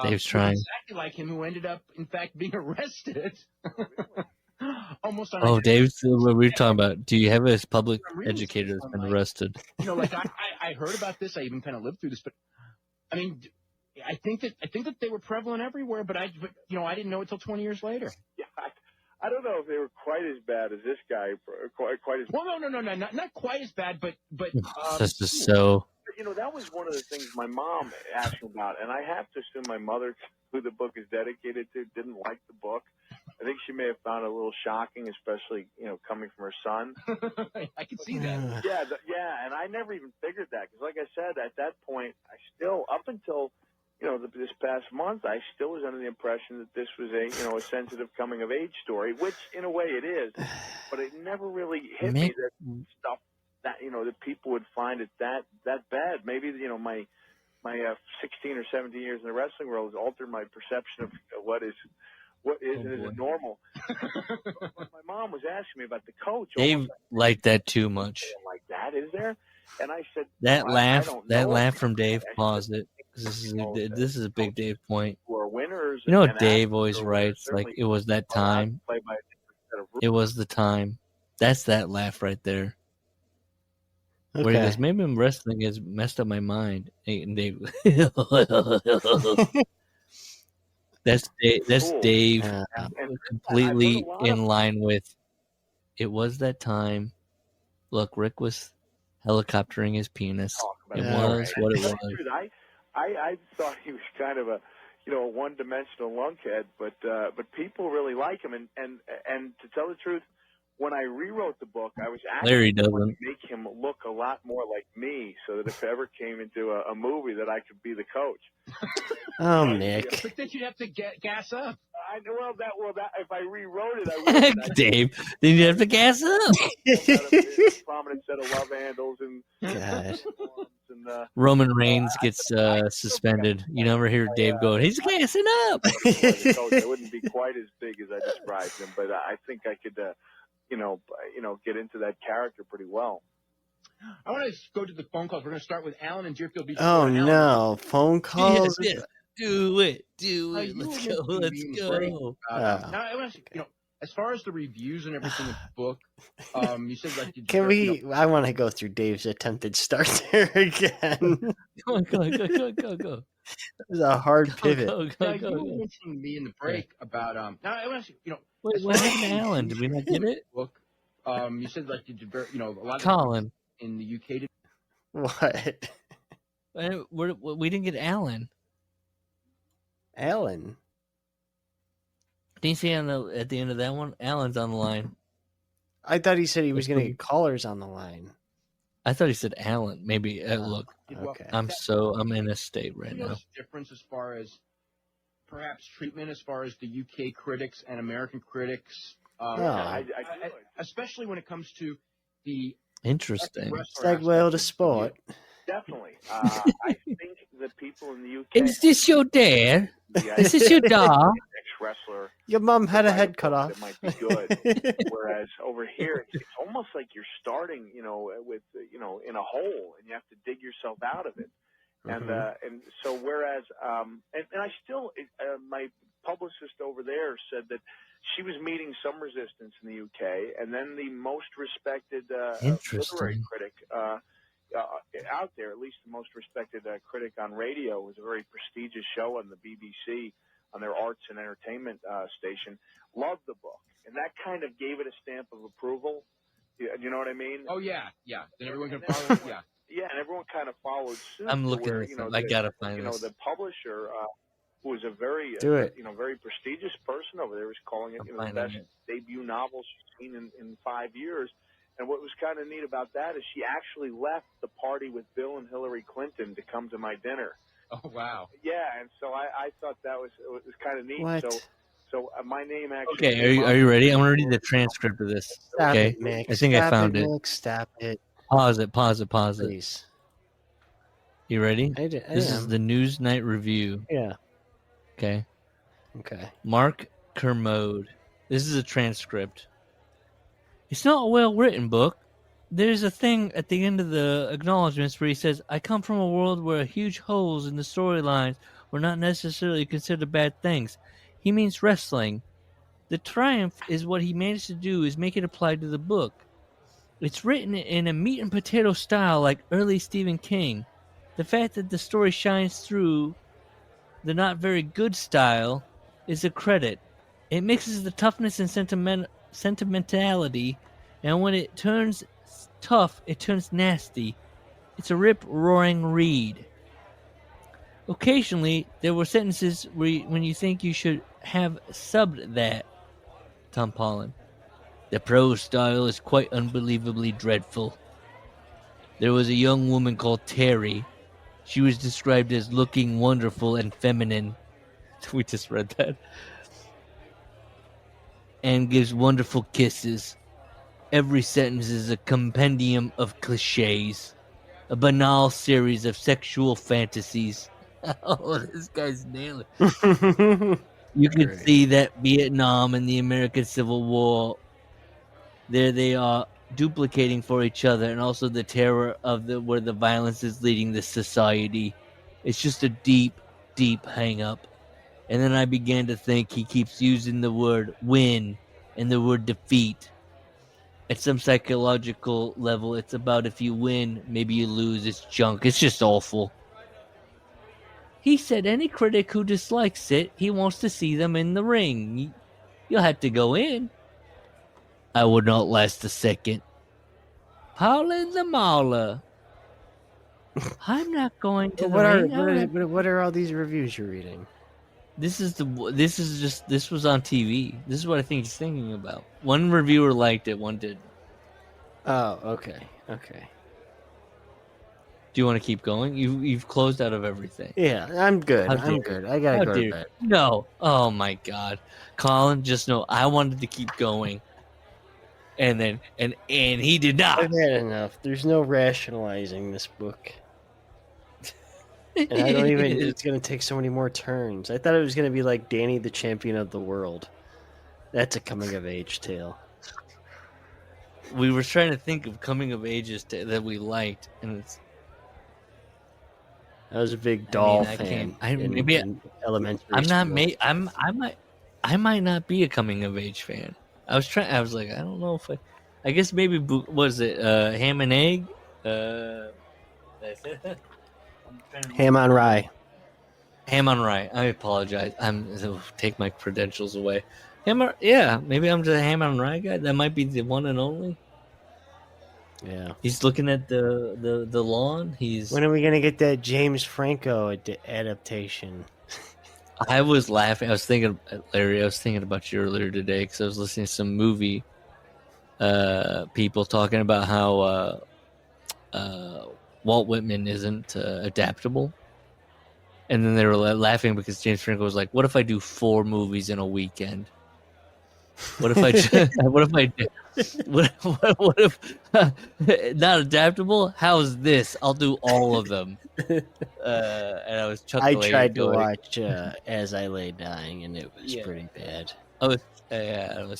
Dave's trying. Exactly like him, who ended up, in fact, being arrested. Almost on Dave's what we were talking about. Do you have a public educator that's been arrested? I heard about this. I even kind of lived through this, but I mean, I think that they were prevalent everywhere. But I didn't know it until 20 years later. Yeah, I don't know if they were quite as bad as this guy. Quite as well, no, not quite as bad, but this is so. That was one of the things my mom asked me about, and I have to assume my mother, who the book is dedicated to, didn't like the book. I think she may have found it a little shocking, especially coming from her son. I can see that. Yeah, and I never even figured that, because, like I said, at that point, I still, up until this past month, I still was under the impression that this was a sensitive coming of age story, which in a way it is, but it never really hit me that stuff that that people would find it that bad. Maybe my 16 or 17 years in the wrestling world has altered my perception of what is normal. But my mom was asking me about the coach. Dave liked that too much. Like that, is there? And I said that laugh from Dave. Pause it. This is a big Dave point. Who are winners? Dave always writes like it was that time. It was the time. That's that laugh right there. Okay. Where he goes, maybe wrestling has messed up my mind. And Dave. That's Dave And completely I've heard a lot in of- line with it was that time. Look, Rick was helicoptering his penis. talk about It it. was what it Dude, was. I thought he was kind of a one-dimensional lunkhead, but people really like him. And to tell the truth, when I rewrote the book, I was Larry actually going doesn't. to make him look a lot more like me, so that if it ever came into a movie, that I could be the coach. Oh, Nick. But then you'd have to gas up. I know. Well, that if I rewrote it, I would. Dave, then you have to gas up. A prominent set of love handles and God. and Roman Reigns gets suspended. You never hear Dave go, he's gassing up. the coach. I wouldn't be quite as big as I described him, but I think I could, get into that character pretty well. I want to go to the phone calls. We're going to start with Alan in Deerfield Beach. Oh, Alan. no. Phone calls? Yes. Do it. You Let's were go. mentioning the break about, Oh. now, I want to, as far as the reviews and everything in the book, you said like Can we? I want to go through Dave's attempted start there again. Go. It was a hard pivot. you were mentioning me in the break about now I want to Wait, as what far happened to as Alan? Did we not get it? book, you said like you did a lot of Colin. in the UK. Did, What? We didn't get Alan. Alan? Did you see at the end of that one? Alan's on the line. I thought he said he was going to get callers on the line. I thought he said Alan. Maybe. Look, Okay. I'm in a state right now. difference as far as perhaps treatment as far as the UK critics and American critics, I do it. especially when it comes to the Interesting. Segue to sport. Definitely. I think the people in the UK. Is this your dad? Yeah, Is this your dog? ex-wrestler. Your mom had a head cut off. That might be good. Whereas over here, it's almost like you're starting, with in a hole, and you have to dig yourself out of it. And so whereas and I still my publicist over there said that she was meeting some resistance in the UK, and then the most respected literary critic out there, at least the most respected critic on radio, was a very prestigious show on the BBC on their arts and entertainment station, loved the book, and that kind of gave it a stamp of approval. You know what I mean? Oh yeah. Then everyone can follow. Yeah. Yeah, and everyone kind of followed suit. I'm looking where, at this. I gotta find this. The publisher, who was a very, very prestigious person over there, was calling it the best debut novel she's seen in 5 years. And what was kind of neat about that is she actually left the party with Bill and Hillary Clinton to come to my dinner. Oh wow. Yeah, and so I thought that was kind of neat. What? So my name actually. Okay, are you ready? I'm gonna read the transcript of this. Stop Okay, it, Nick. I think I found it. Nick, stop it. Pause it. Please. You ready? This is the Newsnight Review. Yeah. Okay. Okay. Mark Kermode. This is a transcript. It's not a well-written book. There's a thing at the end of the acknowledgments where he says, I come from a world where huge holes in the storylines were not necessarily considered bad things. He means wrestling. The triumph is what he managed to do is make it apply to the book. It's written in a meat and potato style like early Stephen King. The fact that the story shines through the not very good style is a credit. It mixes the toughness and sentimentality, and when it turns tough, it turns nasty. It's a rip-roaring read. Occasionally, there were sentences when you think you should have subbed that. Tom Pollan. The prose style is quite unbelievably dreadful. There was a young woman called Terry. She was described as looking wonderful and feminine. We just read that. And gives wonderful kisses. Every sentence is a compendium of cliches. A banal series of sexual fantasies. Oh, this guy's nailing it. You can see that Vietnam and the American Civil War, there they are duplicating for each other, and also the terror of where the violence is leading the society. It's just a deep, deep hang up. And then I began to think he keeps using the word win and the word defeat. At some psychological level, it's about if you win, maybe you lose. It's junk. It's just awful. He said any critic who dislikes it, he wants to see them in the ring. You'll have to go in. I would not last a second. Paula the Mauler. I'm not going to What the are ring. what are all these reviews you're reading? This was on TV. This is what I think he's thinking about. One reviewer liked it, one didn't. Oh, okay. Do you want to keep going? You've closed out of everything. Yeah, I'm good. How I'm dare good. I gotta go to bed. No. Oh my God, Colin. Just know I wanted to keep going, and he did not. I've had enough. There's no rationalizing this book. And I don't even. It's gonna take so many more turns. I thought it was gonna be like Danny, the champion of the world. That's a coming of age tale. We were trying to think of coming of ages that we liked, and it's. I was a big doll I fan. can't. Elementary. I'm not. school. I might not be a coming of age fan. I was like, I don't know if I guess maybe was it ham and egg? Ham on Rye. Ham on Rye. I apologize. Take my credentials away. Maybe I'm just a Ham on Rye guy. That might be the one and only. Yeah. He's looking at the lawn. When are we gonna get that James Franco adaptation? I was laughing. I was thinking, Larry. I was thinking about you earlier today because I was listening to some movie people talking about how Walt Whitman isn't adaptable, and then they were laughing because James Franco was like, "What if I do 4 movies in a weekend? What if I? What if not adaptable? How's this? I'll do all of them." And I was chuckling. I tried to watch As I Lay Dying, and it was pretty bad. I was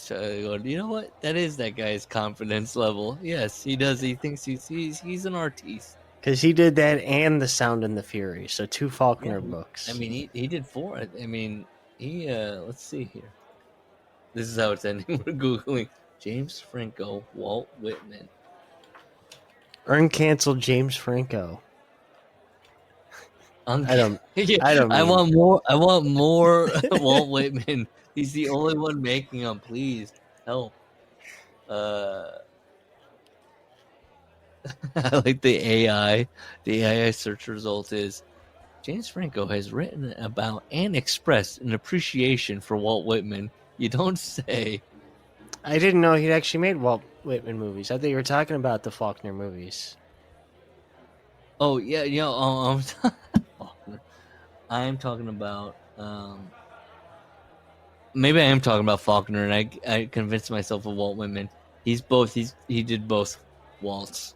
going, you know what? That is that guy's confidence level. Yes, he does. He thinks he's an artiste. Because he did that and The Sound and the Fury, so 2 Faulkner books. I mean, he did 4. I mean, let's see here. This is how it's ending. We're Googling James Franco, Walt Whitman. Uncanceled James Franco. I want more. I want more Walt Whitman. He's the only one making them. Please help. I like the AI. The AI search result is James Franco has written about and expressed an appreciation for Walt Whitman. You don't say. I didn't know he'd actually made Walt Whitman movies. I thought you were talking about the Faulkner movies. Oh yeah, I'm talking about. Maybe I am talking about Faulkner, and I convinced myself of Walt Whitman. He's both. He did both Walts.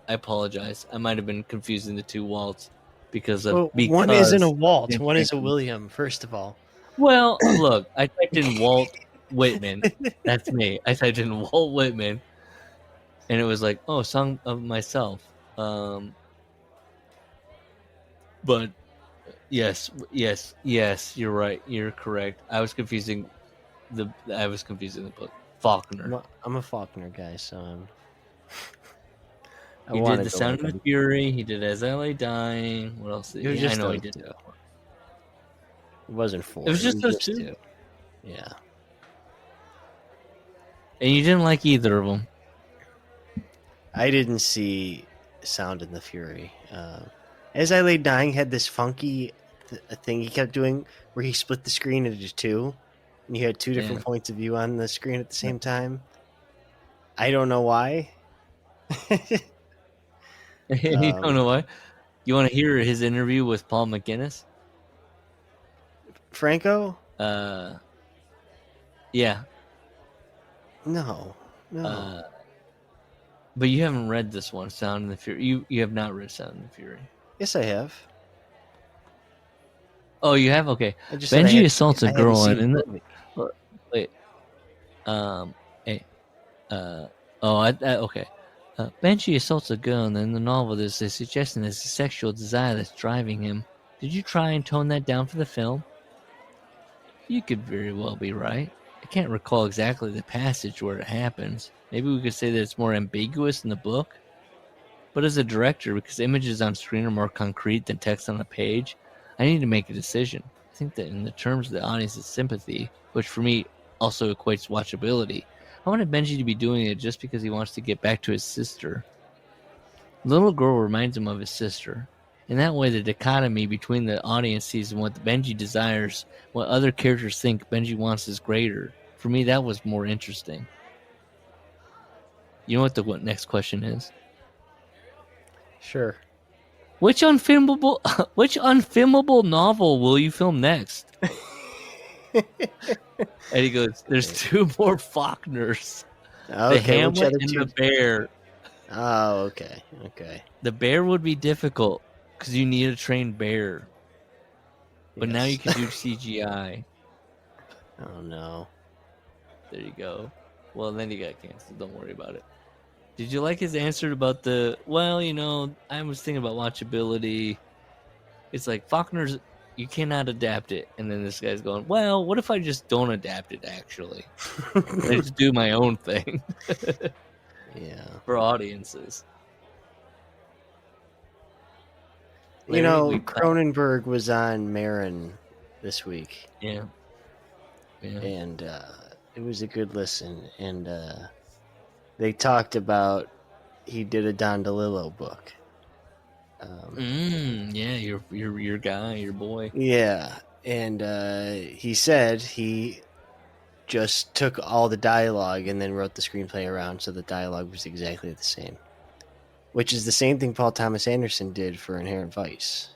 I apologize. I might have been confusing the 2 Walts because one isn't a Walt. One is a William. First of all. Well, look, I typed in Walt Whitman. That's me. I typed in Walt Whitman, and it was like, oh, Song of Myself. But yes, you're right. You're correct. I was confusing the book. Faulkner. I'm a Faulkner guy, so he did The Sound and the Fury. He did As I Lay Dying. What else? I know he did that one. It wasn't 4. It was just those 2. Yeah. And you didn't like either of them. I didn't see Sound and the Fury. As I Lay Dying had this funky thing he kept doing where he split the screen into 2, and you had 2 different points of view on the screen at the same time. I don't know why. You don't know why? You want to hear his interview with Paul McGinnis? Franco? Yeah. No. But you haven't read this one, Sound and the Fury. You have not read Sound and the Fury. Yes, I have. Oh, you have? Okay. Benji assaults a girl and wait. Okay. Benji assaults a girl, and in the novel, there's a suggestion there's a sexual desire that's driving him. Did you try and tone that down for the film? You could very well be right. I can't recall exactly the passage where it happens. Maybe we could say that it's more ambiguous in the book. But as a director, because images on screen are more concrete than text on a page, I need to make a decision. I think that in the terms of the audience's sympathy, which for me also equates watchability, I wanted Benji to be doing it just because he wants to get back to his sister. The little girl reminds him of his sister. In that way, the dichotomy between the audience sees and what Benji desires, what other characters think Benji wants is greater. For me, that was more interesting. You know what the next question is? Sure. Which unfilmable novel will you film next? And he goes, "There's two more Faulkners, the Hamlet and the Bear." Oh, okay. The bear would be difficult because you need a trained bear, but now you can do CGI. Oh no! There you go. Well, then he got canceled. Don't worry about it. Did you like his answer about the? Well, I was thinking about watchability. It's like Faulkner's. You cannot adapt it, and then this guy's going, "Well, what if I just don't adapt it? Actually, I just do my own thing." Yeah. For audiences. Cronenberg was on Marin this week. Yeah. And it was a good listen. And they talked about he did a Don DeLillo book. Yeah, your guy, your boy. Yeah, and he said he just took all the dialogue and then wrote the screenplay around so the dialogue was exactly the same. Which is the same thing Paul Thomas Anderson did for Inherent Vice.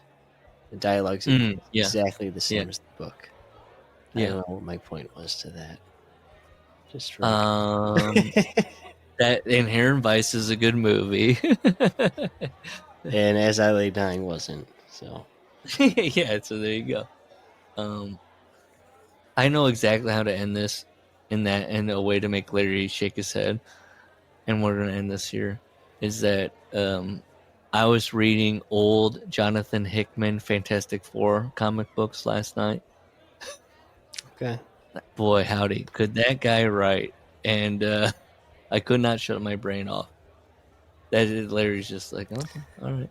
The dialogue's exactly the same as the book. I don't know what my point was to that. Just for that Inherent Vice is a good movie. And As I Lay Dying wasn't. So yeah, so there you go. I know exactly how to end this in a way to make Larry shake his head. And we're gonna end this here. Is that I was reading old Jonathan Hickman Fantastic Four comic books last night. Okay. Boy, howdy. Could that guy write? And I could not shut my brain off. Larry's just like, okay, all right.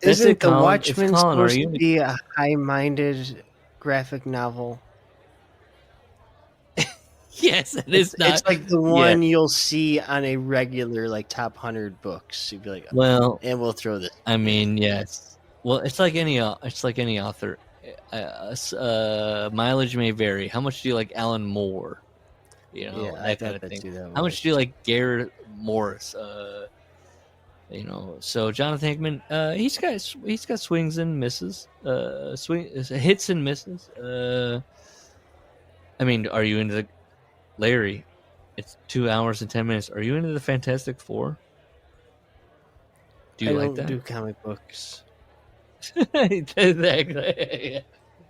Isn't The Watchmen supposed to be a high-minded graphic novel? Yes, it is. It's like the one you'll see on a regular, like, top 100 books. You'd be like, well, and we'll throw this. I mean, yes. Well, it's like any author. Mileage may vary. How much do you like Alan Moore? That kind of thing. How much do you like Garrett Morris? So Jonathan Hickman, he's got swings and misses, hits and misses. I mean, are you into the Larry? It's 2 hours and 10 minutes. Are you into the Fantastic Four? Do you like that? I don't do comic books. Exactly.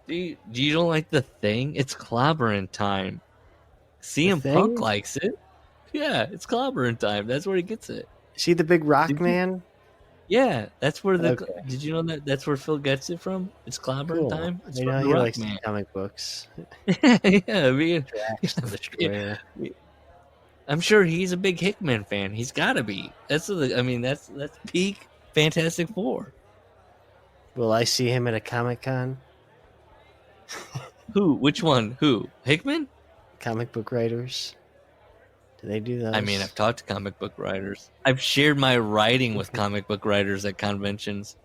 Do you don't like The Thing? It's clobbering time. CM Punk likes it. Yeah, it's clobbering time. That's where he gets it. See the big rock man? Yeah, that's where Did you know that that's where Phil gets it from? It's clobbering time. It's from the Rock Man. Comic books. I'm sure he's a big Hickman fan. He's got to be. That's peak Fantastic Four. Will I see him at a Comic-Con? Who? Which one? Who? Hickman? Comic book writers. Do they do those? I mean, I've talked to comic book writers. I've shared my writing with comic book writers at conventions.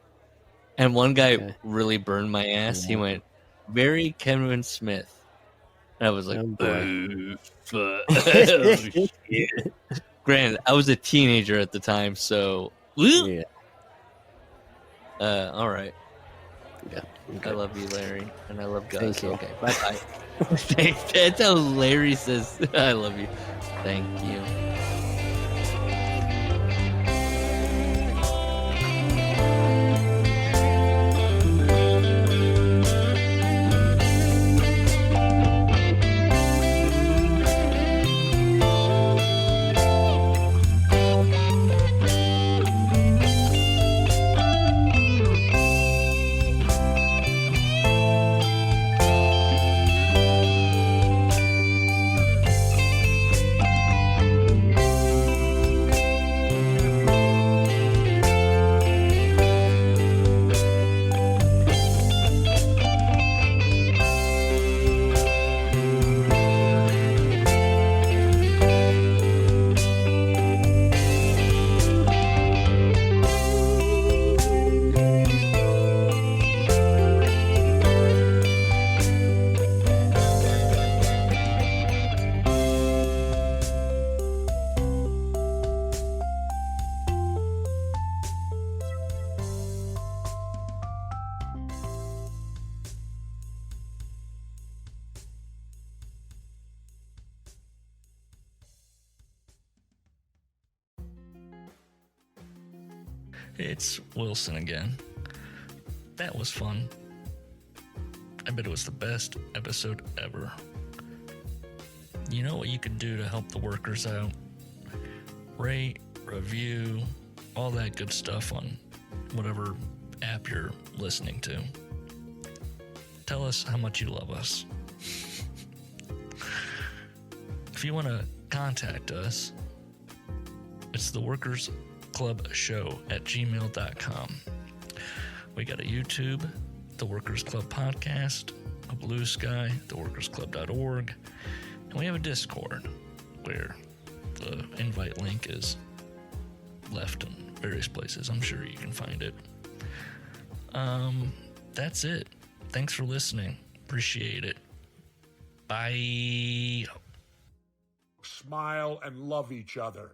And one guy really burned my ass. He went, very Kevin Smith. And I was like, shit. Granted, I was a teenager at the time, so... Yeah. All right. Yeah. Okay. I love you, Larry, and I love Gus. Thank you. Okay, bye-bye. That's how Larry says, I love you. Thank you. It's Wilson again. That was fun. I bet it was the best episode ever. You know what you could do to help the workers out? Rate, review, all that good stuff on whatever app you're listening to. Tell us how much you love us. If you want to contact us, it's theworkersclubshow@gmail.com. We got a YouTube, The Workers Club Podcast, a Blue Sky, theworkersclub.org, and we have a Discord where the invite link is left in various places. I'm sure you can find it. That's it. Thanks for listening. Appreciate it. Bye. Smile and love each other.